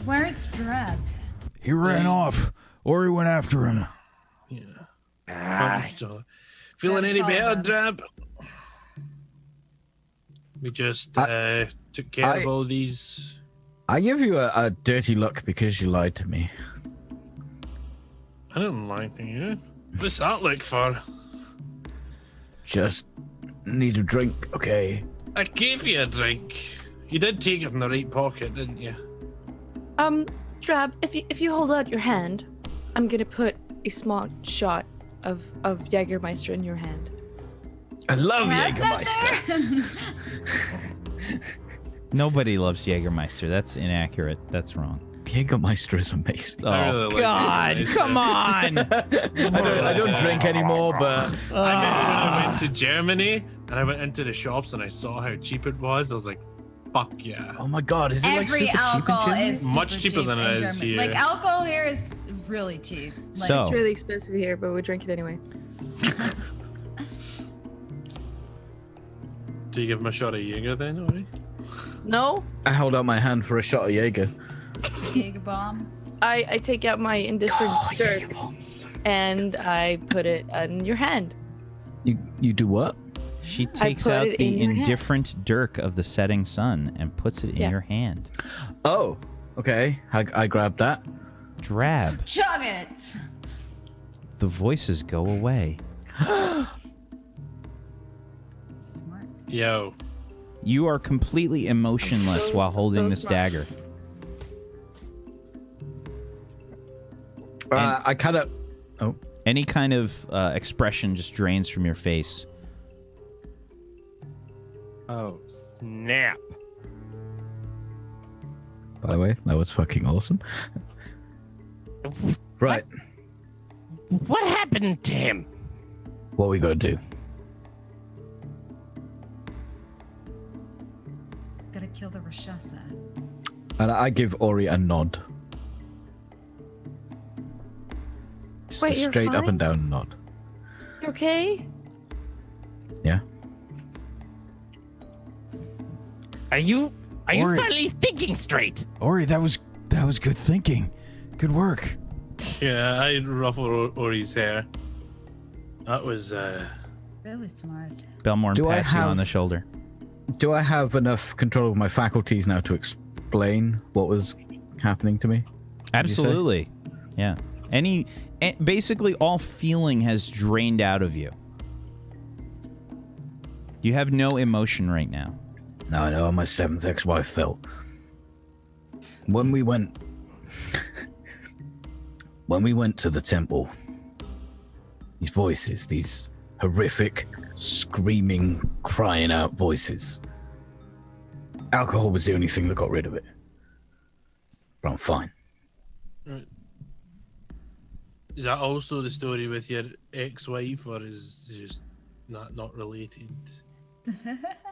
Where's Drab? He ran off. Ori went after him. Feeling any Follow better, them. Drab? We just took care of all these. I give you a dirty look because you lied to me. I didn't lie to you. What's that look for? Just need a drink, okay? I gave you a drink. You did take it from the right pocket, didn't you? Drab, if you hold out your hand, I'm gonna put a small shot of Jägermeister in your hand. I love Have that Jägermeister. there? Nobody loves Jägermeister. That's inaccurate. That's wrong. Jägermeister is amazing. Oh, I really like God. Jägermeister. Come on. I don't drink anymore, but I remember when I went to Germany and I went into the shops and I saw how cheap it was. I was like, fuck yeah. oh my god, is it like Every super cheap in alcohol Germany? is Much super cheaper cheap than it in is Germany. here. Like alcohol here is really cheap. Like, So- It's really expensive here, but we drink it anyway. Do you give him a shot of Jaeger then, Ori? No, I held out my hand for a shot of Jaeger. Jaeger bomb. I take out my indifferent dirk and I put it in your hand. You do what? She takes put out it the in your hand. indifferent dirk of the setting sun and puts it in Yeah. your hand. Oh, okay. I grabbed that. Drab. Chug it. The voices go away. Smart. Yo. You are completely emotionless while holding so this smart. dagger. I kind of. Oh. Any kind of expression just drains from your face. Oh, snap. By the way, that was fucking awesome. Right. What happened to him? What we gotta do? Gotta kill the Rashasa. And I give Ori a nod. Just Wait, a you're straight up fine? and down nod. You okay? Yeah. Are you Ori. finally thinking straight? Ori, that was good thinking. Good work. Yeah, I ruffle Ori's hair. That was Really smart. Belmorn Do I pats you on the have- shoulder. Do I have enough control of my faculties now to explain what was happening to me? Absolutely. Yeah. Basically all feeling has drained out of you. You have no emotion right now. Now I know how my seventh ex-wife felt. When we went to the temple, these voices, these horrific, screaming, crying out voices. Alcohol was the only thing that got rid of it. But I'm fine. Is that also the story with your ex-wife, or is it just not related?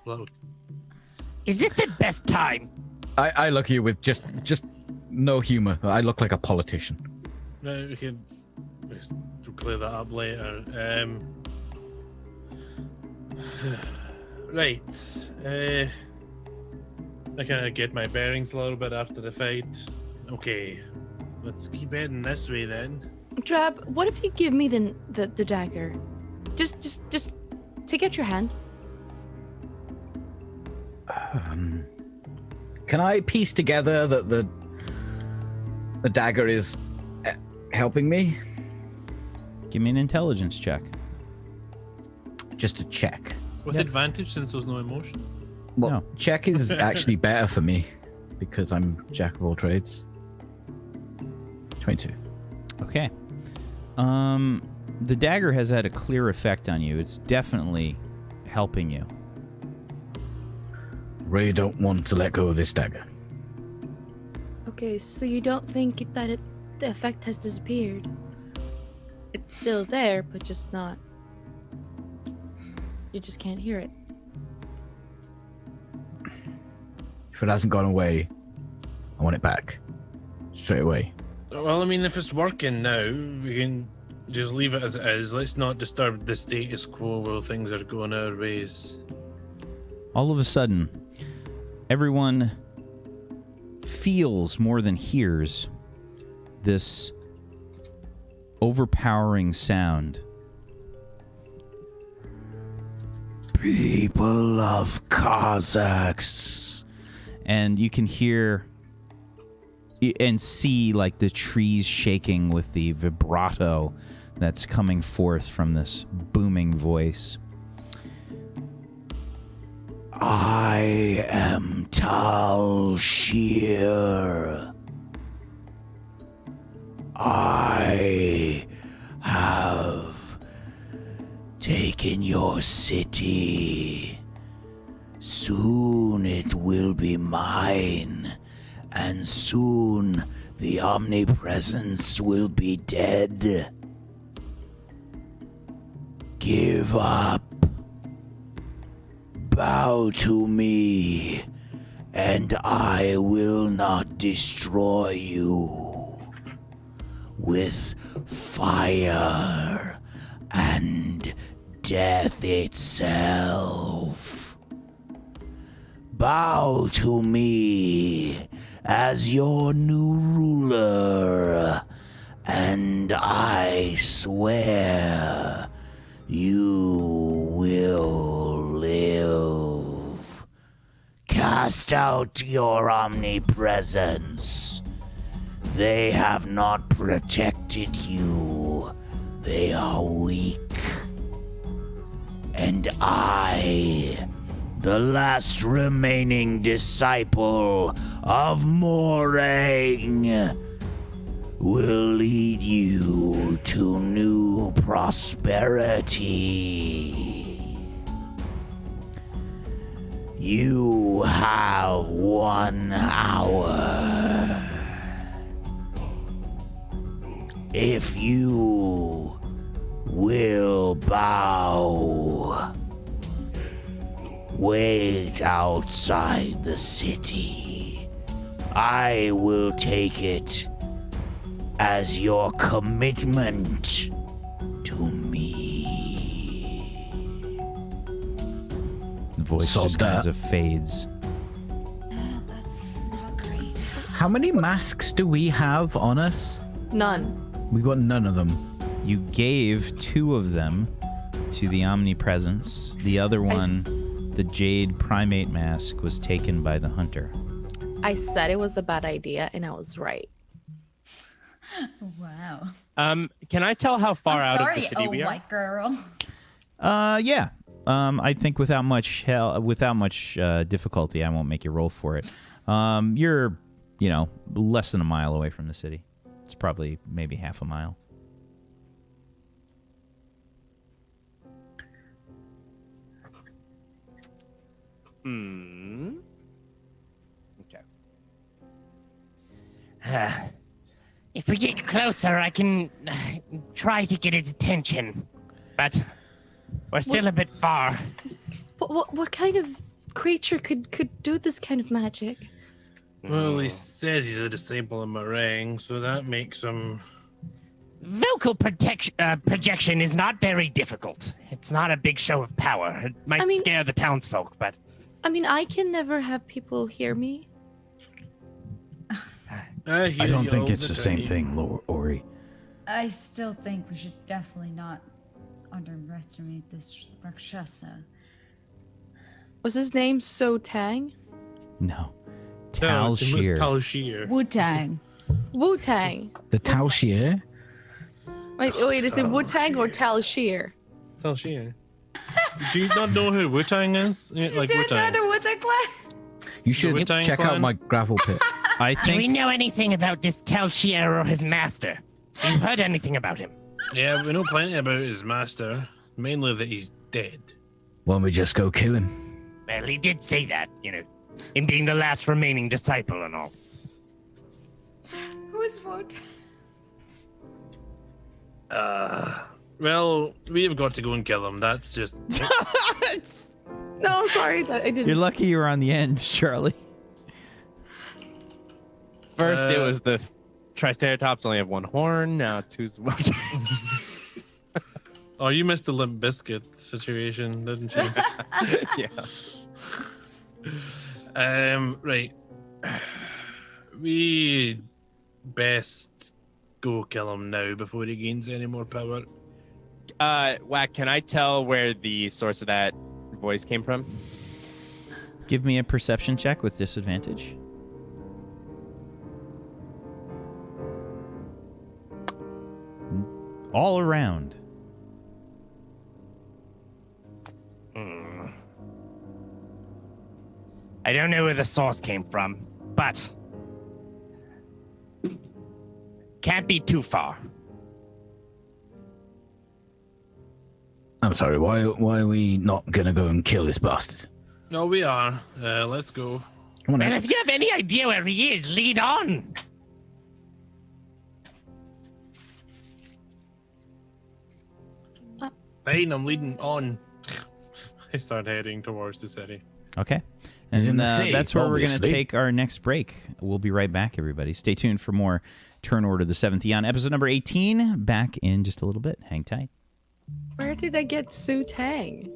Well, Is this the best time? I look at you with just no humor. I look like a politician. no, we can just clear that up later. Right. I kind of get my bearings a little bit after the fight. Okay, let's keep heading this way then. Drab, what if you give me the dagger? Just take out your hand. Can I piece together that the dagger is helping me? Give me an intelligence check. Just to check. With Yep. advantage since there's no emotion. Well, No. check is actually better for me because I'm jack of all trades. 22. Okay. The dagger has had a clear effect on you. It's definitely helping you. Ray don't want to let go of this dagger. Okay, so you don't think that the effect has disappeared? It's still there, but just not. You just can't hear it. If it hasn't gone away, I want it back. Straight away. Well, I mean, if it's working now, we can just leave it as it is. Let's not disturb the status quo while things are going our ways. All of a sudden, everyone feels more than hears this overpowering sound. People of Cazax. And you can hear and see like the trees shaking with the vibrato that's coming forth from this booming voice. I am Talshir. I have taken your city. Soon it will be mine, and soon the omnipresence will be dead. Give up. Bow to me, and I will not destroy you with fire and death itself. Bow to me as your new ruler, and I swear you will live. Cast out your omnipresence. They have not protected you. They are weak. And I, the last remaining disciple of Morang, will lead you to new prosperity. You have 1 hour. If you will bow, wait outside the city. I will take it as your commitment to me. The voice So just kind of fades. That's not great. How many masks do we have on us? None. We got none of them. You gave 2 of them to the Omnipresence. The other one, the Jade Primate mask, was taken by the Hunter. I said it was a bad idea, and I was right. Wow. Can I tell how far I'm out sorry, of the city we are? white girl. Yeah. I think without much difficulty, I won't make you roll for it. You're, less than a mile away from the city. It's probably maybe half a mile. Okay. If we get closer, I can try to get his attention. But we're still a bit far. What kind of creature could do this kind of magic? Well, he says he's a disciple of Meringue, so that makes him... Vocal projection is not very difficult. It's not a big show of power. It might scare the townsfolk, but... I can never have people hear me. I don't think it's the same thing, Ori. I still think we should definitely not underestimate this Rakshasa. Was his name So Tang? No. No, it was Talshir. Talshir. Wu-Tang. Wu-Tang. The Talshir? Wait, is it Wu-Tang or Talshir? Talshir. Do you not know who Wu-Tang is? Yeah, like Dude, Wu-Tang. not a Wu-Tang clan. You should Wu-Tang check clan? out my gravel pit. I Do we think know anything about this Telshir or his master? Have you heard anything about him? Yeah, we know plenty about his master. Mainly that he's dead. Why don't we just go kill him? Well, he did say that, him being the last remaining disciple and all. Who's Wu-Tang? Well, we have got to go and kill him. That's just... No, sorry, I didn't. you're lucky you were on the end, Charlie. First, it was the Triceratops only have 1 horn. Now it's who's what? Oh, you missed the Limp Biscuit situation, didn't you? Yeah. Right. We best go kill him now before he gains any more power. Wack, can I tell where the source of that voice came from? Give me a perception check with disadvantage. All around. I don't know where the source came from, but can't be too far. I'm sorry, why are we not gonna go and kill this bastard? No, we are. Let's go. Come on Well, now. if you have any idea where he is, lead on. Fine, I'm leading on. I start heading towards the city. Okay. He's And in the city, that's where we're going to obviously. take our next break. We'll be right back, everybody. Stay tuned for more Turn Order the Seventh Eon, episode number 18. Back in just a little bit. Hang tight. Where did I get Su Tang?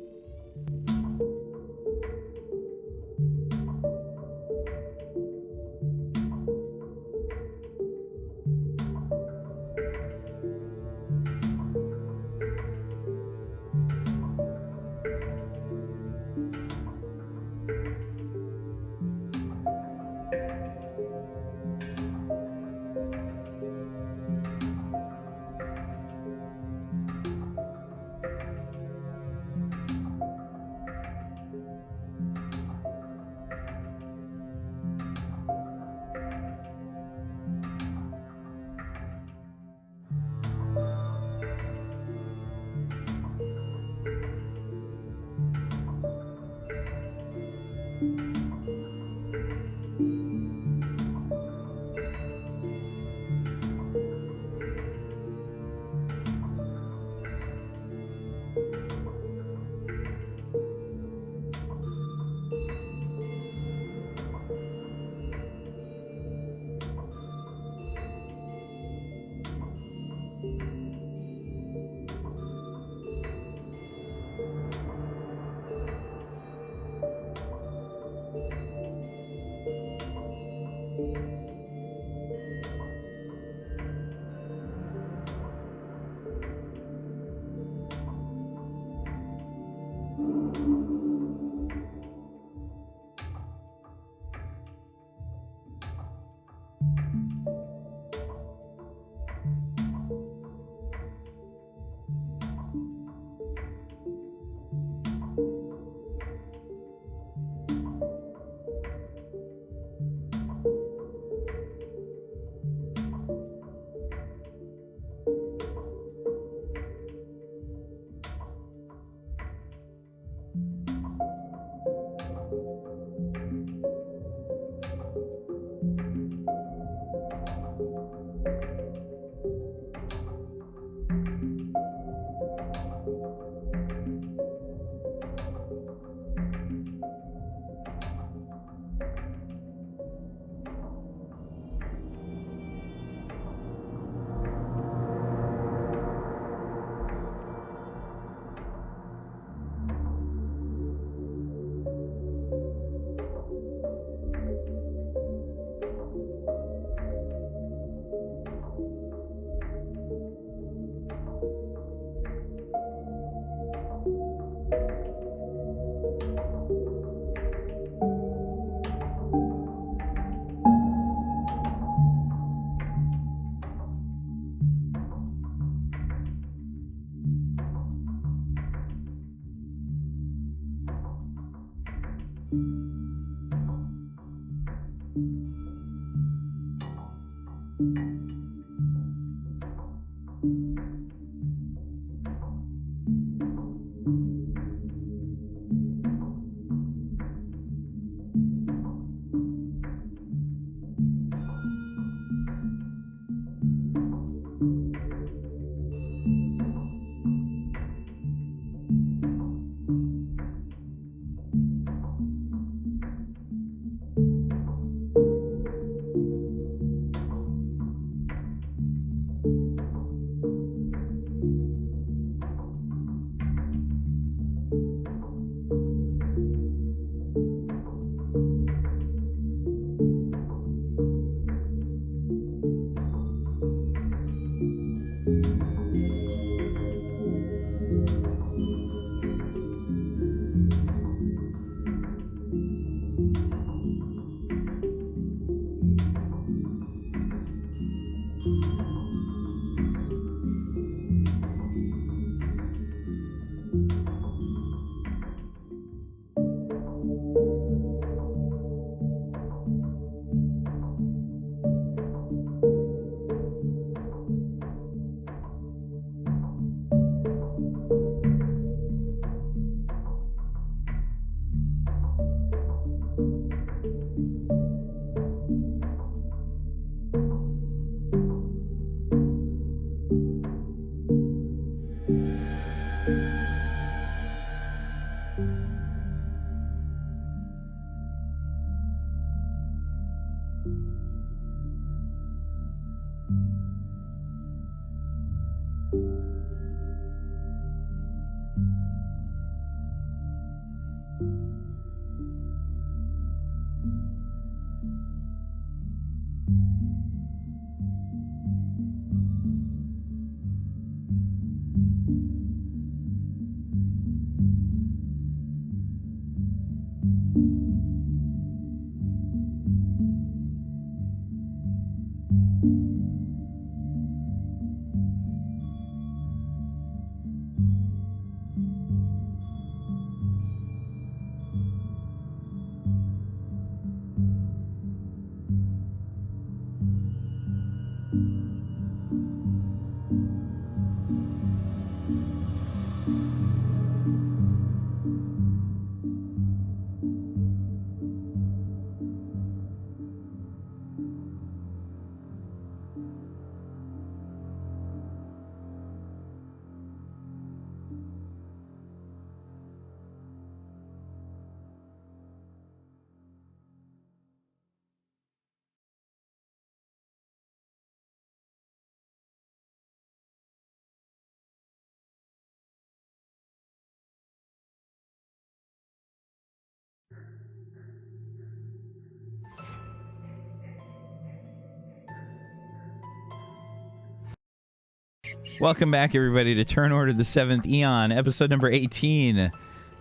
Welcome back, everybody, to Turn Order the Seventh Eon, episode number 18.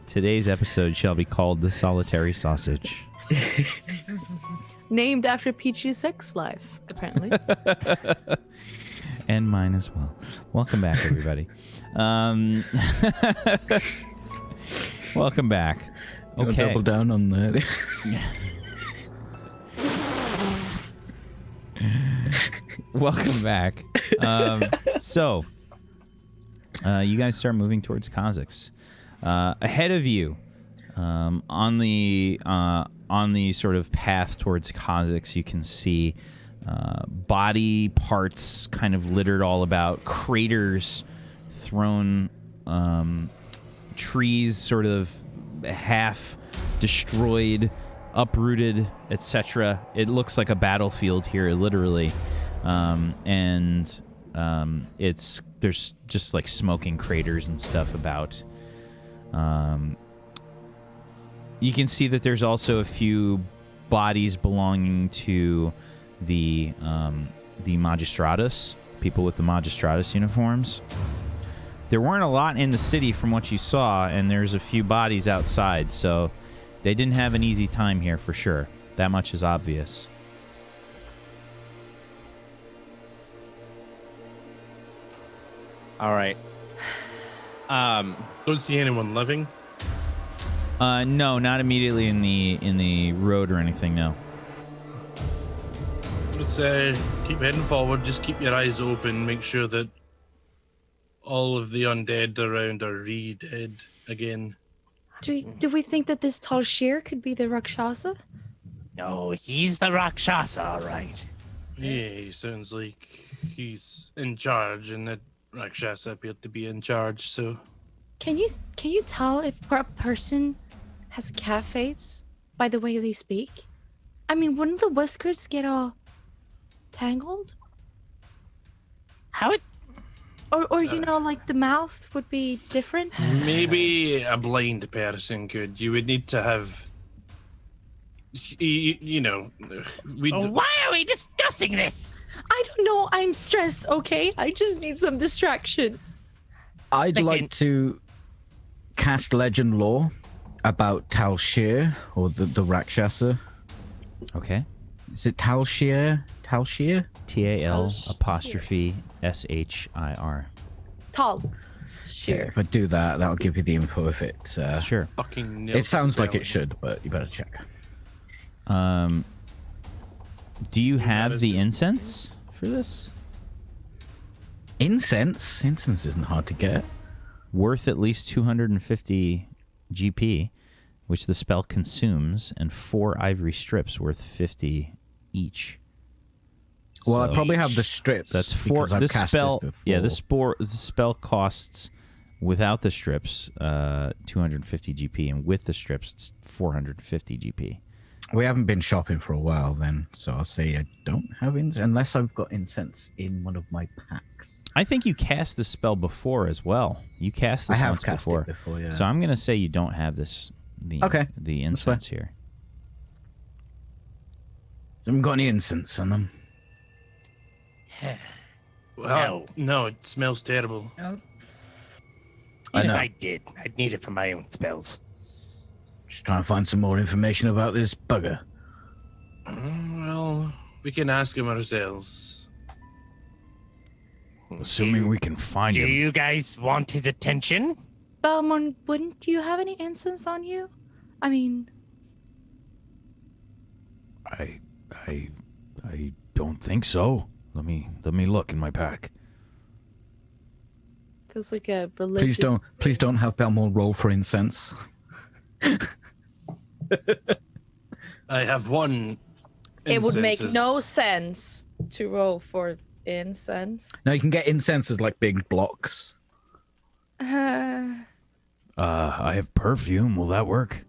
Today's episode shall be called The Solitary Sausage. Named after Peachy's sex life, apparently. And mine as well. Welcome back, everybody. Welcome back. Okay. Okay. Double down on that. Welcome back. So, you guys start moving towards Cazax. Ahead of you, on the sort of path towards Cazax, you can see body parts kind of littered all about, craters thrown, trees sort of half destroyed, uprooted, etc. It looks like a battlefield here, literally. There's just like smoking craters and stuff about. You can see that there's also a few bodies belonging to the Magistratus, people with the Magistratus uniforms. There weren't a lot in the city from what you saw, and there's a few bodies outside, so they didn't have an easy time here for sure. That much is obvious. All right. Don't see anyone living. No, not immediately in the road or anything. No. Let's keep heading forward. Just keep your eyes open. Make sure that all of the undead around are re-dead again. Do we think that this tall sheer could be the Rakshasa? No, he's the Rakshasa, all right. Yeah, he sounds like he's in charge, and that Rakshasa appeared to be in charge. So, Can you tell if a person has cat face by the way they speak? I mean, wouldn't the whiskers get all tangled? How it? Or you know, like the mouth would be different? maybe a blind person could. You would need to have. You know, Why are we discussing this? I don't know. I'm stressed, okay? I just need some distractions. I'd Listen. like to cast legend lore about Talshir, or the Rakshasa. Okay. Is it Talshir? Talshir? TAL''SHIR. Tall. Yeah, Sheer. if I do that, that'll give you the info if it. Sure. fucking. It sounds like it should, but you better check. Do you have the is it? incense for this? Incense? Incense isn't hard to get. Worth at least 250 GP, which the spell consumes, and 4 ivory strips worth 50 each. Well, I So- probably have the strips. So that's 4. because I've This cast spell, this yeah, before. the spell costs without the strips 250 GP, and with the strips it's 450 GP. We haven't been shopping for a while then, so I'll say I don't have incense unless I've got incense in one of my packs. I think you cast the spell before as well. You cast this I have once cast before. it before, yeah. So I'm going to say you don't have this the incense here. So I haven't got any incense on them. Well, no, it smells terrible. Oh, I Even know. if I did, I'd need it for my own spells. Just trying to find some more information about this bugger. Well, we can ask him ourselves. Assuming we can find Do him. you guys want his attention? Belmont, wouldn't you have any incense on you? I mean, I don't think so. Let me look in my pack. feels like a religious... Please don't have Belmore roll for incense. I have one. It would make incense no as- sense to roll for incense. No, you can get incense as like big blocks. I have perfume. Will that work?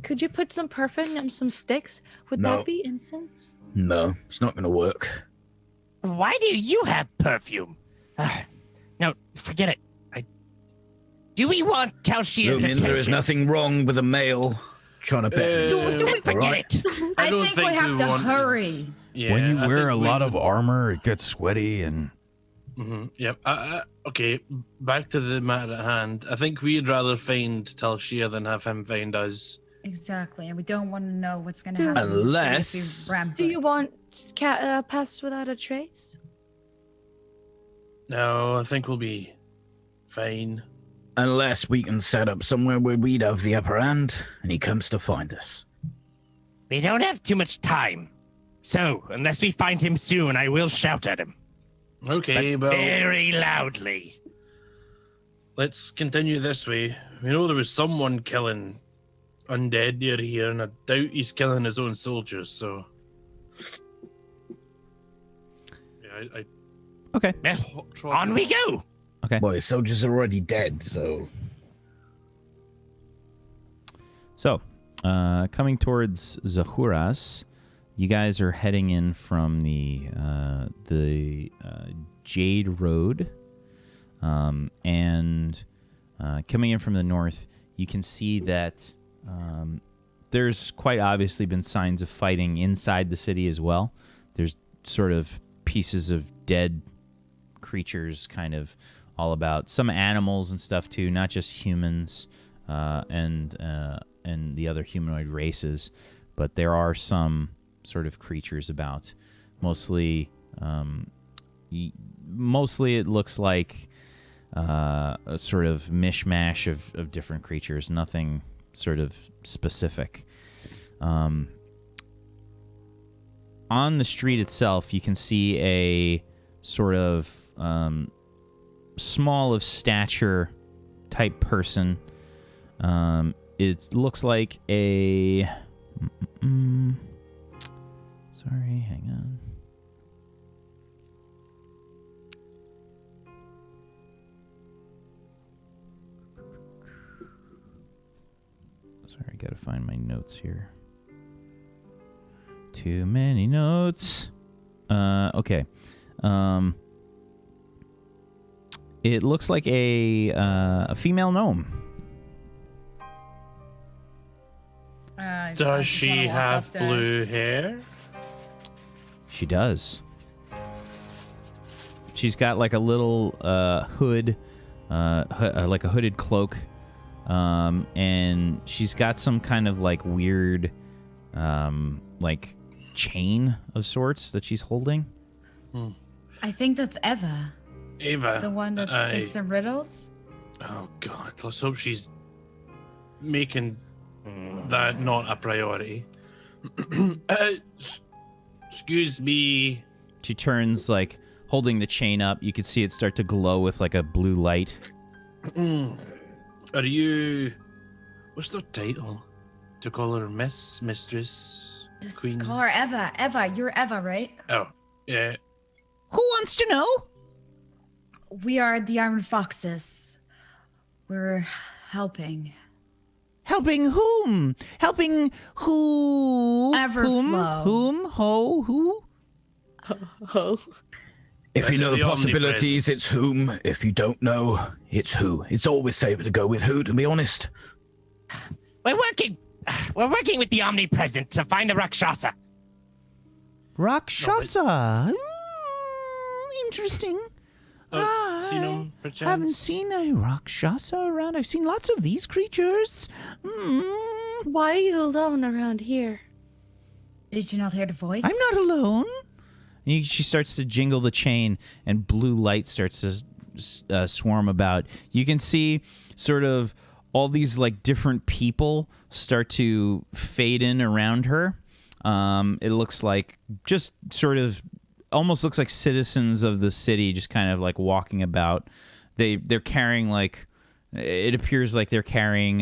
Could you put some perfume on some sticks? Would No. that be incense? No, it's not going to work. Why do you have perfume? No, forget it. Do we want Talshir's attention? There is nothing wrong with a male trying to bet. Forget Right. it. I don't think we think have we to want hurry. this- Yeah, when you I wear think a we lot of would- armor, it gets sweaty and Yep. Okay, back to the matter at hand. I think we'd rather find Talshia than have him find us. Exactly, and we don't want to know what's going to Do- happen. Unless- if we ram Do you boots. want pass without a trace? No, I think we'll be fine. Unless we can set up somewhere where we'd have the upper hand and he comes to find us. We don't have too much time. So, unless we find him soon, I will shout at him. Okay, but well, very loudly. let's continue this way. We know there was someone killing undead near here, and I doubt he's killing his own soldiers, so... Yeah, Okay. Well, on we go. Okay. Well, his soldiers are already dead, so... So, coming towards Zahuras, you guys are heading in from the Jade Road, and coming in from the north, you can see that there's quite obviously been signs of fighting inside the city as well. There's sort of pieces of dead creatures kind of all about. Some animals and stuff too, not just humans and the other humanoid races, but there are some sort of creatures about. Mostly it looks like a sort of mishmash of different creatures, nothing sort of specific. On the street itself, you can see a sort of small of stature type person. It looks like a... Sorry, hang on. Sorry, gotta find my notes here. Too many notes. Okay. It looks like a female gnome. does she have blue hair? She does. She's got like a little hood, like a hooded cloak, and she's got some kind of like weird, like chain of sorts that she's holding. I think that's Eva. Eva. The one that speaks in riddles? Oh, God. Let's hope she's making that not a priority. Excuse me. She turns, like, holding the chain up. You can see it start to glow with, like, a blue light. Are you... What's their title? To call her Miss, Mistress, Just Queen? call her Eva. Eva, you're Eva, right? Oh, yeah. Who wants to know? We are the Iron Foxes. We're helping. Helping whom? Helping who? Everflow. Whom? Ho? Who? Oh. If you know the The possibilities, omnipresence. it's whom. If you don't know, it's who. It's always safer to go with who, to be honest. We're working with the omnipresent to find the Rakshasa. Rakshasa. Interesting. Seen him, I perchance? haven't seen a Rakshasa around. I've seen lots of these creatures. Why are you alone around here? Did you not hear the voice? I'm not alone. She starts to jingle the chain, and blue light starts to swarm about. You can see sort of all these like different people start to fade in around her. It looks like just sort of almost looks like citizens of the city just kind of like walking about. They're carrying like, it appears like they're carrying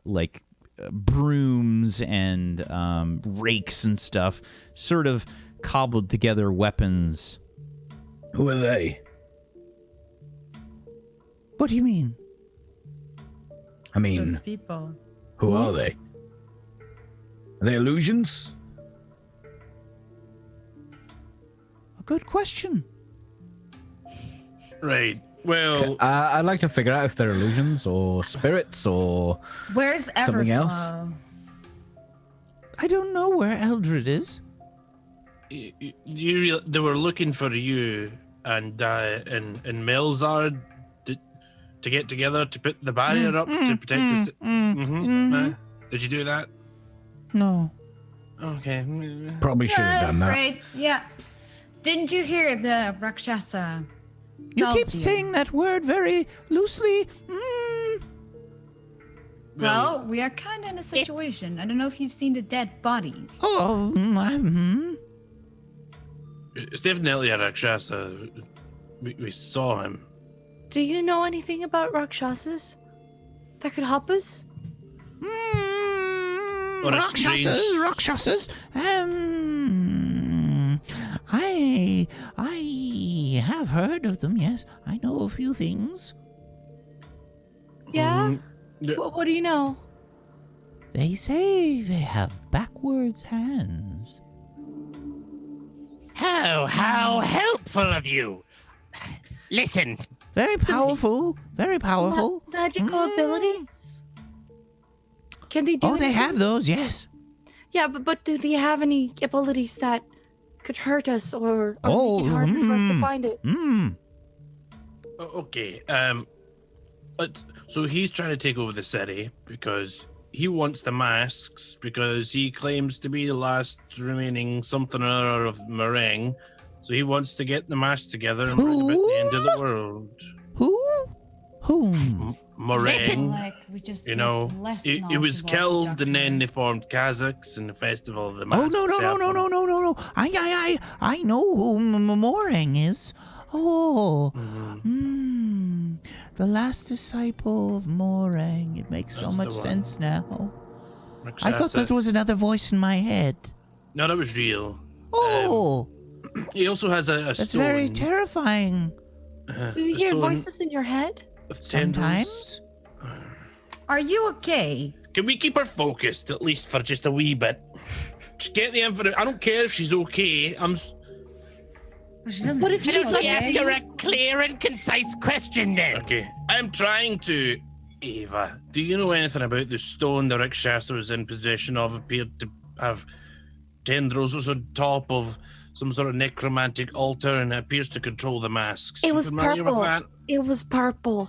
like brooms and rakes and stuff, sort of cobbled together weapons. Who are they? What do you mean? I mean, Those people. who are they? Are they illusions? A good question. Right. Well, I'd like to figure out if they're illusions or spirits or Where's Everflow? something else. I don't know where Eldred is. they were looking for you. and Melzar to get together to put the barrier up to protect us. Did you do that? No. Okay. Probably should have done that. Right, yeah. Didn't you hear the Rakshasa? You tells keep saying that word very loosely. Well, we are kind of in a situation. I don't know if you've seen the dead bodies. Oh, It's definitely a Rakshasa. We saw him. Do you know anything about Rakshasas that could help us? Or a strange- Rakshasas. I have heard of them. Yes, I know a few things. Yeah? Yeah. What do you know? They say they have backwards hands. Oh, how helpful of you. Listen, Very powerful. Very powerful. Magical abilities? Can they do Oh, they anything? have those. Yes. Yeah, but do they have any abilities that could hurt us or Oh, make it harder for us to find it? Okay. So he's trying to take over the city because he wants the masks because he claims to be the last remaining something or other of Meringue. So he wants to get the masks together and bring about the end of the world. Whom? Meringue. Like we just You get know, less it was knowledge about killed the and then they doctor. formed Cazax and the Festival of the Oh Masks. no. happened. I know who Morang is. Oh. The last disciple of Morang. It makes That's so the much one. sense now. I thought Rakshasa. that was another voice in my head. No, that was real. Oh, He also has a that's stone. very terrifying. Do you a hear stone voices in your head? with tendrils. Sometimes. Are you okay? Can we keep her focused at least for just a wee bit? Just get the info. I don't care if she's okay. What if she's like ask her a clear and concise question then. Okay. I'm trying to. Ava, do you know anything about the stone the Rakshasa was in possession of? Appeared to have tendrils was on top of some sort of necromantic altar and it appears to control the masks. It You was familiar purple. with that? It was purple.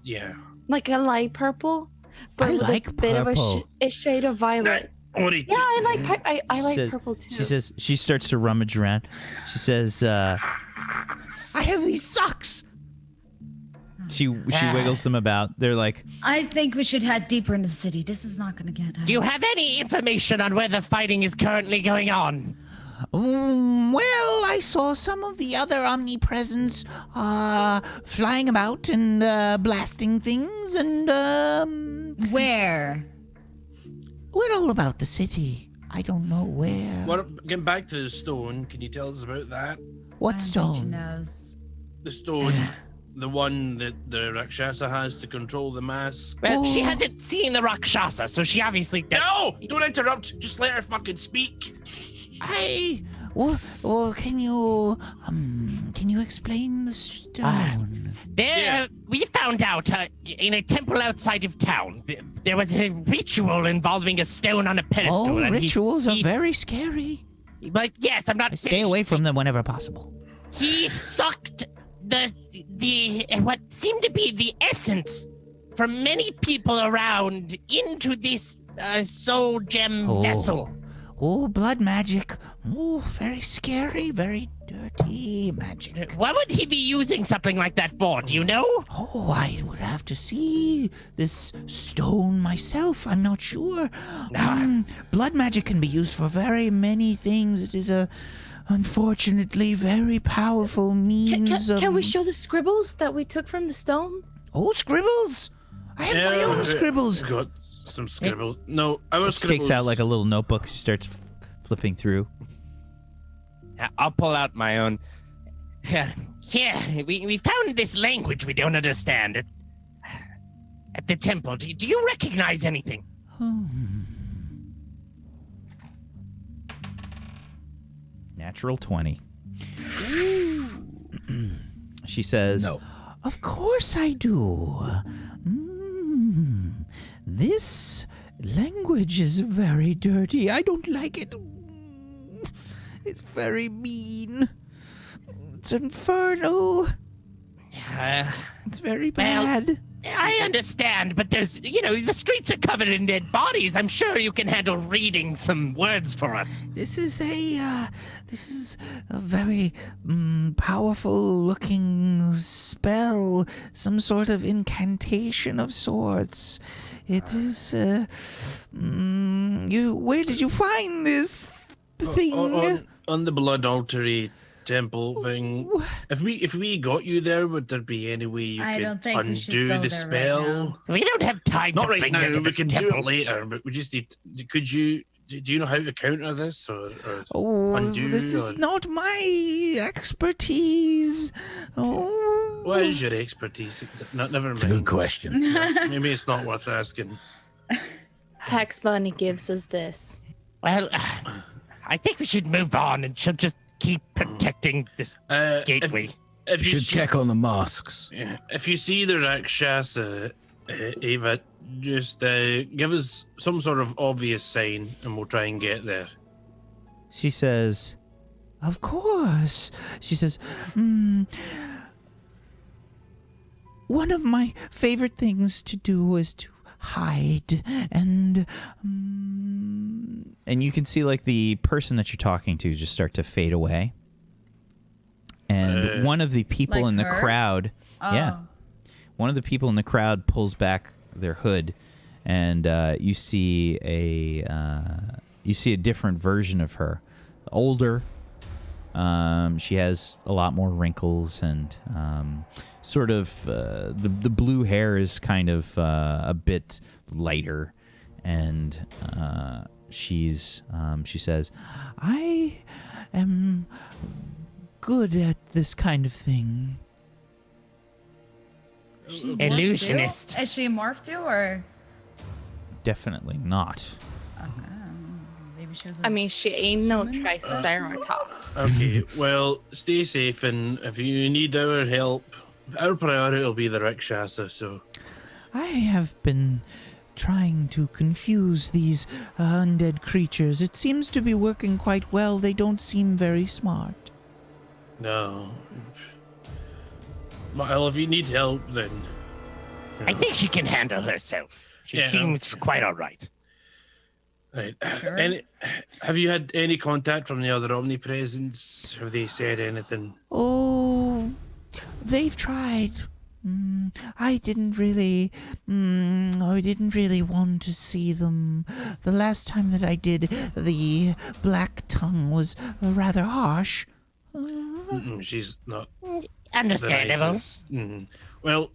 Yeah. Like a light purple, but I with like a bit purple. of a shade of violet. Already. Yeah, I like I like Says- purple too. She says, she starts to rummage around. She says, I have these socks. she wiggles them about. They're like, I think we should head deeper into the city. This is not going to get. Do you have any information on where the fighting is currently going on? Well, I saw some of the other omnipresents flying about and blasting things and Where? we're all about the city. I don't know where. Getting back to the stone, can you tell us about that? What I don't think she stone? knows. The stone, the one that the Rakshasa has to control the mask. Well, she Oh. hasn't seen the Rakshasa, so she obviously No! Don't interrupt! Just let her fucking speak! Well, can you explain the stone? There, we found out in a temple outside of town, there was a ritual involving a stone on a pedestal. Oh, and rituals are very scary. But yes, I'm not. I stay away from them whenever possible. He sucked the what seemed to be the essence from many people around into this soul gem vessel. Oh, blood magic. Oh, very scary, very dirty magic. What would he be using something like that for? Do you know? Oh, I would have to see this stone myself. I'm not sure. Blood magic can be used for very many things. It is a, unfortunately, very powerful means of... Can we show the scribbles that we took from the stone? Oh, scribbles! I have my own scribbles. Got some scribbles. No, our she scribbles. takes out like a little notebook. She starts flipping through. I'll pull out my own. Here, we found this language we don't understand at the temple. Do you recognize anything? Natural 20. She says, No. Of course I do. This language is very dirty. I don't like it. It's very mean. It's infernal. It's very bad. I understand, but there's, the streets are covered in dead bodies. I'm sure you can handle reading some words for us. This is a very powerful looking spell, some sort of incantation of sorts. It is, where did you find this thing? On the blood altar temple thing. If we got you there, would there be any way you could undo the spell? We don't have time Not to right bring now. you to We the can temple. do it later. But we just need. Could you? Do you know how to counter this or undo? This is not my expertise. Oh. What is your expertise? Never mind. It's a good question. Maybe it's not worth asking. Tax Bunny gives us this. Well, I think we should move on and she'll just keep protecting this gateway. If You should check on the masks. Yeah, if you see the Rakshasa, Ava, just give us some sort of obvious sign and we'll try and get there. She says, Of course. She says, one of my favorite things to do is to hide and and you can see like the person that you're talking to just start to fade away. And one of the people Like in the her? crowd, Oh. one of the people in the crowd pulls back their hood, and you see a different version of her, older. She has a lot more wrinkles and sort of the blue hair is kind of a bit lighter, and she says, I am good at this kind of thing. She morphed Illusionist. too? Is she morphed too, or definitely not. maybe she was? I mean, she ain't no humans? triceratops. Okay, well, stay safe, and if you need our help, our priority will be the Rakshasa, so... I have been trying to confuse these undead creatures. It seems to be working quite well. They don't seem very smart. No. Well, if you need help, then... I think she can handle herself. She Yeah. seems quite all right. Right. Sure. Have you had any contact from the other omnipresents? Have they said anything? Oh, they've tried. I didn't really want to see them. The last time that I did, the black tongue was rather harsh. She's not the Understandable. nicest. Well,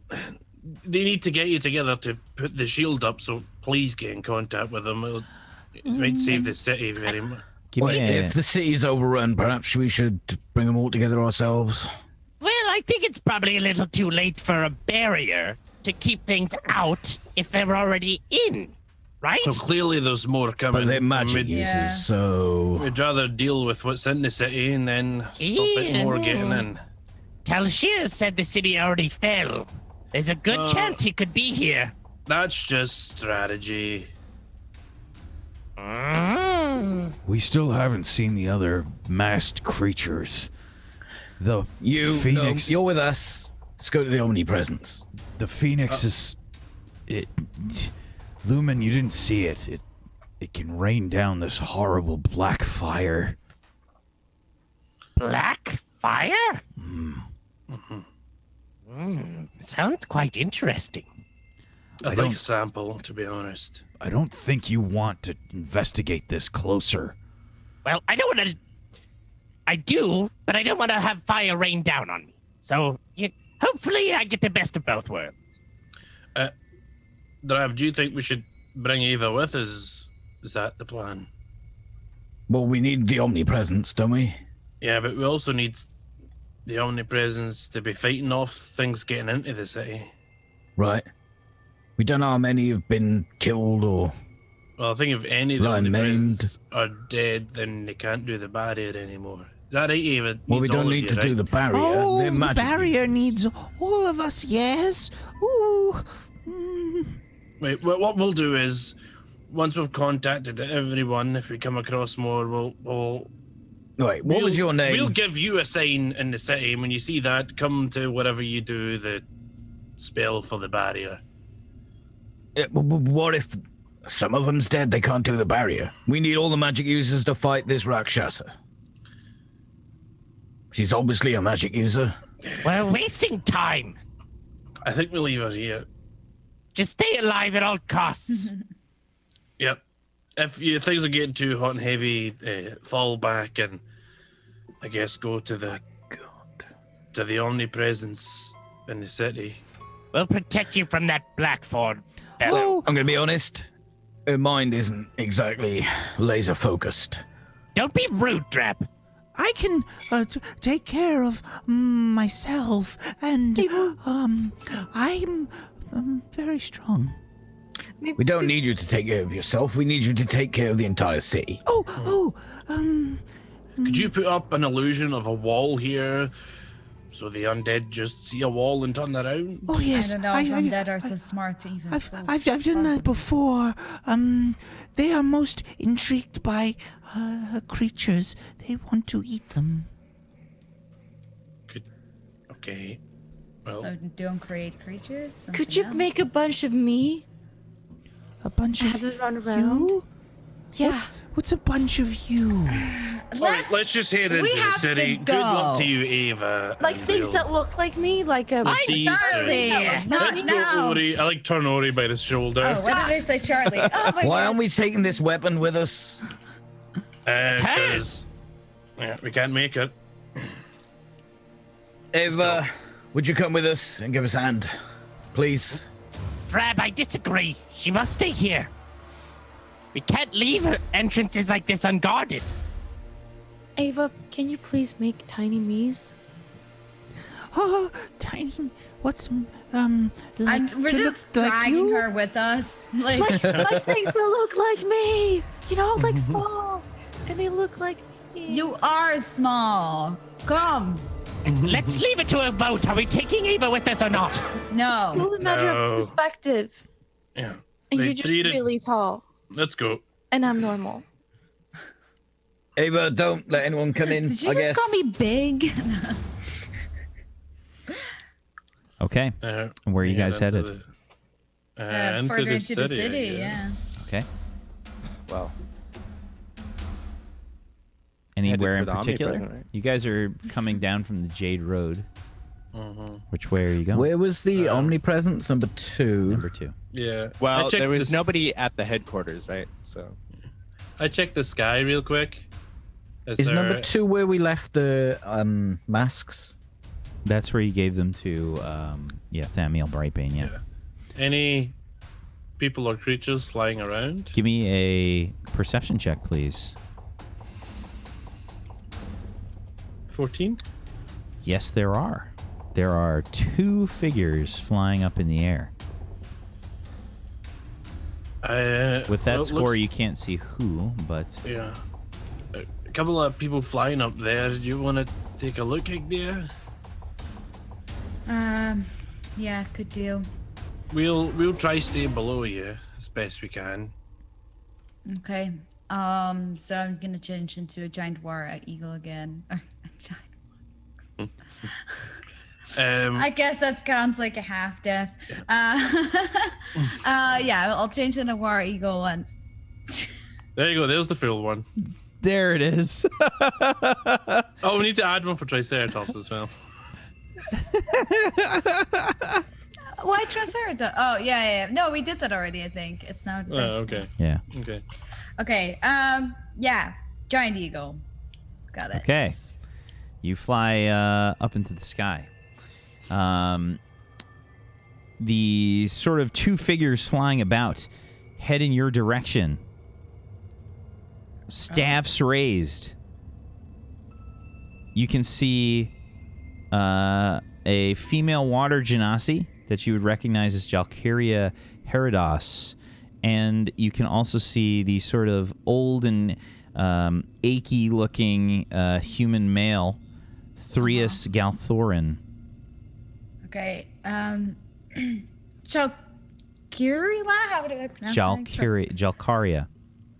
they need to get you together to put the shield up, so please get in contact with them. It might save the city very much. Give Well, me if the city's overrun, perhaps we should bring them all together ourselves. Well, I think it's probably a little too late for a barrier to keep things out if they're already in, right? Well, clearly there's more coming. But they're magic We'd, Yeah. uses, so... we'd rather deal with what's in the city and then stop it more getting in. Talshir said the city already fell. There's a good chance he could be here. That's just strategy. We still haven't seen the other masked creatures. The No, Phoenix. you're with us. Let's go to the omnipresence. The Phoenix is. Lumen, you didn't see it. It can rain down this horrible black fire. Black fire? Sounds quite interesting. I'd don't- like a sample, to be honest. I don't think you want to investigate this closer. Well, I don't want to. I do, but I don't want to have fire rain down on me. So, hopefully, I get the best of both worlds. Drab, do you think we should bring Ava with us? Is that the plan? Well, we need the omnipresence, don't we? Yeah, but we also need the omnipresence to be fighting off things getting into the city. Right. We don't know how many have been killed or... Well, I think if any of the Right, omnipresents are dead, then they can't do the barrier anymore. Is that right, Ava? Well, we Needs all don't of need you, to right? do the barrier. Oh, They're the magic barrier uses. needs all of us, yes. Ooh. Wait, what we'll do is, once we've contacted everyone, if we come across more, we'll Wait, what was your name? We'll give you a sign in the city, and when you see that, come to whatever you do the spell for the barrier. What if some of them's dead? They can't do the barrier. We need all the magic users to fight this Rakshasa. She's obviously a magic user. We're wasting time. I think we'll leave her here. Just stay alive at all costs. Yep. If things are getting too hot and heavy, fall back and I guess go to the omnipresence in the city. We'll protect you from that Blackthorn. Oh, I'm gonna be honest. Her mind isn't exactly laser focused. Don't be rude, Drap. I can take care of myself, and I'm very strong. We don't need you to take care of yourself. We need you to take care of the entire city. Could you put up an illusion of a wall here so the undead just see a wall and turn around? Oh yes, I don't know if undead are so smart to even. I've done that before. They are most intrigued by creatures. They want to eat them. Okay. Well, So don't create creatures. Could you make a bunch of me? A bunch Have of to run around? you? Yeah. What's a bunch of you? alright, let's just head into the have city. to Good luck go. to you, Ava. Like and things we'll- that look like me, like a. see you soon. Charlie, not Let's go, now. Ori. I like turn Ori by the shoulder. Oh, what did I say, Charlie? Oh my Why god. aren't we taking this weapon with us? Because we can't make it. Ava, would you come with us and give us a hand? Please. Drab, I disagree. She must stay here. We can't leave entrances like this unguarded. Ava, can you please make tiny me's? Oh, tiny. What's like And we're to just look like dragging you? her with us. Like, Like things that look like me. You know, like small, and they look like me. you are small. Come. Let's leave it to a vote. Are we taking Ava with us or not? It's No. all a matter No. of perspective. Yeah. And They you're just treated- really tall, Let's go. and I'm normal. Ava, don't let anyone come in, Did you I just guess. call me big? Okay. Where are you guys headed? Into further the into the city, I guess. Okay. Well, Anywhere for in the particular? omnipresent, right? You guys are coming down from the Jade Road. Mm-hmm. Which way are you going? Where was the omnipresence? Number 2. Number 2. Yeah. well, I checked there was this- nobody at the headquarters, right? So I checked the sky real quick. Is there- number 2 where we left the masks? That's where you gave them to, Thamiel Brightbane, yeah. any people or creatures flying around? Give me a perception check, please. 14? Yes, there are. There are 2 figures flying up in the air. With that well, it score, looks- you can't see who, but Yeah. A couple of people flying up there. Do you want to take a look at there? Yeah, could do. We'll try staying below you as best we can. Okay. So I'm gonna change into a giant war eagle again. I guess that counts like a half death. Yeah, I'll change into a war eagle one. There you go. There's the full one. there it is. Oh, we need to add one for Triceratops as well. Why Triceratops? Oh, yeah. No, we did that already, I think. It's now. Oh, okay. Yeah. Okay. Okay. Yeah. Giant eagle. Got it. Okay. You fly up into the sky. The sort of 2 figures flying about head in your direction. Staffs raised. You can see a female water genasi that you would recognize as Jalkyria Heridos. And you can also see the sort of old and achy-looking human male, Threus Galthorin. Okay. Jalkirila? How do I pronounce that? Jalkaria.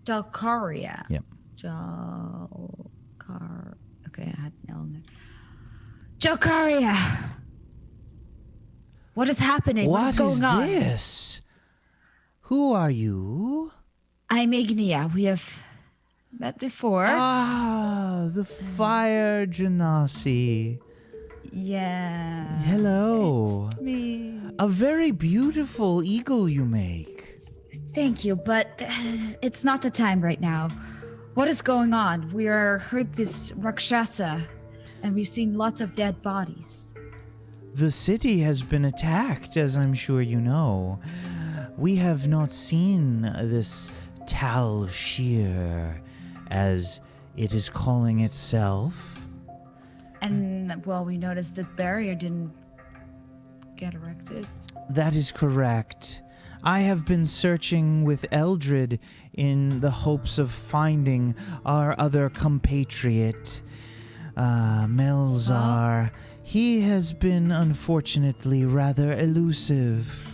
Jalkaria. Yep. Jalkaria. Okay, I had an L in there. Jalkaria! What is happening? What is going on? This? Who are you? I'm Ignia. We have met before. Ah, the fire genasi. Yeah. Hello. It's me. A very beautiful eagle you make. Thank you, but it's not the time right now. What is going on? We heard this Rakshasa, and we've seen lots of dead bodies. The city has been attacked, as I'm sure you know. We have not seen this Tal Shir, as it is calling itself. And, well, we noticed the barrier didn't get erected. That is correct. I have been searching with Eldred in the hopes of finding our other compatriot, Melzar. He has been, unfortunately, rather elusive.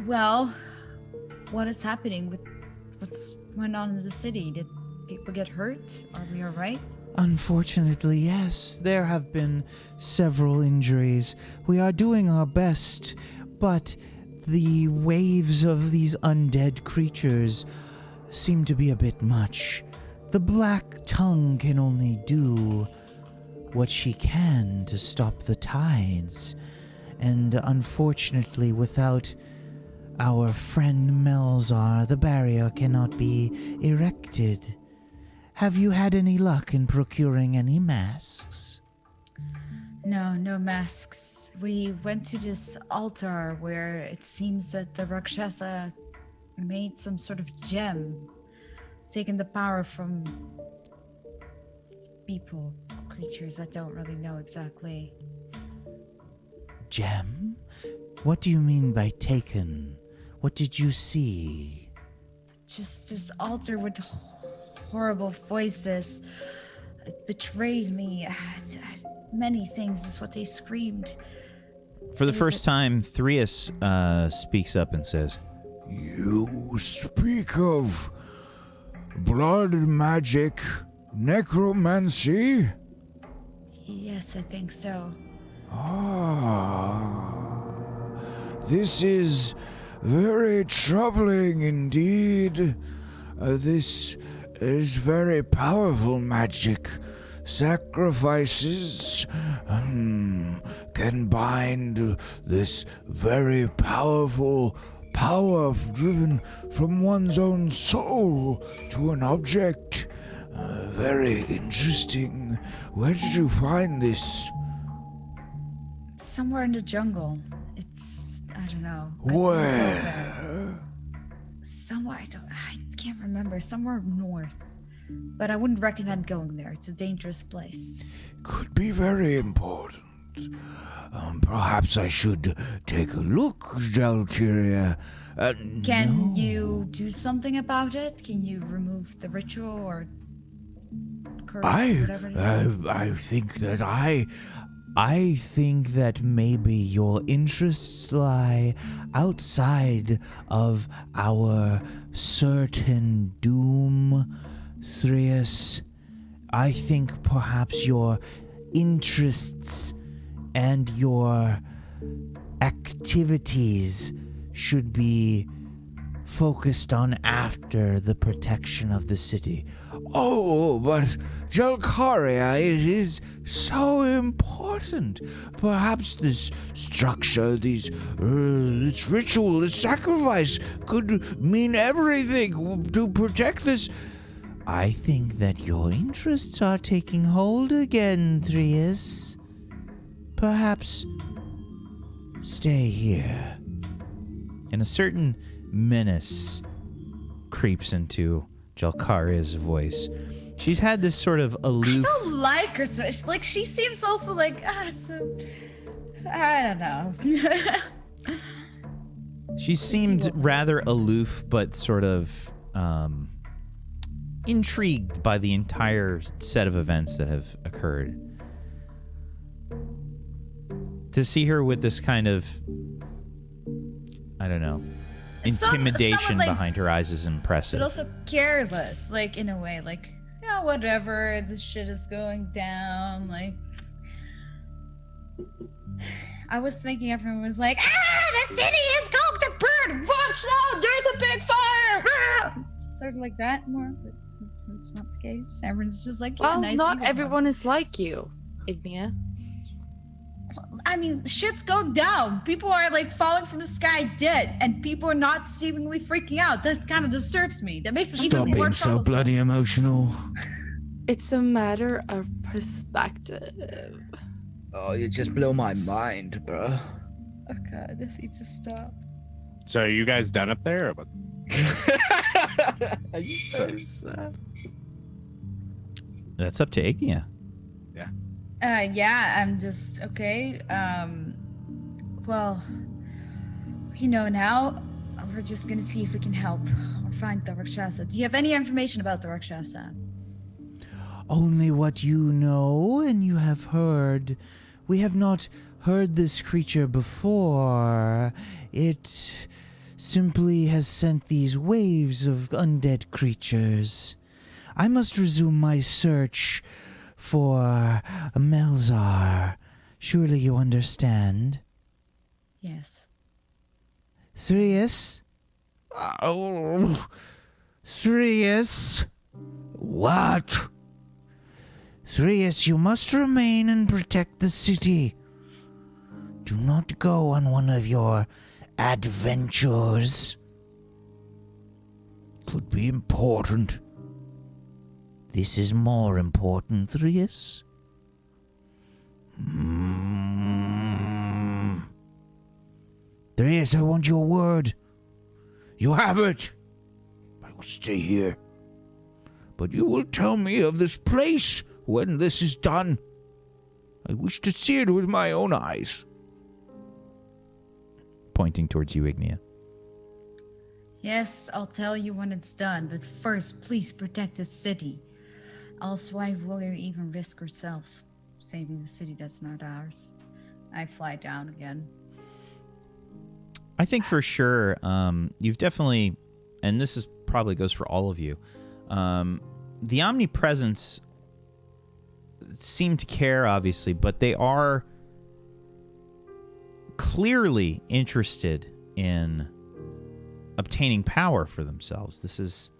Well, what is happening with what's going on in the city? Did people get hurt? Are we all right? Unfortunately, yes. There have been several injuries. We are doing our best, but the waves of these undead creatures seem to be a bit much. The Black Tongue can only do what she can to stop the tides. And unfortunately, without our friend Melzar, the barrier cannot be erected. Have you had any luck in procuring any masks? No masks. We went to this altar where it seems that the Rakshasa made some sort of gem, taking the power from people, creatures. I don't really know exactly. Gem? What do you mean by taken? What did you see? Just this altar with horrible voices. It betrayed me. Many things is what they screamed. For the first time, Threus speaks up and says, You speak of blood magic, necromancy? Yes, I think so. This is very troubling indeed. This is very powerful magic. Sacrifices can bind this very powerful power driven from one's own soul to an object. Very interesting. Where did you find this? Somewhere in the jungle. I don't know. Where? Somewhere, I can't remember. Somewhere north. But I wouldn't recommend going there. It's a dangerous place. Could be very important. Perhaps I should take a look, Jalkiria. Can you do something about it? Can you remove the ritual or curse, whatever it is? I think that maybe your interests lie outside of our certain doom, Threus. I think perhaps your interests and your activities should be focused on after the protection of the city. Oh, but Jalkaria, it is so important. Perhaps this structure, this ritual, this sacrifice could mean everything to protect this. I think that your interests are taking hold again, Threus. Perhaps stay here. And a certain menace creeps into Jalkaria's voice. She's had this sort of aloof... I don't like her so much. Like, she seems also like, I don't know. She seemed rather aloof, but sort of intrigued by the entire set of events that have occurred. To see her with this kind of, I don't know, intimidation someone, like, behind her eyes is impressive. but also careless, like in a way, like, yeah, whatever, this shit is going down. Like, I was thinking everyone was like, the city is going to burn! Watch out! There's a big fire! Sort of like that more, but it's not the case. Everyone's just like, yeah, Well, nice. not evil everyone is like you, Ignia. I mean, shit's going down. People are like falling from the sky dead, and people are not seemingly freaking out. That kind of disturbs me. That makes it Stop even more being so troublesome. bloody emotional. It's a matter of perspective. Oh, you just blow my mind, bro. Oh god, this needs to stop. So are you guys done up there? Or what? So sad. That's up to Ignia. Yeah, I'm just okay. Well, you know, now we're just gonna see if we can help or find the Rakshasa. Do you have any information about the Rakshasa? Only what you know and you have heard. We have not heard this creature before. It simply has sent these waves of undead creatures. I must resume my search for Melzar. Surely you understand. Yes. Thrius? Oh, Thrius? What? Thrius, you must remain and protect the city. Do not go on one of your adventures. Could be important. This is more important, Thrius. Thrius, I want your word. You have it. I will stay here. But you will tell me of this place when this is done. I wish to see it with my own eyes. Pointing towards you, Ignia. Yes, I'll tell you when it's done, but first, please protect the city. Else, why will we even risk ourselves saving the city that's not ours? I fly down again. I think for sure, you've definitely, and this is probably goes for all of you, the omnipresence seem to care, obviously, but they are clearly interested in obtaining power for themselves. This is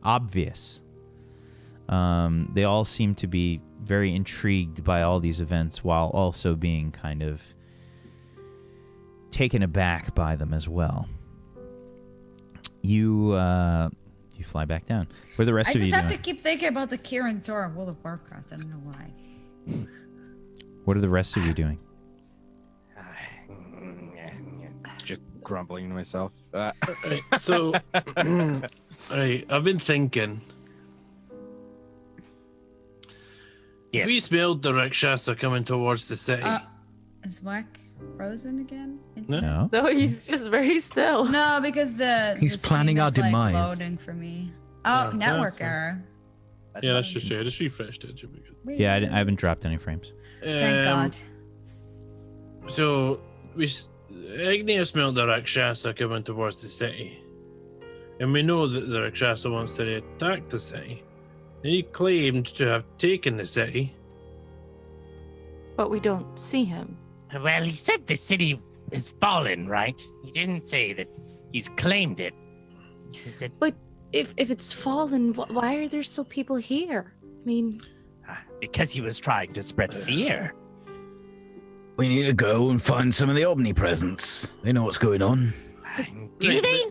obvious. They all seem to be very intrigued by all these events while also being kind of taken aback by them as well. You fly back down. What are the rest I of you just have doing? to keep thinking about the Kirin Tor of World of Warcraft. I don't know why. What are the rest of you doing? Just grumbling to myself. Right, so, right, I've been thinking. Yes. If we smelled the Rakshasa coming towards the city, Is Wack frozen again? No. No, he's just very still. No, because He's the planning screen our is, like, demise. loading for me. Oh, Yeah, network that's fine. error. yeah, that's just true. I just refreshed it. Should be good. Yeah, I haven't dropped any frames. Thank God. So Ignia smelled the Rakshasa coming towards the city, and we know that the Rakshasa wants to attack the city. And he claimed to have taken the city. But we don't see him. Well, he said the city has fallen, right? He didn't say that he's claimed it. He said, But if it's fallen, why are there still people here? I mean, because he was trying to spread fear. We need to go and find some of the omnipresents. They know what's going on. Do Right, they?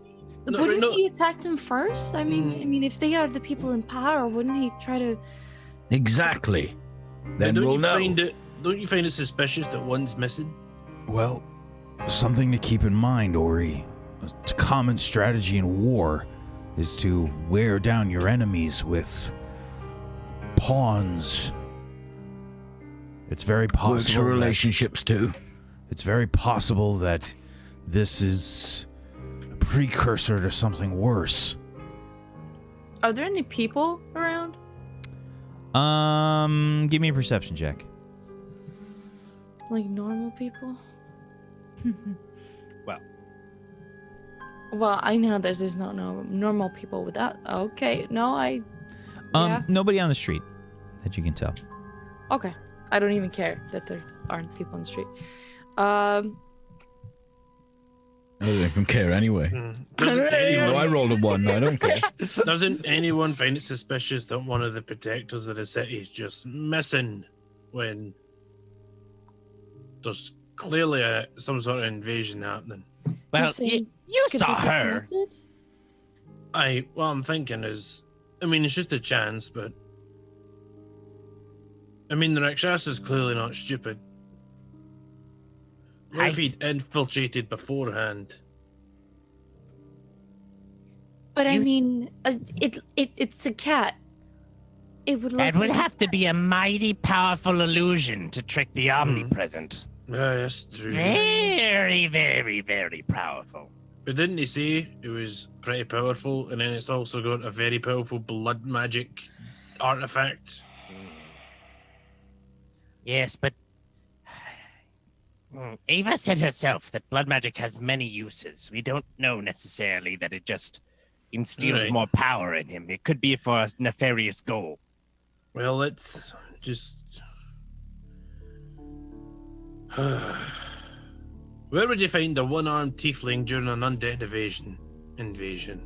No, wouldn't no. he attack them first? I mean, if they are the people in power, wouldn't he try to? Exactly. Then Don't we'll you know. Don't you find it suspicious that one's missing? Well, something to keep in mind, Ori. A common strategy in war is to wear down your enemies with pawns. It's very possible. Works for relationships too. It's very possible that this is a precursor to something worse. Are there any people around? Give me a perception check. Like normal people? Well, I know that there's no normal people without. Okay, no, yeah. Nobody on the street that you can tell. Okay, I don't even care that there aren't people on the street. I don't even care anyway. Doesn't No, anyone, I rolled a 1. I don't care. doesn't anyone find it suspicious that one of the protectors of the city is just missing when there's clearly some sort of invasion happening? Well, saying you could saw be her. connected? What I'm thinking is, I mean, it's just a chance, but I mean, the Rakshas clearly not stupid. What if he'd infiltrated beforehand? But I mean, it's a cat. It would. That would likely- have to be a mighty powerful illusion to trick the omnipresent. Yeah, that's true. Very, very, very powerful. But didn't he say it was pretty powerful, and then it's also got a very powerful blood magic artifact? Yes, but Ava said herself that blood magic has many uses. We don't know necessarily that it just instills Right. more power in him. It could be for a nefarious goal. Well, let's just. Where would you find a one-armed tiefling during an undead invasion?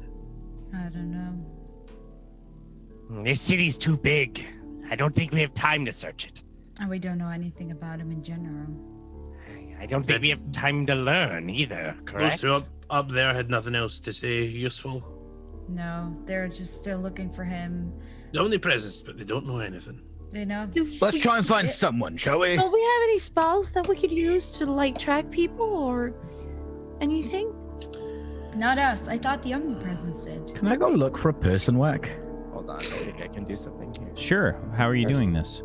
I don't know. This city's too big. I don't think we have time to search it. And we don't know anything about him in general. I don't think we have time to learn either, Those correct? two up there had nothing else to say useful. No, they're just still looking for him. The only presence, but they don't know anything. They know. Let's try and find someone, shall we? Don't we have any spells that we could use to like track people or anything? Not us. I thought the omnipresence did. Can I go look for a person, Whack? Hold on, I think I can do something here. Sure. How are you doing this?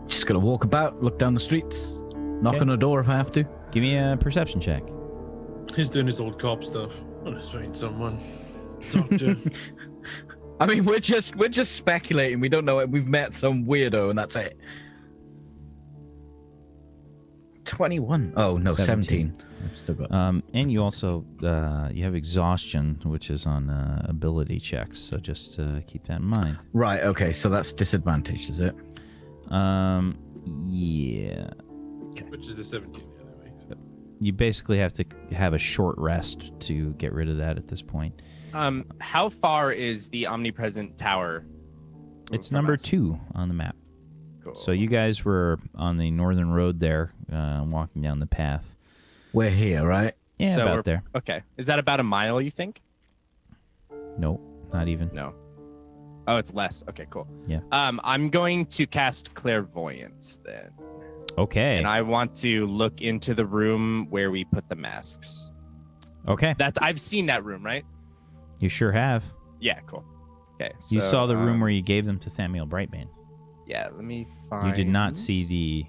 Just gonna walk about, look down the streets, knock Okay. on a door if I have to. Give me a perception check. He's doing his old cop stuff. I'll just find someone. Talk to. I mean, we're just speculating. We don't know it. We've met some weirdo, and that's it. 21. Oh no, 17. I've still got. And you also you have exhaustion, which is on ability checks. So just keep that in mind. Right. Okay. So that's disadvantage, is it? Yeah. Which is the 17 anyway. So. You basically have to have a short rest to get rid of that at this point. How far is the omnipresent tower? It's from number us? 2 on the map. Cool. So you guys were on the northern road there, walking down the path. We're here, right? Yeah, So about we're- there. Okay. Is that about a mile, you think? Nope, not even. No. Oh, it's less. Okay, cool. Yeah. I'm going to cast clairvoyance then. Okay. And I want to look into the room where we put the masks. Okay. I've seen that room, right? You sure have. Yeah, cool. Okay. So, You saw the room where you gave them to Thamiel Brightbane. Yeah, let me find. You did not see the.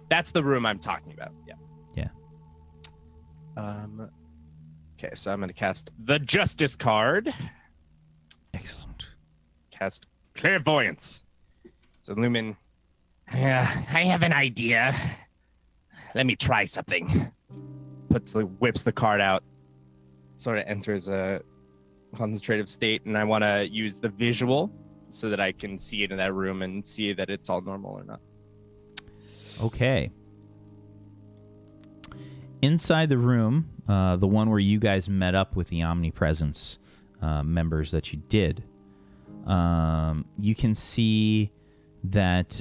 That's the room I'm talking about. Yeah. Yeah. Okay, so I'm going to cast the Justice card. Excellent. Cast clairvoyance. So Lumen. I have an idea. Let me try something. Whips the card out. Sort of enters a concentrative state, and I want to use the visual so that I can see into that room and see that it's all normal or not. Okay. Inside the room, the one where you guys met up with the Omnipresence members that you did, you can see that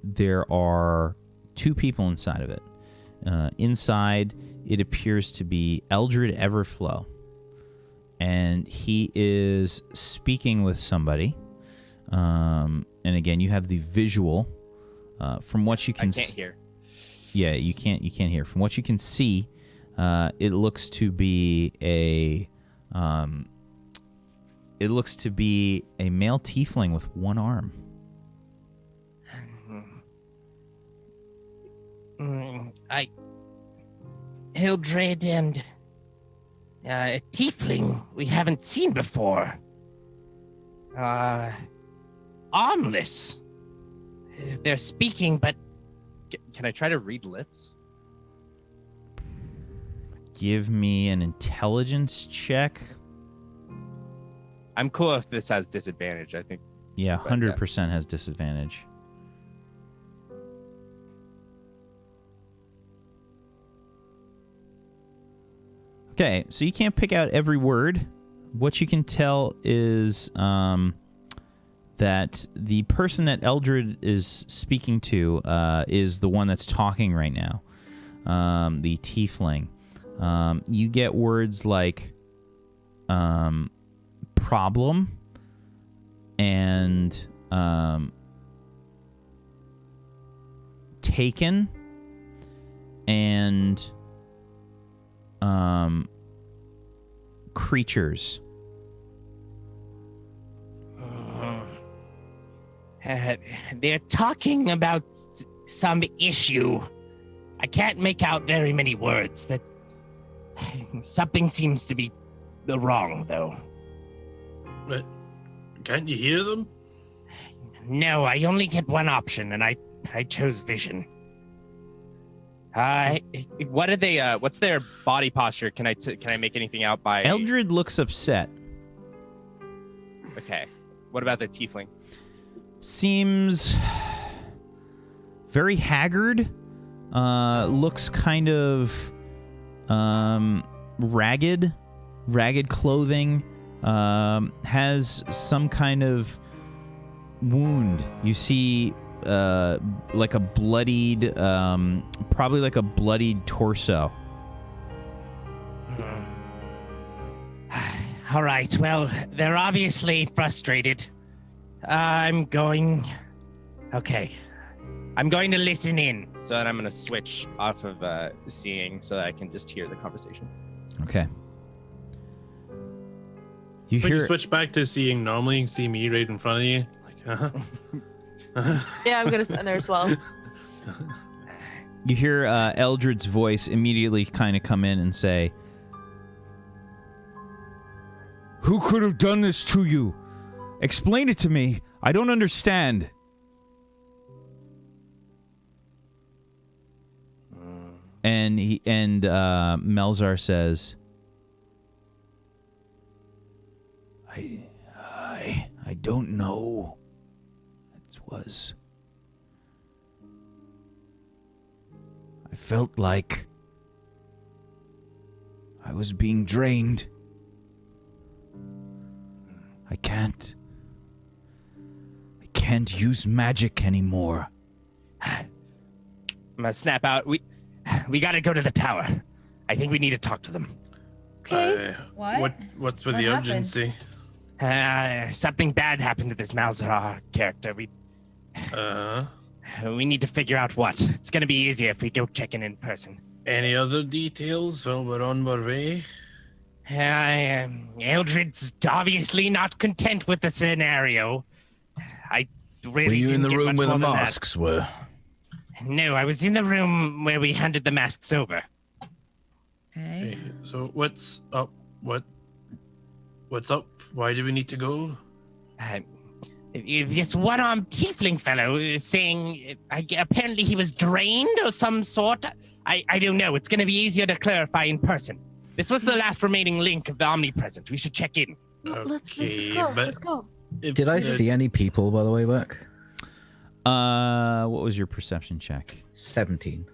there are 2 people inside of it. Inside, it appears to be Eldred Everflow, and he is speaking with somebody. And again, you have the visual. From what you can I can't hear. Yeah, you can't hear. From what you can see, it looks to be a male tiefling with 1 arm. Hildred and a tiefling we haven't seen before. Armless. They're speaking, but Can I try to read lips? give me an intelligence check. I'm cool if this has disadvantage, I think. Yeah, But, 100% has disadvantage. Okay, so you can't pick out every word. What you can tell is that the person that Eldred is speaking to is the one that's talking right now, the tiefling. You get words like problem and taken and creatures. They're talking about some issue. I can't make out very many words. That something seems to be wrong, though. But can't you hear them? No, I only get one option, and I chose vision. What are they? What's their body posture? Can I make anything out by? Eldred looks upset. Okay. What about the tiefling? Seems very haggard. Looks kind of ragged clothing. Has some kind of wound. You see like a bloodied, probably like a bloodied torso. All right, well, they're obviously frustrated. I'm going to listen in. So then I'm going to switch off of seeing so that I can just hear the conversation. Okay. You When you hear switch back to seeing normally, you can see me right in front of you. Like, Yeah, I'm gonna stand there as well. you hear Eldred's voice immediately kind of come in and say, "Who could have done this to you? Explain it to me. I don't understand." And Melzar says, I don't know. I felt like I was being drained. I can't use magic anymore. I'm gonna snap out. We gotta go to the tower. I think we need to talk to them. Okay. What? What's with What the happened? urgency? Something bad happened to this Malzahar character. We need to figure out what. It's gonna be easier if we go check in person. Any other details while we're on our way? Eldred's obviously not content with the scenario. I really Were you in didn't the get room much where the more than that. masks were? No, I was in the room where we handed the masks over. Okay. Hey, so what's up? What's up? Why do we need to go? This one-armed tiefling fellow is saying apparently he was drained or some sort. I don't know. It's going to be easier to clarify in person. This was the last remaining link of the omnipresent. We should check in. Let's just go. Let's go. Did I see any people, by the way, Buck? what was your perception check? 17.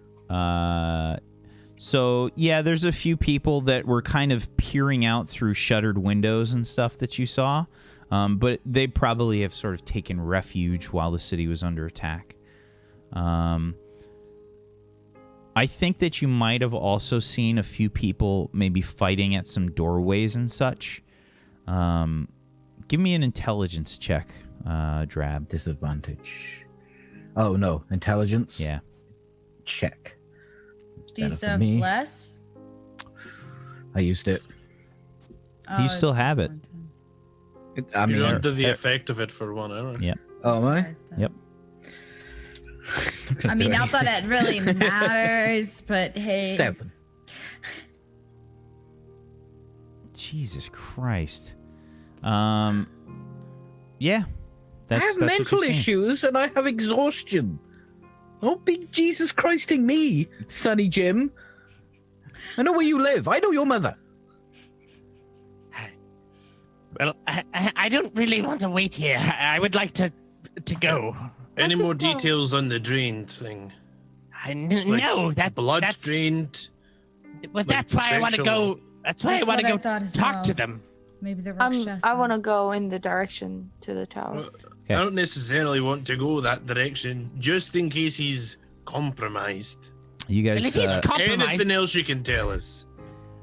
So yeah, there's a few people that were kind of peering out through shuttered windows and stuff that you saw. But they probably have sort of taken refuge while the city was under attack. I think that you might have also seen a few people maybe fighting at some doorways and such. Give me an intelligence check, Drab. Disadvantage. Oh, no. Intelligence? Yeah. Check. That's Do you better still for have me. bless? I used it. You still have it. I mean, You're under the effect of it for 1 hour. Yeah. oh, am I? Yep. I mean, not that it really matters, but hey. 7. Jesus Christ. Yeah. I have mental issues and I have exhaustion. Don't be Jesus Christing me, Sonny Jim. I know where you live. I know your mother. Well, I don't really want to wait here. I would like to go. Any Let's more just go. details on the drained thing? No, Blood drained. Well, that's why I want to sexual- go. That's why I That's want to what I go thought as talk to well. them. Maybe the I Rakshasa. want to go in the direction to the tower. I don't necessarily want to go that direction, just in case he's compromised. You Well, guys, if he's compromised, Anything else you can tell us?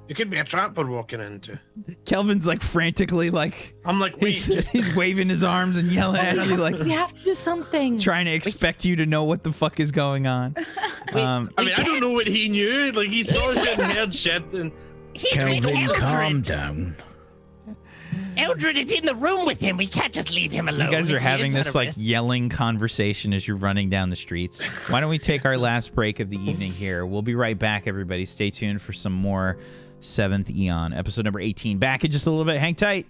It could be a trap we're walking into. Kelvin's like frantically like I'm like, wait, he's waving his arms and yelling at you like We have to do something. trying to expect you to know what the fuck is going on. I mean, I don't know what he knew. Like, he saw shit and heard shit, and he's with Eldred. down. Eldred is in the room with him. We can't just leave him alone. You guys are He having is at this a like risk. yelling conversation as you're running down the streets. Why don't we take our last break of the evening here? We'll be right back, everybody. Stay tuned for some more Seventh Eon, episode number 18. Back in just a little bit. Hang tight.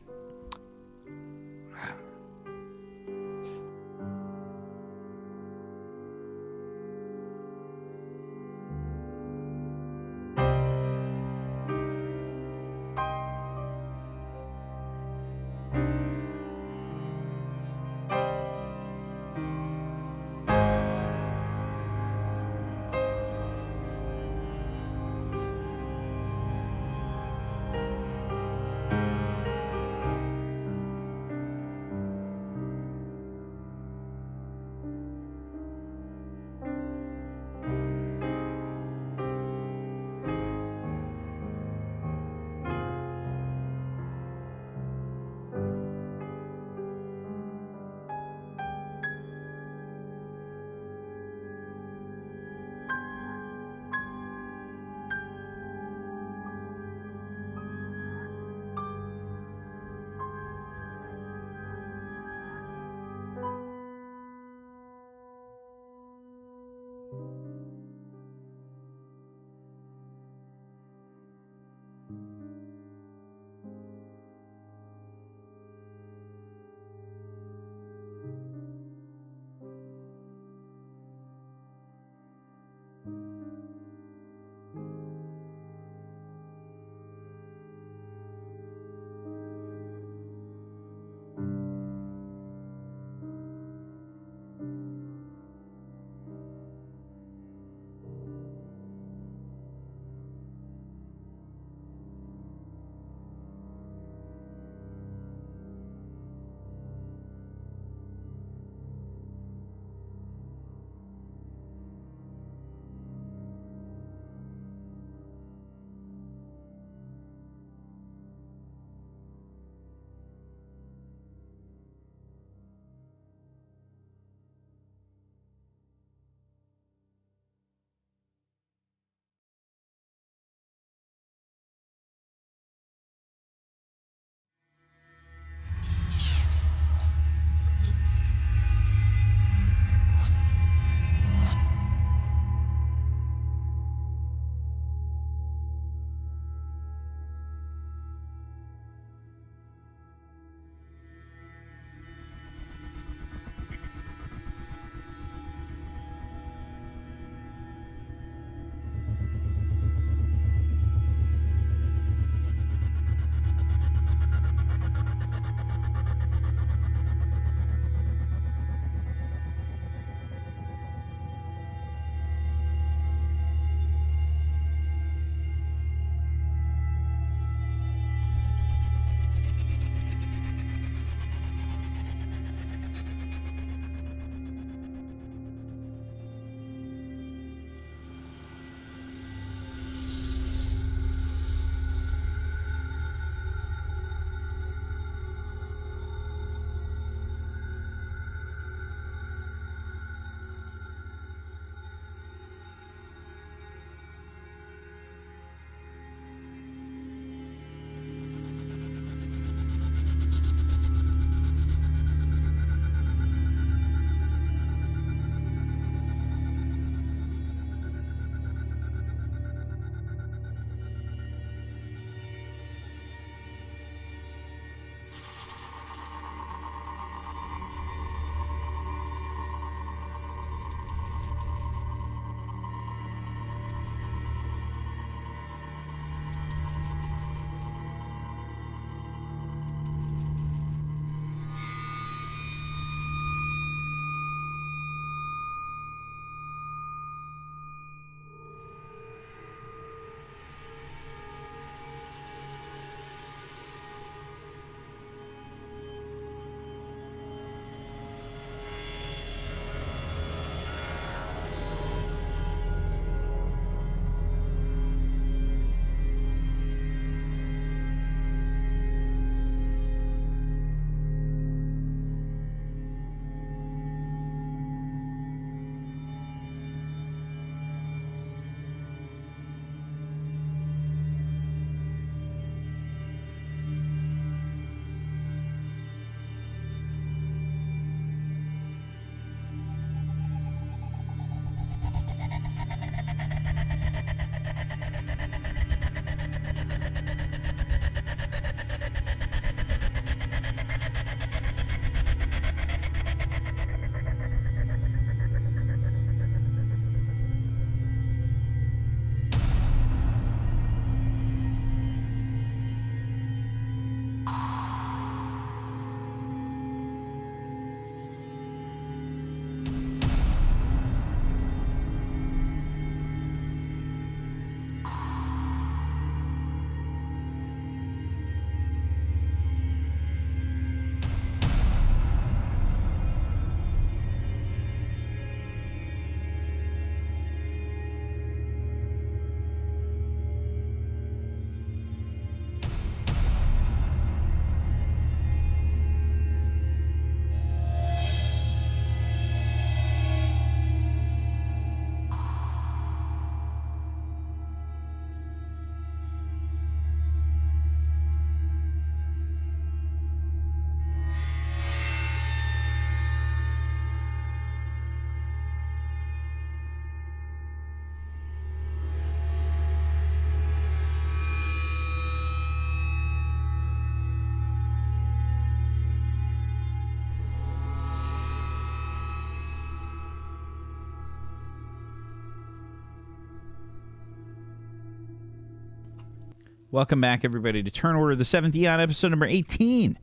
Welcome back, everybody, to Turn Order, the Seventh Eon, episode number 18.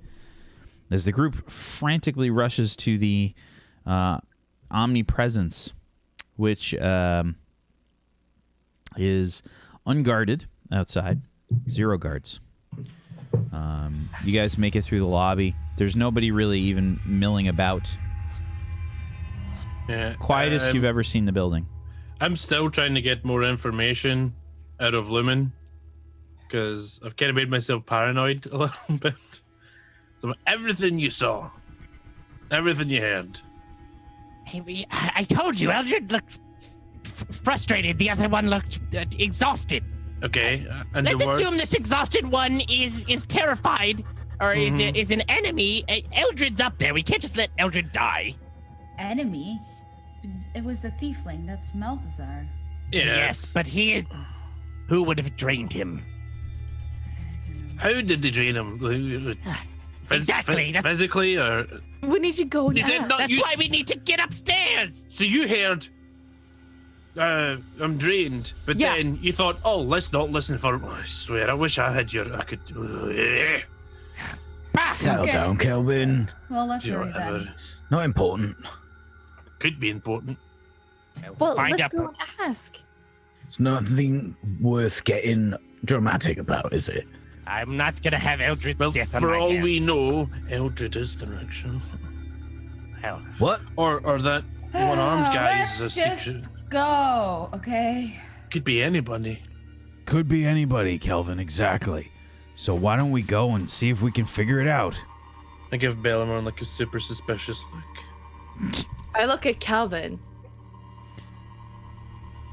As the group frantically rushes to the Omnipresence, which is unguarded outside, 0 guards. You guys make it through the lobby. There's nobody really even milling about. Yeah, Quietest you've ever seen the building. I'm still trying to get more information out of Lumen because I've kind of made myself paranoid a little bit. So everything you saw, everything you heard. I told you, Eldred looked frustrated. The other one looked exhausted. Okay, and Let's the worst... assume this exhausted one is terrified or is an enemy. Eldred's up there. We can't just let Eldred die. Enemy? It was the tiefling. That's Malthazar. Yes, but he is. Who would have drained him? How did they drain him? Exactly. That's Physically, or We need to go He now. said not That's you. why we need to get upstairs. So you heard, I'm drained, but Yeah. then you thought, oh, let's not listen for him. Oh, I swear, I wish I had your. I could. Settle Okay. down, Kelvin. Well, let's Do hurry whatever. then. Not important. Could be important. Well, Find let's out. go and ask. It's nothing worth getting dramatic about, is it? I'm not gonna have Eldred Well, death on for my all we hands. know, Eldred is the actual. Hell. What? Or that one-armed guy is a Let's just secret. go, okay? Could be anybody. Could be anybody, Kelvin, exactly. So why don't we go and see if we can figure it out? I give Bellamon like a super suspicious look. I look at Calvin.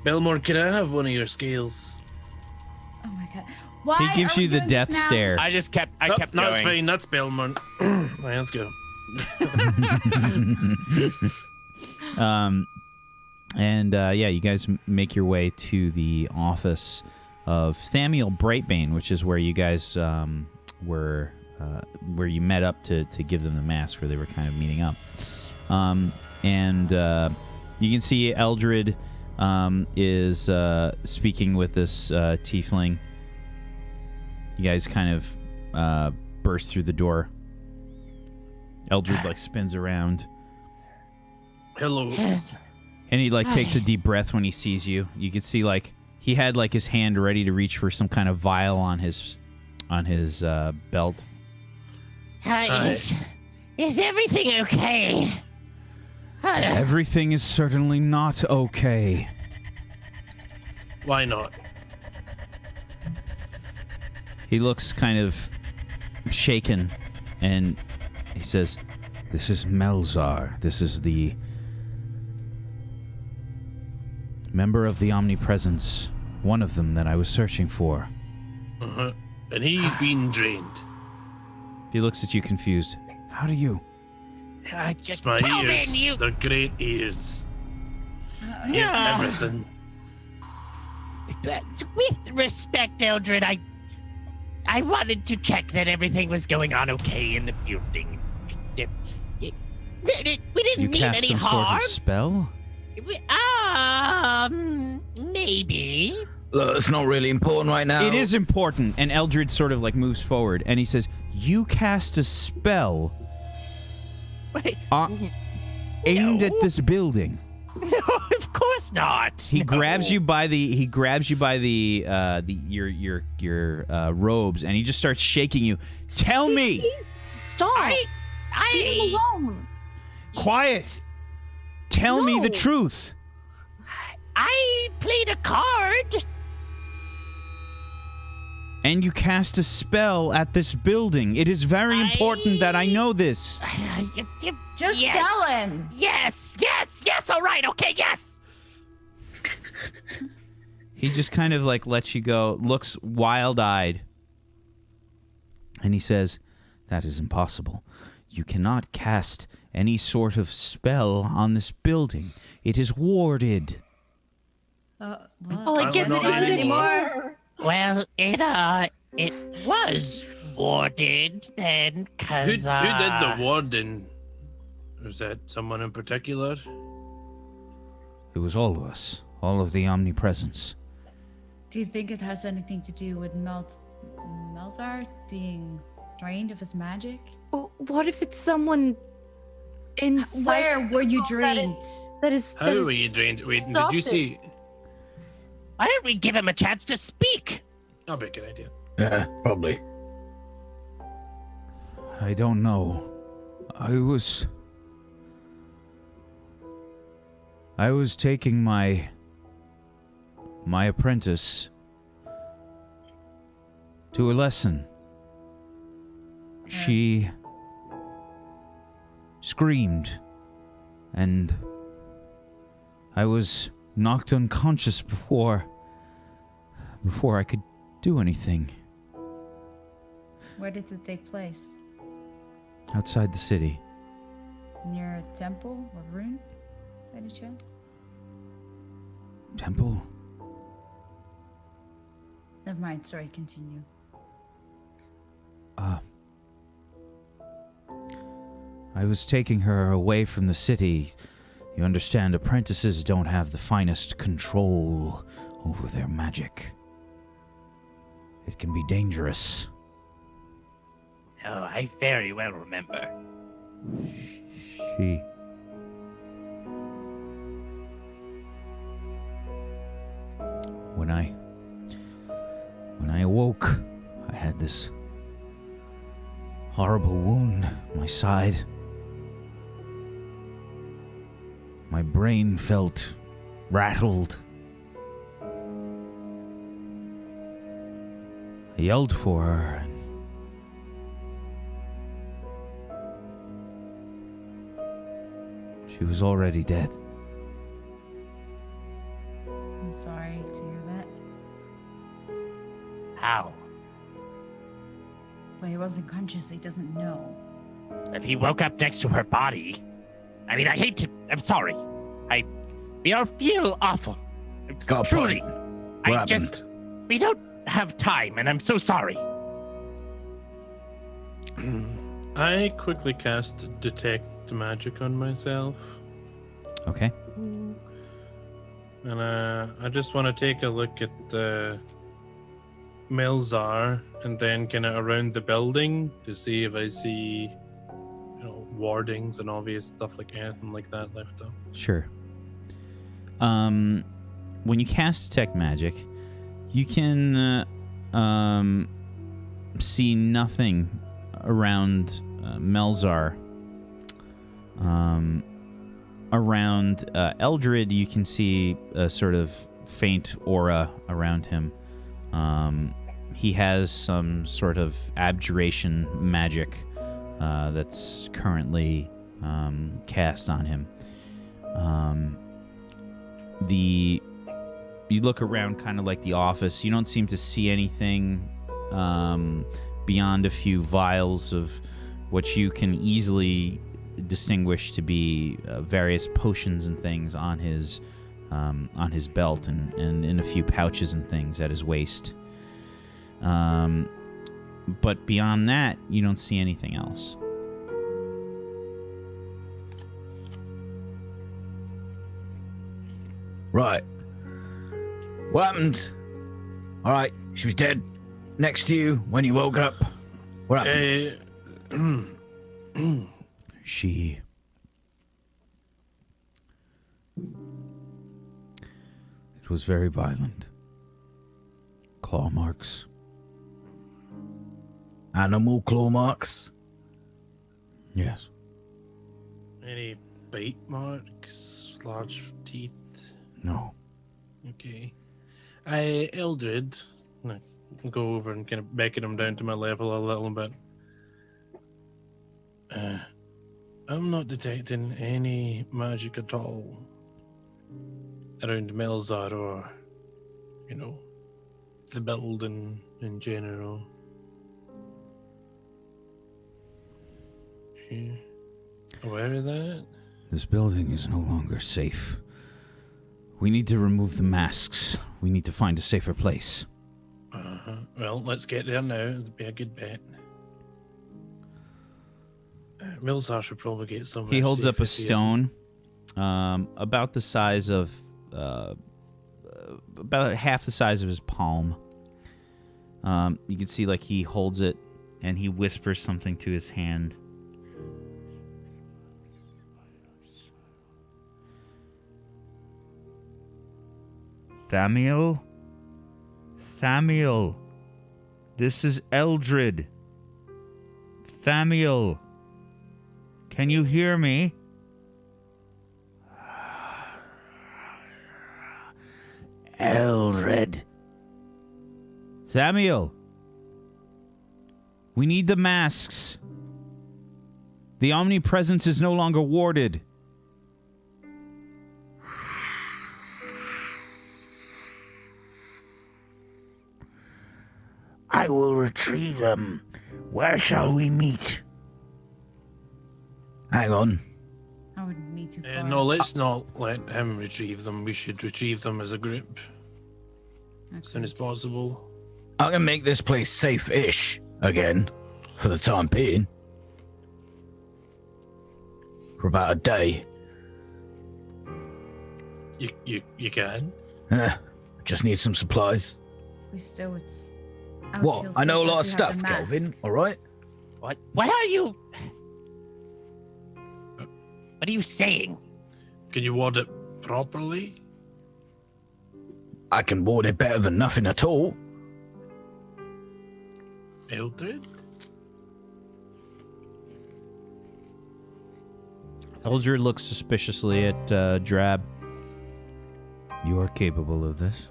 Belmore, can I have one of your scales? Oh my god. Why He gives are we you the doing death this now? stare. I just kept. I kept no, going. it's fine. That's Belmore. Right, let's go. You guys make your way to the office of Thamiel Brightbane, which is where you guys were, where you met up to give them the mask, where they were kind of meeting up. You can see Eldred is speaking with this tiefling. You guys kind of burst through the door. Eldred spins around. Hello. And he takes a deep breath when he sees you. You can see he had his hand ready to reach for some kind of vial on his belt. Is everything okay? Everything is certainly not okay. Why not? He looks kind of shaken, and he says, This is Melzar. This is the member of the Omnipresence. One of them that I was searching for. Uh-huh. And he's been drained. He looks at you confused. How do you... It's my Kelvin, ears. you- They're great ears. Hear Yeah. everything. With respect, Eldred, I wanted to check that everything was going on okay in the building. We didn't You mean cast any some harm. sort of spell? Maybe. Look, it's not really important right now. It is important. And Eldred sort of moves forward, and he says, you cast a spell Wait, aimed No. at this building. no, of course not. He No. grabs you by the your robes, and he just starts shaking you. Tell me, Please stop. Leave him I, alone. quiet. Tell me the No. truth. I played a card. And you cast a spell at this building. It is very important that I know this. Just Yes. tell him. Yes. All right. Okay. Yes. He just kind of lets you go, looks wild-eyed. And he says, that is impossible. You cannot cast any sort of spell on this building. It is warded. Well, I I guess don't it know isn't anymore. anymore. Well, it was warded then, Who cause did the warding? Was that someone in particular? It was all of us. All of the Omnipresence. Do you think it has anything to do with Melzar being drained of his magic? Oh, what if it's someone inside? Where were you that drained? How were you drained? Wait, did Stop you it. see? Why don't we give him a chance to speak? That'd be a good idea. Yeah, probably. I don't know. I was taking my apprentice to a lesson. She screamed, and I was knocked unconscious before I could do anything. Where did it take place? Outside the city. Near a temple or ruin, by any chance? Temple? Never mind. Sorry, continue. I was taking her away from the city. You understand, apprentices don't have the finest control over their magic. It can be dangerous. Oh, I very well remember. She... When I awoke, I had this horrible wound on my side. My brain felt rattled. I yelled for her. She was already dead. I'm sorry to hear that. How? Well, he wasn't conscious. He doesn't know. And he woke up next to her body. I mean, I hate to. I'm sorry. We all feel awful. Got a Truly. point. I What just. happened? We don't have time, and I'm so sorry. I quickly cast Detect Magic on myself. Okay. And I just want to take a look at the Melzar and then kind of around the building to see if I see, wardings and obvious stuff like anything like that left up. Sure. When you cast Detect Magic, you can see nothing around Melzar. Around Eldred, you can see a sort of faint aura around him. He has some sort of abjuration magic that's currently cast on him. You look around kind of like the office. You don't seem to see anything beyond a few vials of what you can easily distinguish to be various potions and things on his belt and in a few pouches and things at his waist. But beyond that, you don't see anything else. Right. What happened? All right, she was dead next to you when you woke up. What happened? She... It was very violent. Claw marks. Animal claw marks? Yes. Any bite marks, large teeth? No. Okay. Eldred, no, go over and kind of beckon him down to my level a little bit. I'm not detecting any magic at all around Melzar or, the building in general. You aware of that? This building is no longer safe. We need to remove the masks. We need to find a safer place. Well, let's get there now. It'd be a good bet. Melzar should probably get somewhere. He holds safe up a if he stone about the size of about half the size of his palm, You can see like he holds it and he whispers something to his hand. Thamiel? Thamiel. This is Eldred. Thamiel. Can you hear me? Eldred. Thamiel. We need the masks. The omnipresence is no longer warded. I will retrieve them. Where shall we meet? Hang on. I wouldn't be too far. No, let's not let him retrieve them. We should retrieve them as a group as soon as possible. I can make this place safe-ish again, for the time being. For about a day. You can? Just need some supplies. We still would. What? I know a lot of stuff, Kelvin, alright? What are you? What are you saying? Can you ward it properly? I can ward it better than nothing at all. Eldred? Eldred looks suspiciously at Drab. You are capable of this.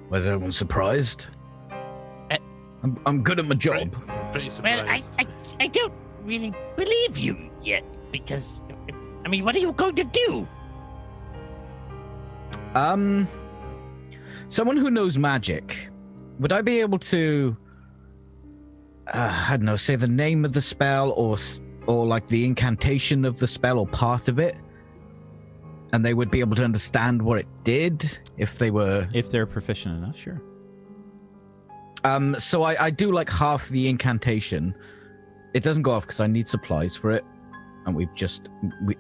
Was everyone surprised? I'm good at my job. Pretty Well, surprised. I don't really believe you yet because, I mean, what are you going to do? Someone who knows magic, would I be able to, I don't know, say the name of the spell or like the incantation of the spell or part of it? And they would be able to understand what it did if they were... If they're proficient enough, sure. So I do like half the incantation. It doesn't go off because I need supplies for it. And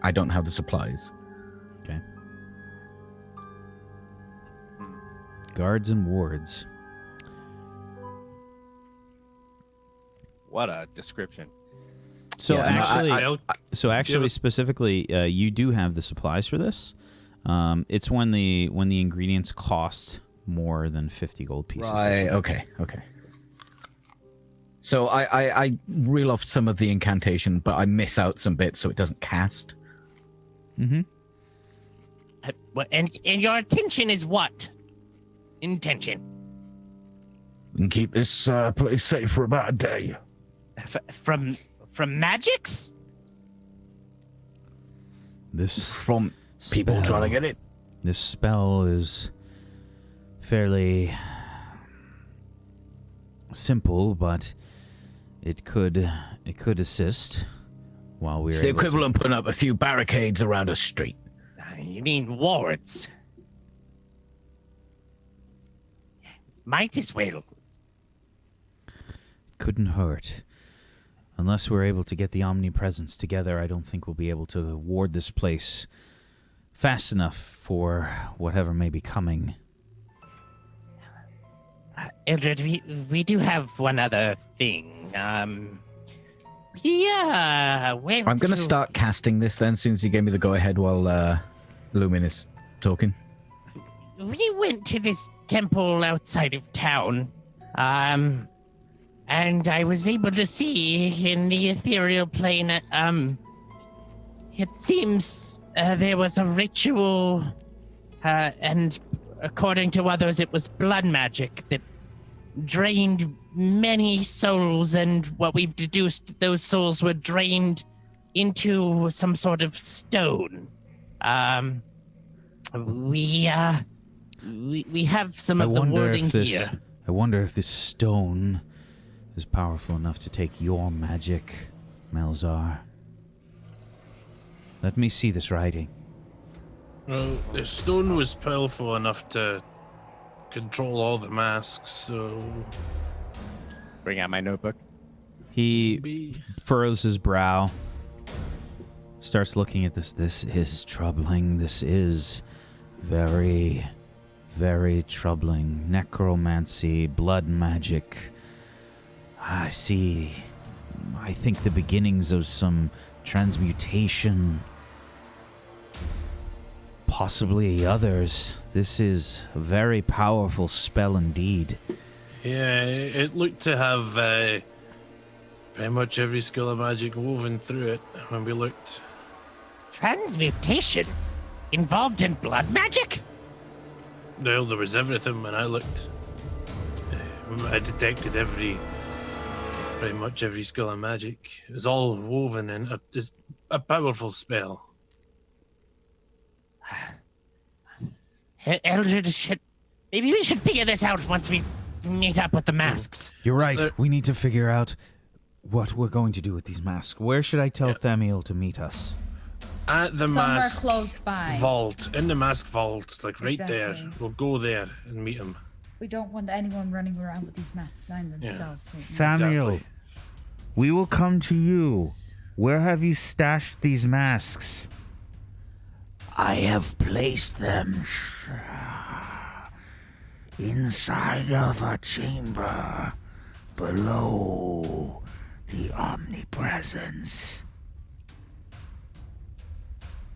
I don't have the supplies. Okay. Guards and wards. What a description. So Yeah, actually, specifically, you do have the supplies for this. It's when the ingredients cost more than 50 gold pieces. Right. Okay. So I reel off some of the incantation, but I miss out some bits so it doesn't cast. Mm-hmm. And your intention is what? Intention. We can keep this place safe for about a day. From magics? This From people spell- trying to get it. This spell is fairly simple, but it could assist while we're It's the able to- equivalent of putting up a few barricades around a street. You mean wards? Might as well. Couldn't hurt. Unless we're able to get the omnipresence together, I don't think we'll be able to ward this place fast enough for whatever may be coming. Eldred, we do have one other thing. Went I'm going to to- start casting this then, since you gave me the go-ahead while Lumin is talking. We went to this temple outside of town, and I was able to see in the ethereal plane, it seems there was a ritual, and according to others, it was blood magic that drained many souls, and what we've deduced, those souls were drained into some sort of stone. We have some of the wording here. I wonder if this stone is powerful enough to take your magic, Melzar. Let me see this writing. Well, the stone was powerful enough to control all the masks, so Bring out my notebook. He maybe. furrows his brow, starts looking at this. This is troubling. This is very, Very troubling. Necromancy, blood magic. I see. I think the beginnings of some transmutation. Possibly others. This is a very powerful spell indeed. Yeah, it looked to have pretty much every skill of magic woven through it when we looked. Transmutation? Involved in blood magic? Well, there was everything when I looked. I detected pretty much every skill of magic. It was all woven in. It's a powerful spell. Eldred, maybe we should figure this out once we meet up with the masks. You're right. We need to figure out what we're going to do with these masks. Where should I tell Thamiel to meet us? At the Somewhere mask close by. vault. In the mask vault, like right there. Exactly. We'll go there and meet him. We don't want anyone running around with these masks behind themselves. So Thamiel, we will come to you. Where have you stashed these masks? I have placed them inside of a chamber below the omnipresence.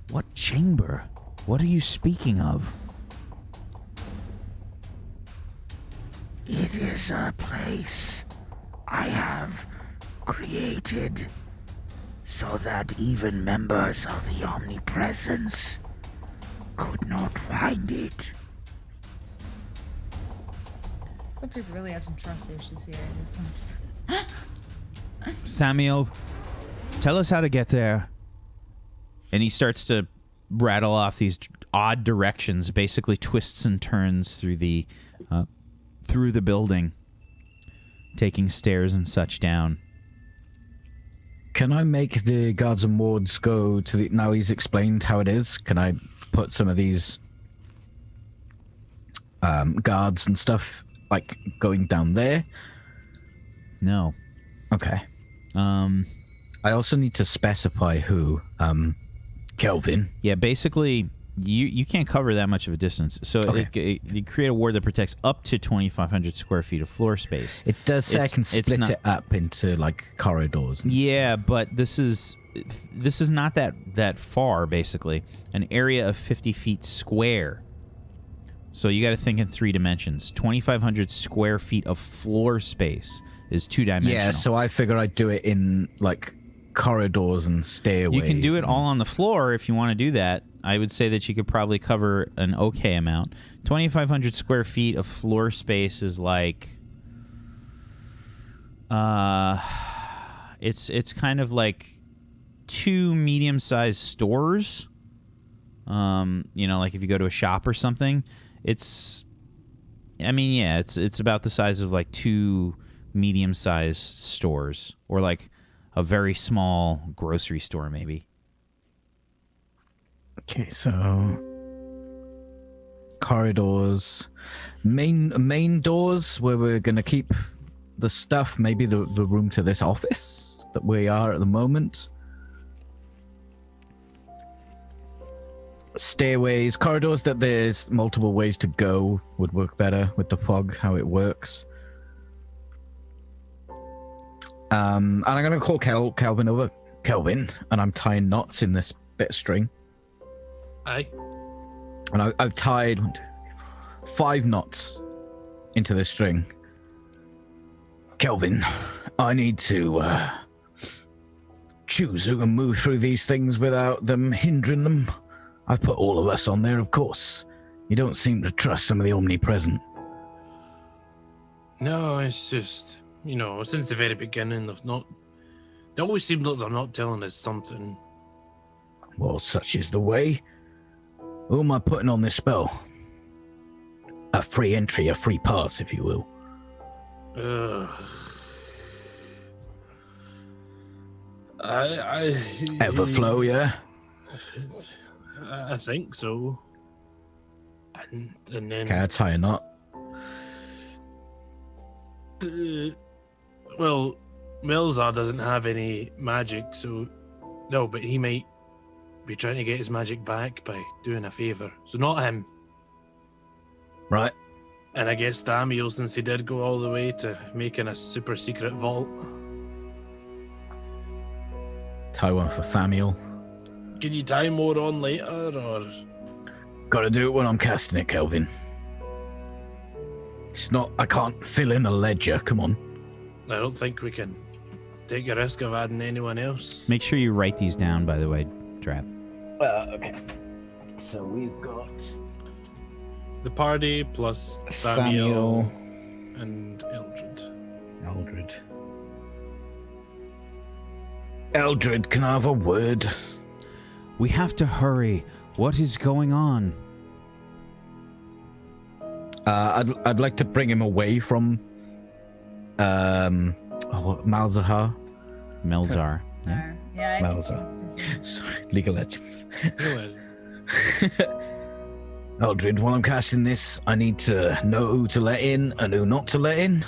What chamber? What are you speaking of? It is a place I have created so that even members of the omnipresence could not find it. I think we really have some trust issues here in this one. Thamiel, tell us how to get there. And he starts to rattle off these odd directions, basically twists and turns through the building, taking stairs and such down. Can I make the guards and wards go to the... Now he's explained how it is, can I put some of these guards and stuff, like, going down there? No. Okay. I also need to specify who. Kelvin. Yeah, basically, you can't cover that much of a distance. So you create a ward that protects up to 2,500 square feet of floor space. It does say I can split it up into, like, corridors. Yeah, but this is not that far, basically. An area of 50 feet square. So you got to think in 3 dimensions. 2,500 square feet of floor space is 2-dimensional. Yeah, so I figure I'd do it in, like, corridors and stairways. You can do it all on the floor if you want to do that. I would say that you could probably cover an okay amount. 2,500 square feet of floor space is like... It's kind of like 2 medium-sized stores. Like if you go to a shop or something. It's about the size of like 2 medium-sized stores, or like a very small grocery store, maybe. Okay, so corridors, main doors where we're gonna keep the stuff. Maybe the room to this office that we are at the moment. Stairways, corridors that there's multiple ways to go would work better with the fog, how it works. And I'm going to call Kelvin over. Kelvin, and I'm tying knots in this bit of string. Aye. And I've tied 5 knots into this string. Kelvin, I need to choose who can move through these things without them hindering them. I've put all of us on there, of course. You don't seem to trust some of the omnipresent. No, it's just... since the very beginning, they always seem like they're not telling us something. Well, such is the way. Who am I putting on this spell? A free entry, a free pass, if you will. Everflow, yeah? I think so. And then... Okay, I'll tie a knot. Well, Milzar doesn't have any magic, so... No, but he might be trying to get his magic back by doing a favor. So not him. Right. And I guess Damiel, since he did go all the way to making a super secret vault. Tie one for Thamiel. Can you tie more on later, or? Gotta do it when I'm casting it, Kelvin. It's not, I can't fill in a ledger, come on. I don't think we can take a risk of adding anyone else. Make sure you write these down, by the way, Drab. Okay. So we've got The party plus Damiel and Eldred. Eldred, can I have a word? We have to hurry. What is going on? I'd like to bring him away from Malzahar. Melzar. Yeah. Yeah. Malzahar. Sorry, League of Legends. Eldred, while I'm casting this, I need to know who to let in and who not to let in.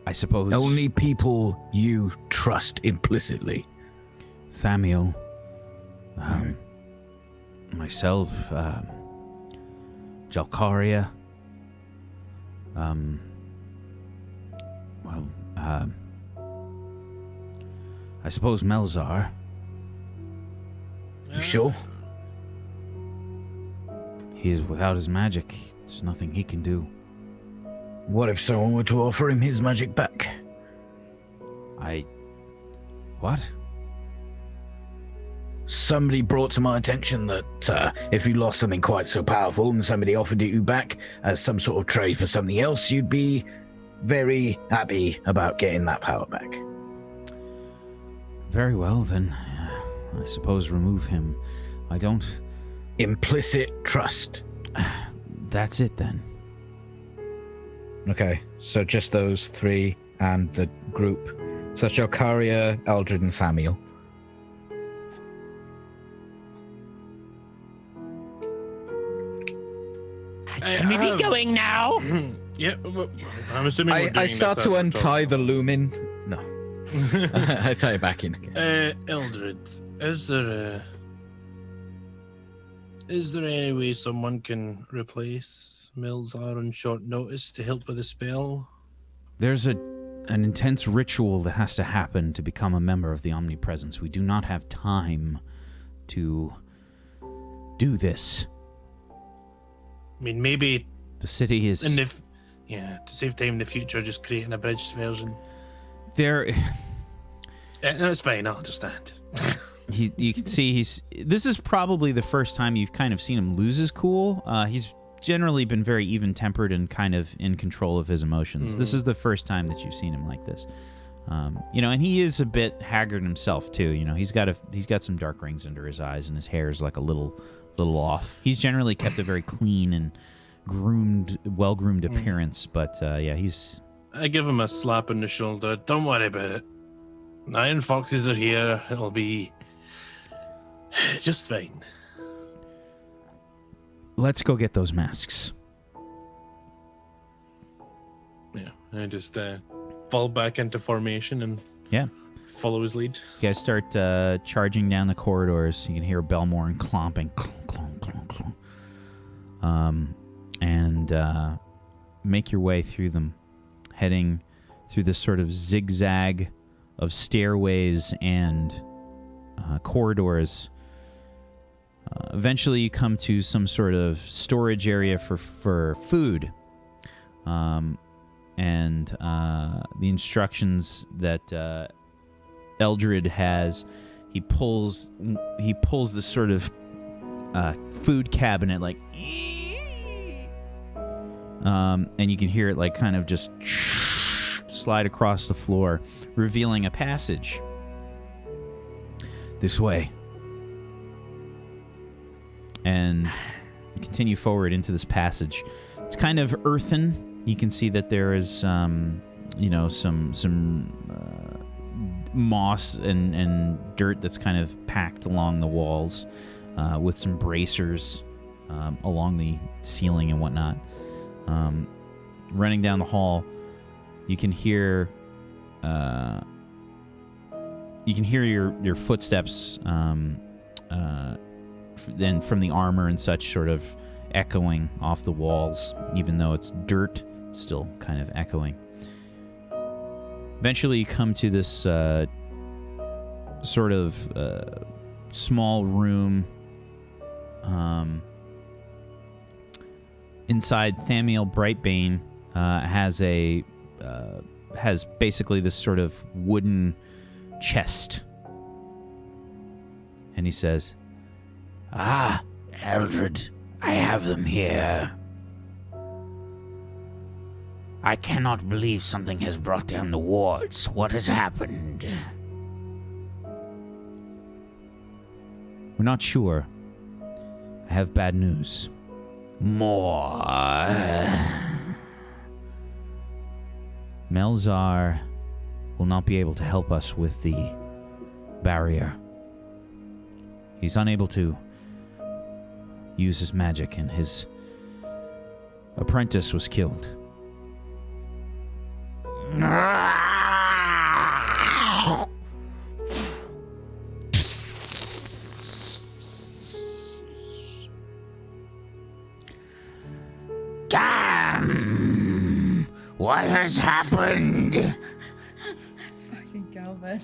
I suppose Only people you trust implicitly. Thamiel, myself, Jalkaria, I suppose Melzar. You sure? He is without his magic. There's nothing he can do. What if someone were to offer him his magic back? What? Somebody brought to my attention that if you lost something quite so powerful and somebody offered it you back as some sort of trade for something else, you'd be very happy about getting that power back. Very well, then. I suppose remove him. I don't... Implicit trust. That's it, then. Okay, so just those three and the group. So Jalkaria, Eldred, and Thamiel. Can we be going now? Yeah, I'm assuming we're doing I start this to as we're untie the talking. lumen. No. I tie it back in again. Eldred, is there any way someone can replace Melzar on short notice to help with the spell? There's an intense ritual that has to happen to become a member of the Omnipresence. We do not have time to do this. I mean, maybe The city is... to save time in the future, just create an abridged version. There... No, it's fine, I understand. You can see this is probably the first time you've kind of seen him lose his cool. He's generally been very even-tempered and kind of in control of his emotions. This is the first time that you've seen him like this. And he is a bit haggard himself too. He's got some dark rings under his eyes, and his hair is like a little off. He's generally kept a very clean and well-groomed appearance, but he's... I give him a slap on the shoulder. Don't worry about it. Iron Foxes are here. It'll be just fine. Let's go get those masks. Yeah, I just fall back into formation and follow his lead. You guys start charging down the corridors. You can hear Belmore clomping. Clonk, clonk, clonk. And make your way through them, heading through this sort of zigzag of stairways and corridors. Eventually you come to some sort of storage area for food. And the instructions that Eldred has, he pulls this sort of food cabinet like, and you can hear it like kind of just slide across the floor, revealing a passage. This way. And continue forward into this passage. It's kind of earthen. You can see that there is some moss and dirt that's kind of packed along the walls, with some bracers along the ceiling and whatnot. Running down the hall, you can hear your footsteps and from the armor and such sort of echoing off the walls. Even though it's dirt, it's still kind of echoing. Eventually you come to this sort of small room. Inside, Thamiel Brightbane has basically this sort of wooden chest. And he says, Ah, Eldred, I have them here. I cannot believe something has brought down the wards. What has happened? we're not sure. I have bad news. More. Melzar will not be able to help us with the barrier. He's unable to use his magic, and his apprentice was killed. Damn! What has happened? Fucking Galvin.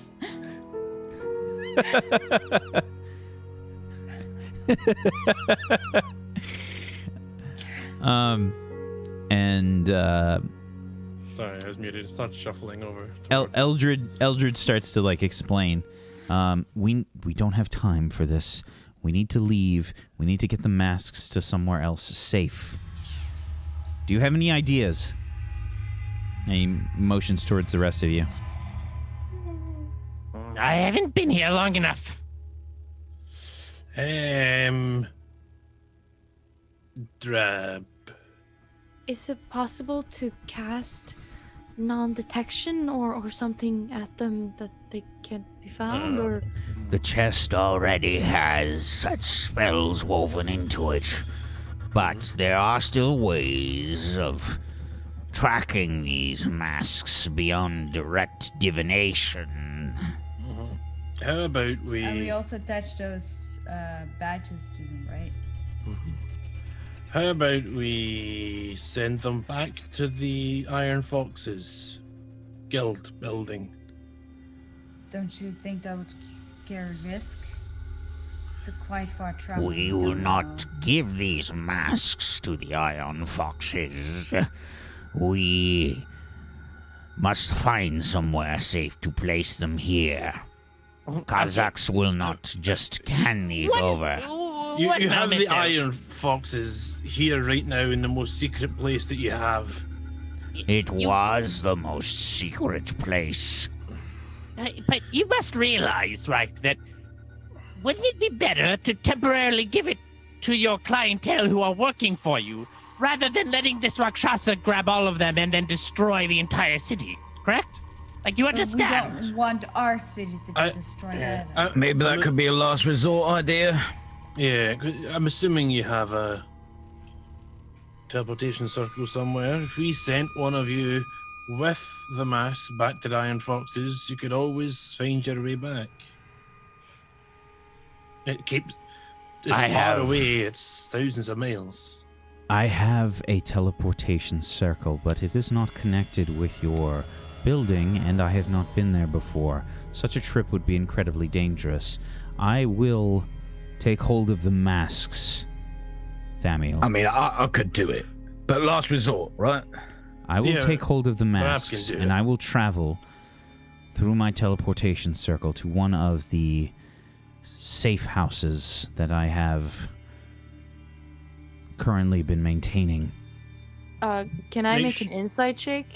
Sorry, I was muted. It's not shuffling over. Eldred starts to explain. We don't have time for this. We need to leave. We need to get the masks to somewhere else safe. Do you have any ideas? And he motions towards the rest of you. I haven't been here long enough. Drab. Is it possible to cast non-detection or something at them that they can't be found? Or The chest already has such spells woven into it. But there are still ways of tracking these masks beyond direct divination. How about And we also attach those badges to them, right? How about we send them back to the Iron Foxes guild building? Don't you think that would carry risk? It's a quite far travel. We will not give these masks to the Iron Foxes. We must find somewhere safe to place them here. Cazax will not just can these over. You have the Iron Foxes here right now in the most secret place that you have. It was the most secret place. But you must realize, right, that wouldn't it be better to temporarily give it to your clientele who are working for you, rather than letting this Rakshasa grab all of them and then destroy the entire city, correct? You understand? We don't want our city to get destroyed either. Maybe that could be a last resort idea. Yeah, I'm assuming you have a teleportation circle somewhere. If we sent one of you with the mask back to the Iron Foxes, you could always find your way back. It's far away, it's thousands of miles. I have a teleportation circle, but it is not connected with your building, and I have not been there before. Such a trip would be incredibly dangerous. I will take hold of the masks, Thamiel. I mean, I could do it, but last resort, right? I will take hold of the masks, can do and it. I will travel through my teleportation circle to one of the safe houses that I have currently been maintaining. can I make an insight check?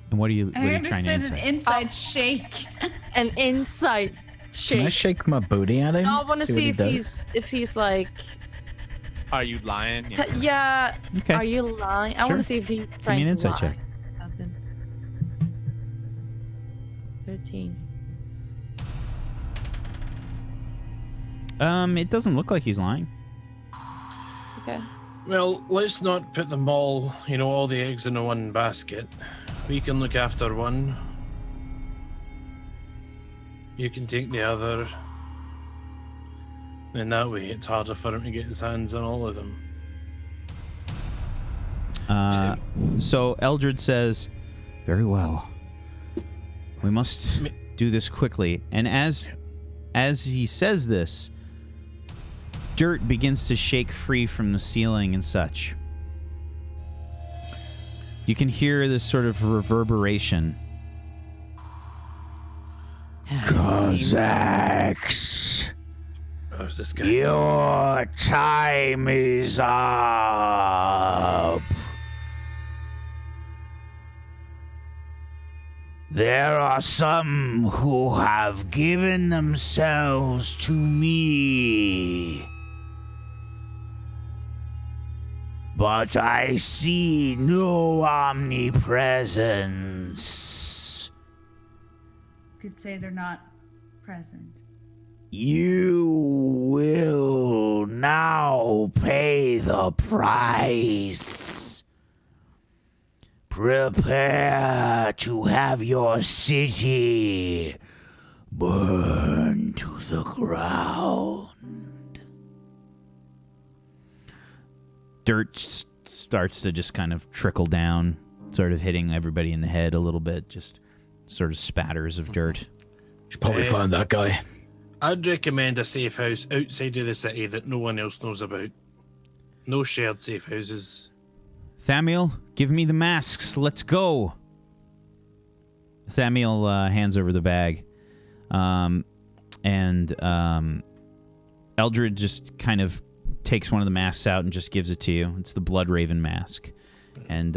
And what are you I trying to understood an insight? inside shake. An insight Can I shake. shake my booty at him? I want to see what he if he's like. Are you lying? Yeah. Okay. Are you lying? I Sure. want to see if he's Give me trying an to insight lie. check. Something. 13. It doesn't look like he's lying. Okay. Well, let's not put them all the eggs in one basket. We can look after one. You can take the other. In that way, it's harder for him to get his hands on all of them. So Eldred says, "Very well. We must do this quickly." And as he says this, dirt begins to shake free from the ceiling and such. You can hear this sort of reverberation. Cazax, How's this guy? your time is up. There are some who have given themselves to me. But I see no omnipresence. Could say they're not present. You will now pay the price. Prepare to have your city burn to the ground. Dirt starts to just kind of trickle down, sort of hitting everybody in the head a little bit, just sort of spatters of dirt. Should probably find that guy. I'd recommend a safe house outside of the city that no one else knows about. No shared safe houses. Thamiel, give me the masks. Let's go. Thamiel hands over the bag. And Eldred just kind of takes one of the masks out and just gives it to you. It's the Blood Raven mask. And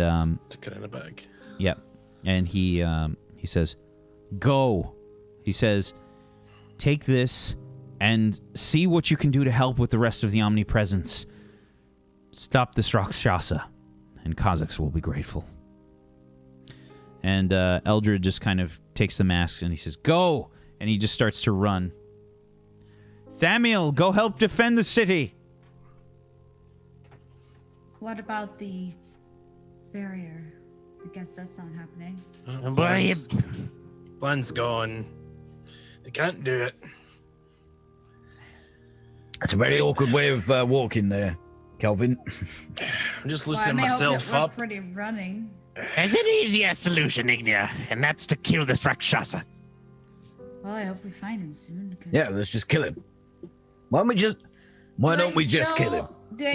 Stick it in a bag. Yep. And he says, "Go." He says, "Take this and see what you can do to help with the rest of the Omnipresence. Stop this Rakshasa, and Cazax will be grateful." And Eldred just kind of takes the masks and he says, "Go!" And he just starts to run. "Thamiel, go help defend the city." What about the barrier? I guess that's not happening. Plan's gone. They can't do it. That's a very awkward way of walking there, Kelvin. I'm just Well, I loosening may hope myself that we're up. pretty running. There's an easier solution, Ignia, and that's to kill this Rakshasa. Well, I hope we find him soon. 'cause- Yeah, let's just kill him. Why don't we just kill him?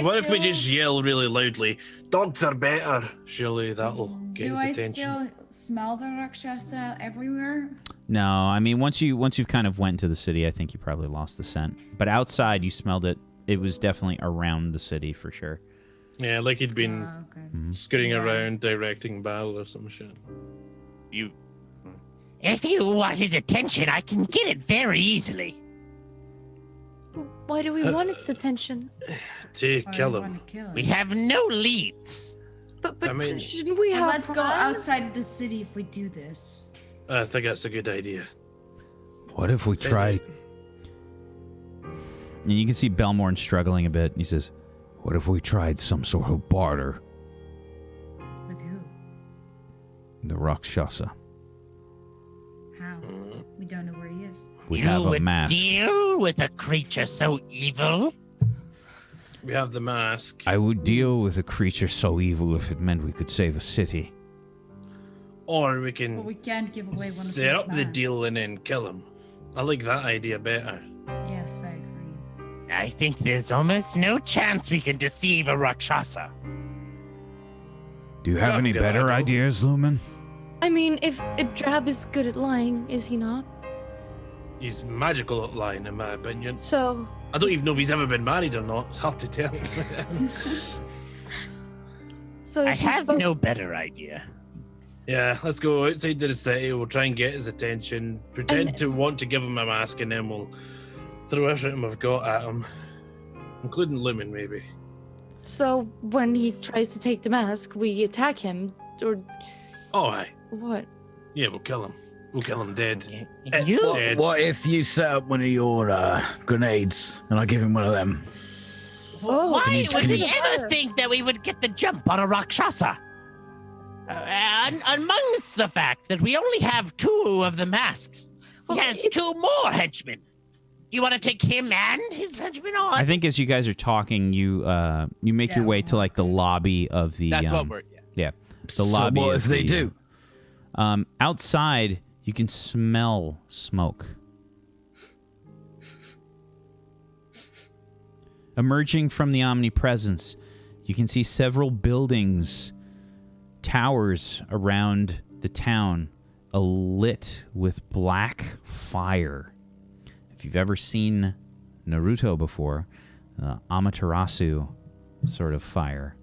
What if we just yell really loudly, "Dogs are better"? Surely that'll get Do his I attention. still smell the Rakshasa everywhere? No, I mean once you've kind of went to the city, I think you probably lost the scent. But outside, you smelled it. It was definitely around the city for sure. Yeah, like he'd been Okay. scooting Yeah. around directing battle or some shit. If you want his attention, I can get it very easily. Why do we want its attention? To Or kill I him. wanna kill him. We have no leads. But I mean- shouldn't we Well, have? let's go plan? outside of the city if we do this. I think that's a good idea. What if we Say tried? And you can see Belmorn struggling a bit. And he says, What if we tried some sort of barter? With who? "The Rakshasa. How? We don't know where he is. We you have a would mask. deal with a creature so evil? We have the mask. I would deal with a creature so evil if it meant we could save a city. Or we But can we can't give away one of set his up the masks. deal and then kill him. I like that idea better. Yes, I agree. I think there's almost no chance we can deceive a Rakshasa. Do you have That'd any be good, better I know. ideas, Lumen? I mean, if Drab is good at lying, is he not? He's magical at lying, in my opinion. So I don't even know if he's ever been married or not. It's hard to tell. So I if he's have both- no better idea. Yeah, let's go outside to the city. We'll try and get his attention. Pretend And- to want to give him a mask, and then we'll throw everything we've got at him, including Lumen, maybe. So when he tries to take the mask, we attack him, or Oh, aye. what? Yeah, we'll kill him. We'll kill him dead. You, Dead. What if you set up one of your grenades and I give him one of them? Oh, why would can we you- ever think that we would get the jump on a Rakshasa? Amongst the fact that we only have 2 of the masks, he Well, has 2 more henchmen. you want to take him and his henchman on? I think as you guys are talking, you make your way to like the lobby of the. That's what we're. Yeah, the So lobby. what of if they the, do? Outside, you can smell smoke. Emerging from the omnipresence, you can see several buildings, towers around the town, lit with black fire. If you've ever seen Naruto before, Amaterasu sort of fire.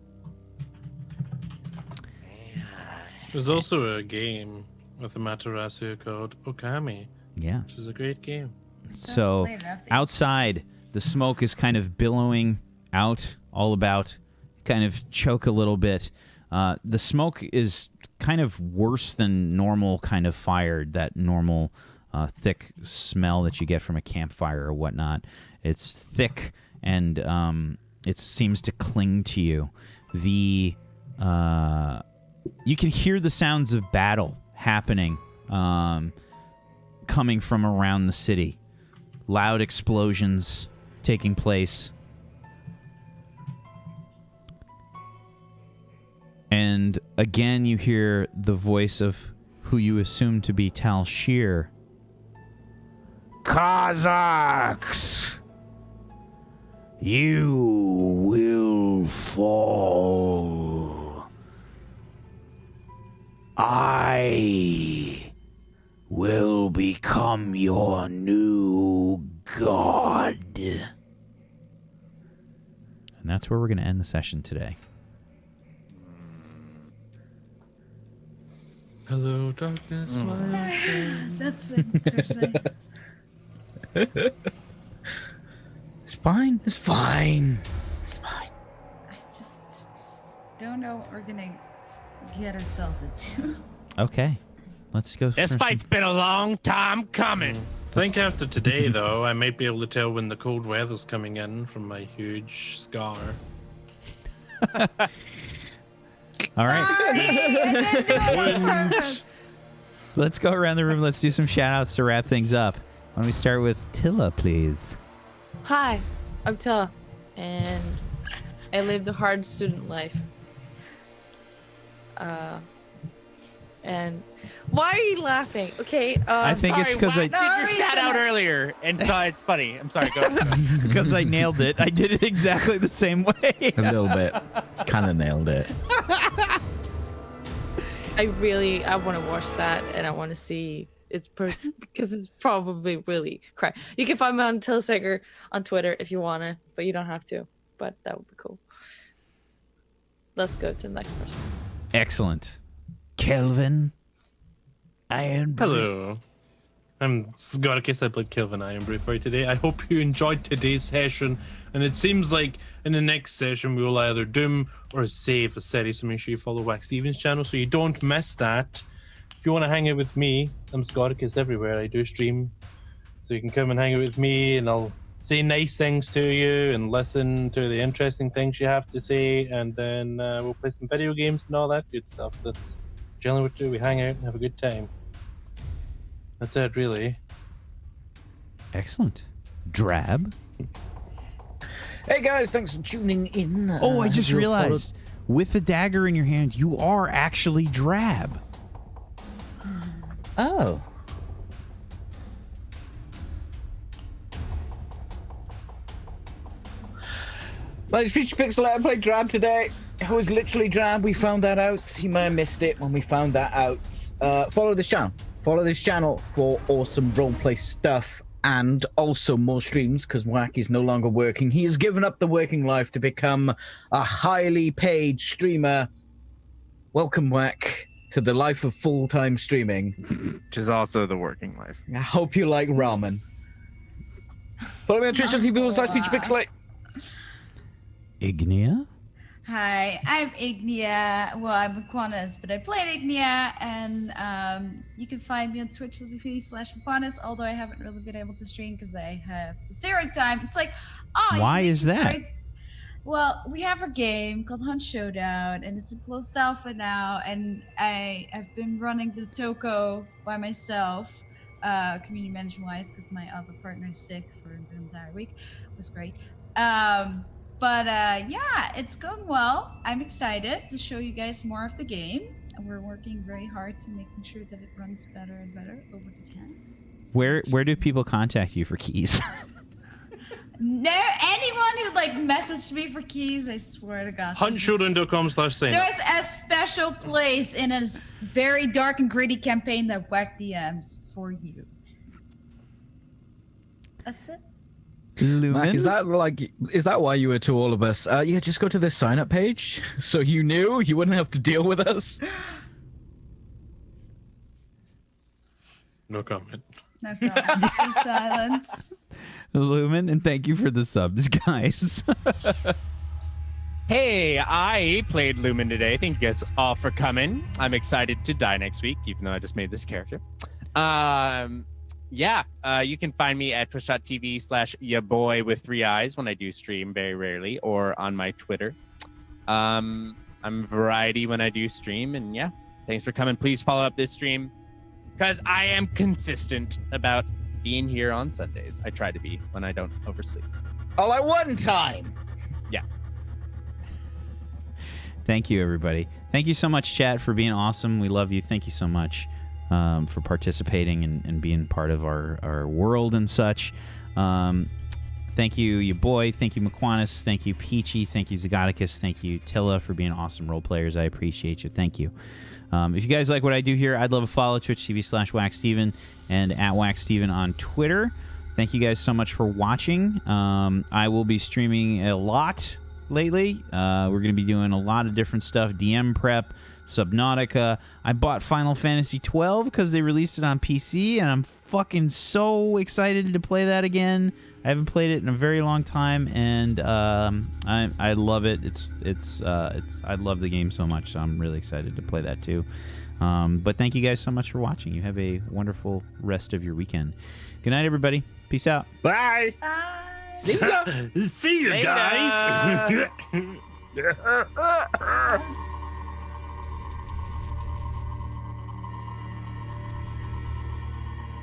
There's also a game with Amaterasu called Okami, Yeah. which is a great game. So outside, the smoke is kind of billowing out all about, kind of choke a little bit. The smoke is kind of worse than normal kind of fire, that normal thick smell that you get from a campfire or whatnot. It's thick and it seems to cling to you. You can hear the sounds of battle happening, coming from around the city. Loud explosions taking place. And again, you hear the voice of who you assume to be Tal Shear. Cazax, you will fall. I will become your new god. And that's where we're going to end the session today. Hello, darkness, my old friend. That's interesting. It's fine. It's fine. It's fine. I just don't know what we're gonna get ourselves into. Okay. Let's go. This for fight's been a long time coming. I think after today, though, I might be able to tell when the cold weather's coming in from my huge scar. All right. Sorry, I didn't do it on purpose. Let's go around the room. Let's do some shout outs to wrap things up. Why don't we start with Tilla, please? Hi, I'm Tella, and I lived a hard student life. And why are you laughing? Okay, I think it's because I Did your shout out earlier, and so it's funny. I'm sorry. Go ahead. because I nailed it. I did it exactly the same way. A little bit. Kind of nailed it. I want to watch that, and I want to see its person because it's probably really cry. You can find me on Tilsager on Twitter if you wanna, but you don't have to. But that would be cool. Let's go to the next person. Excellent. Kelvin, Ironbrew. Hello. I'm Scoricus. I played Kelvin Ironbrew for you today. I hope you enjoyed today's session. And it seems like in the next session, we will either doom or save a series. So make sure you follow Wacksteven's channel so you don't miss that. If you want to hang out with me, I'm Scoricus everywhere. I do stream. So you can come and hang out with me and I'll say nice things to you and listen to the interesting things you have to say. And then we'll play some video games and all that good stuff. That's generally what we do. We hang out and have a good time. That's it, really. Excellent. Drab. Hey guys, thanks for tuning in. Oh, I just you'll realized with the dagger in your hand, you are actually Drab. Oh. My name's Future Pixel. I played Drab today. It was literally Drab. We found that out. You may have missed it when we found that out. Follow this channel. Follow this channel for awesome roleplay stuff and also more streams because Wack is no longer working. He has given up the working life to become a highly paid streamer. Welcome, Wack, to the life of full-time streaming. Which is also the working life. I hope you like ramen. Follow me on Twitch.tv/FuturePixelate. Ignia? Hi, I'm Ignia. Well, I'm Aquinas, but I played Ignia, and you can find me on Twitch.tv/Aquinas, although I haven't really been able to stream because I have zero time. It's like, oh, Why is that? Well, we have a game called Hunt Showdown, and it's in closed alpha now, and I've been running the Toko by myself. community management wise, because my other partner is sick for the entire week. It was great. Yeah, it's going well. I'm excited to show you guys more of the game. And we're working very hard to making sure that it runs better and better over the time. Where do people contact you for keys? No, anyone who like messaged me for keys, I swear to God. Huntshowdown.com/sign. There's a special place in a very dark and gritty campaign that Wack DMs for you. That's it. Mac, is that why you were to all of us? Yeah, just go to this sign up page so you knew you wouldn't have to deal with us. No comment. No comment. Silence. Lumen, and thank you for the subs, guys. Hey, I played Lumen today. Thank you guys all for coming. I'm excited to die next week, even though I just made this character. You can find me at twitch.tv/yaboy with 3 eyes when I do stream, very rarely, or on my Twitter. I'm variety when I do stream, and yeah, thanks for coming. Please follow up this stream because I am consistent about being here on Sundays. I try to be when I don't oversleep. All at one time. Yeah. Thank you, everybody. Thank you so much, chat, for being awesome. We love you. Thank you so much for participating and being part of our world and such. Thank you, your boy. Thank you, McQuanis. Thank you, Peachy. Thank you, Zagoticus. Thank you, Tilla, for being awesome role players. I appreciate you. Thank you. If you guys like what I do here, I'd love a follow. Twitch.tv/Wacksteven and at Wacksteven on Twitter. Thank you guys so much for watching. I will be streaming a lot lately. We're going to be doing a lot of different stuff. DM prep, Subnautica. I bought Final Fantasy 12 because they released it on PC, and I'm fucking so excited to play that again. I haven't played it in a very long time, and I love it. I love the game so much, so I'm really excited to play that too. But thank you guys so much for watching. You have a wonderful rest of your weekend. Good night, everybody. Peace out. Bye. Bye. See ya. See you Later. guys.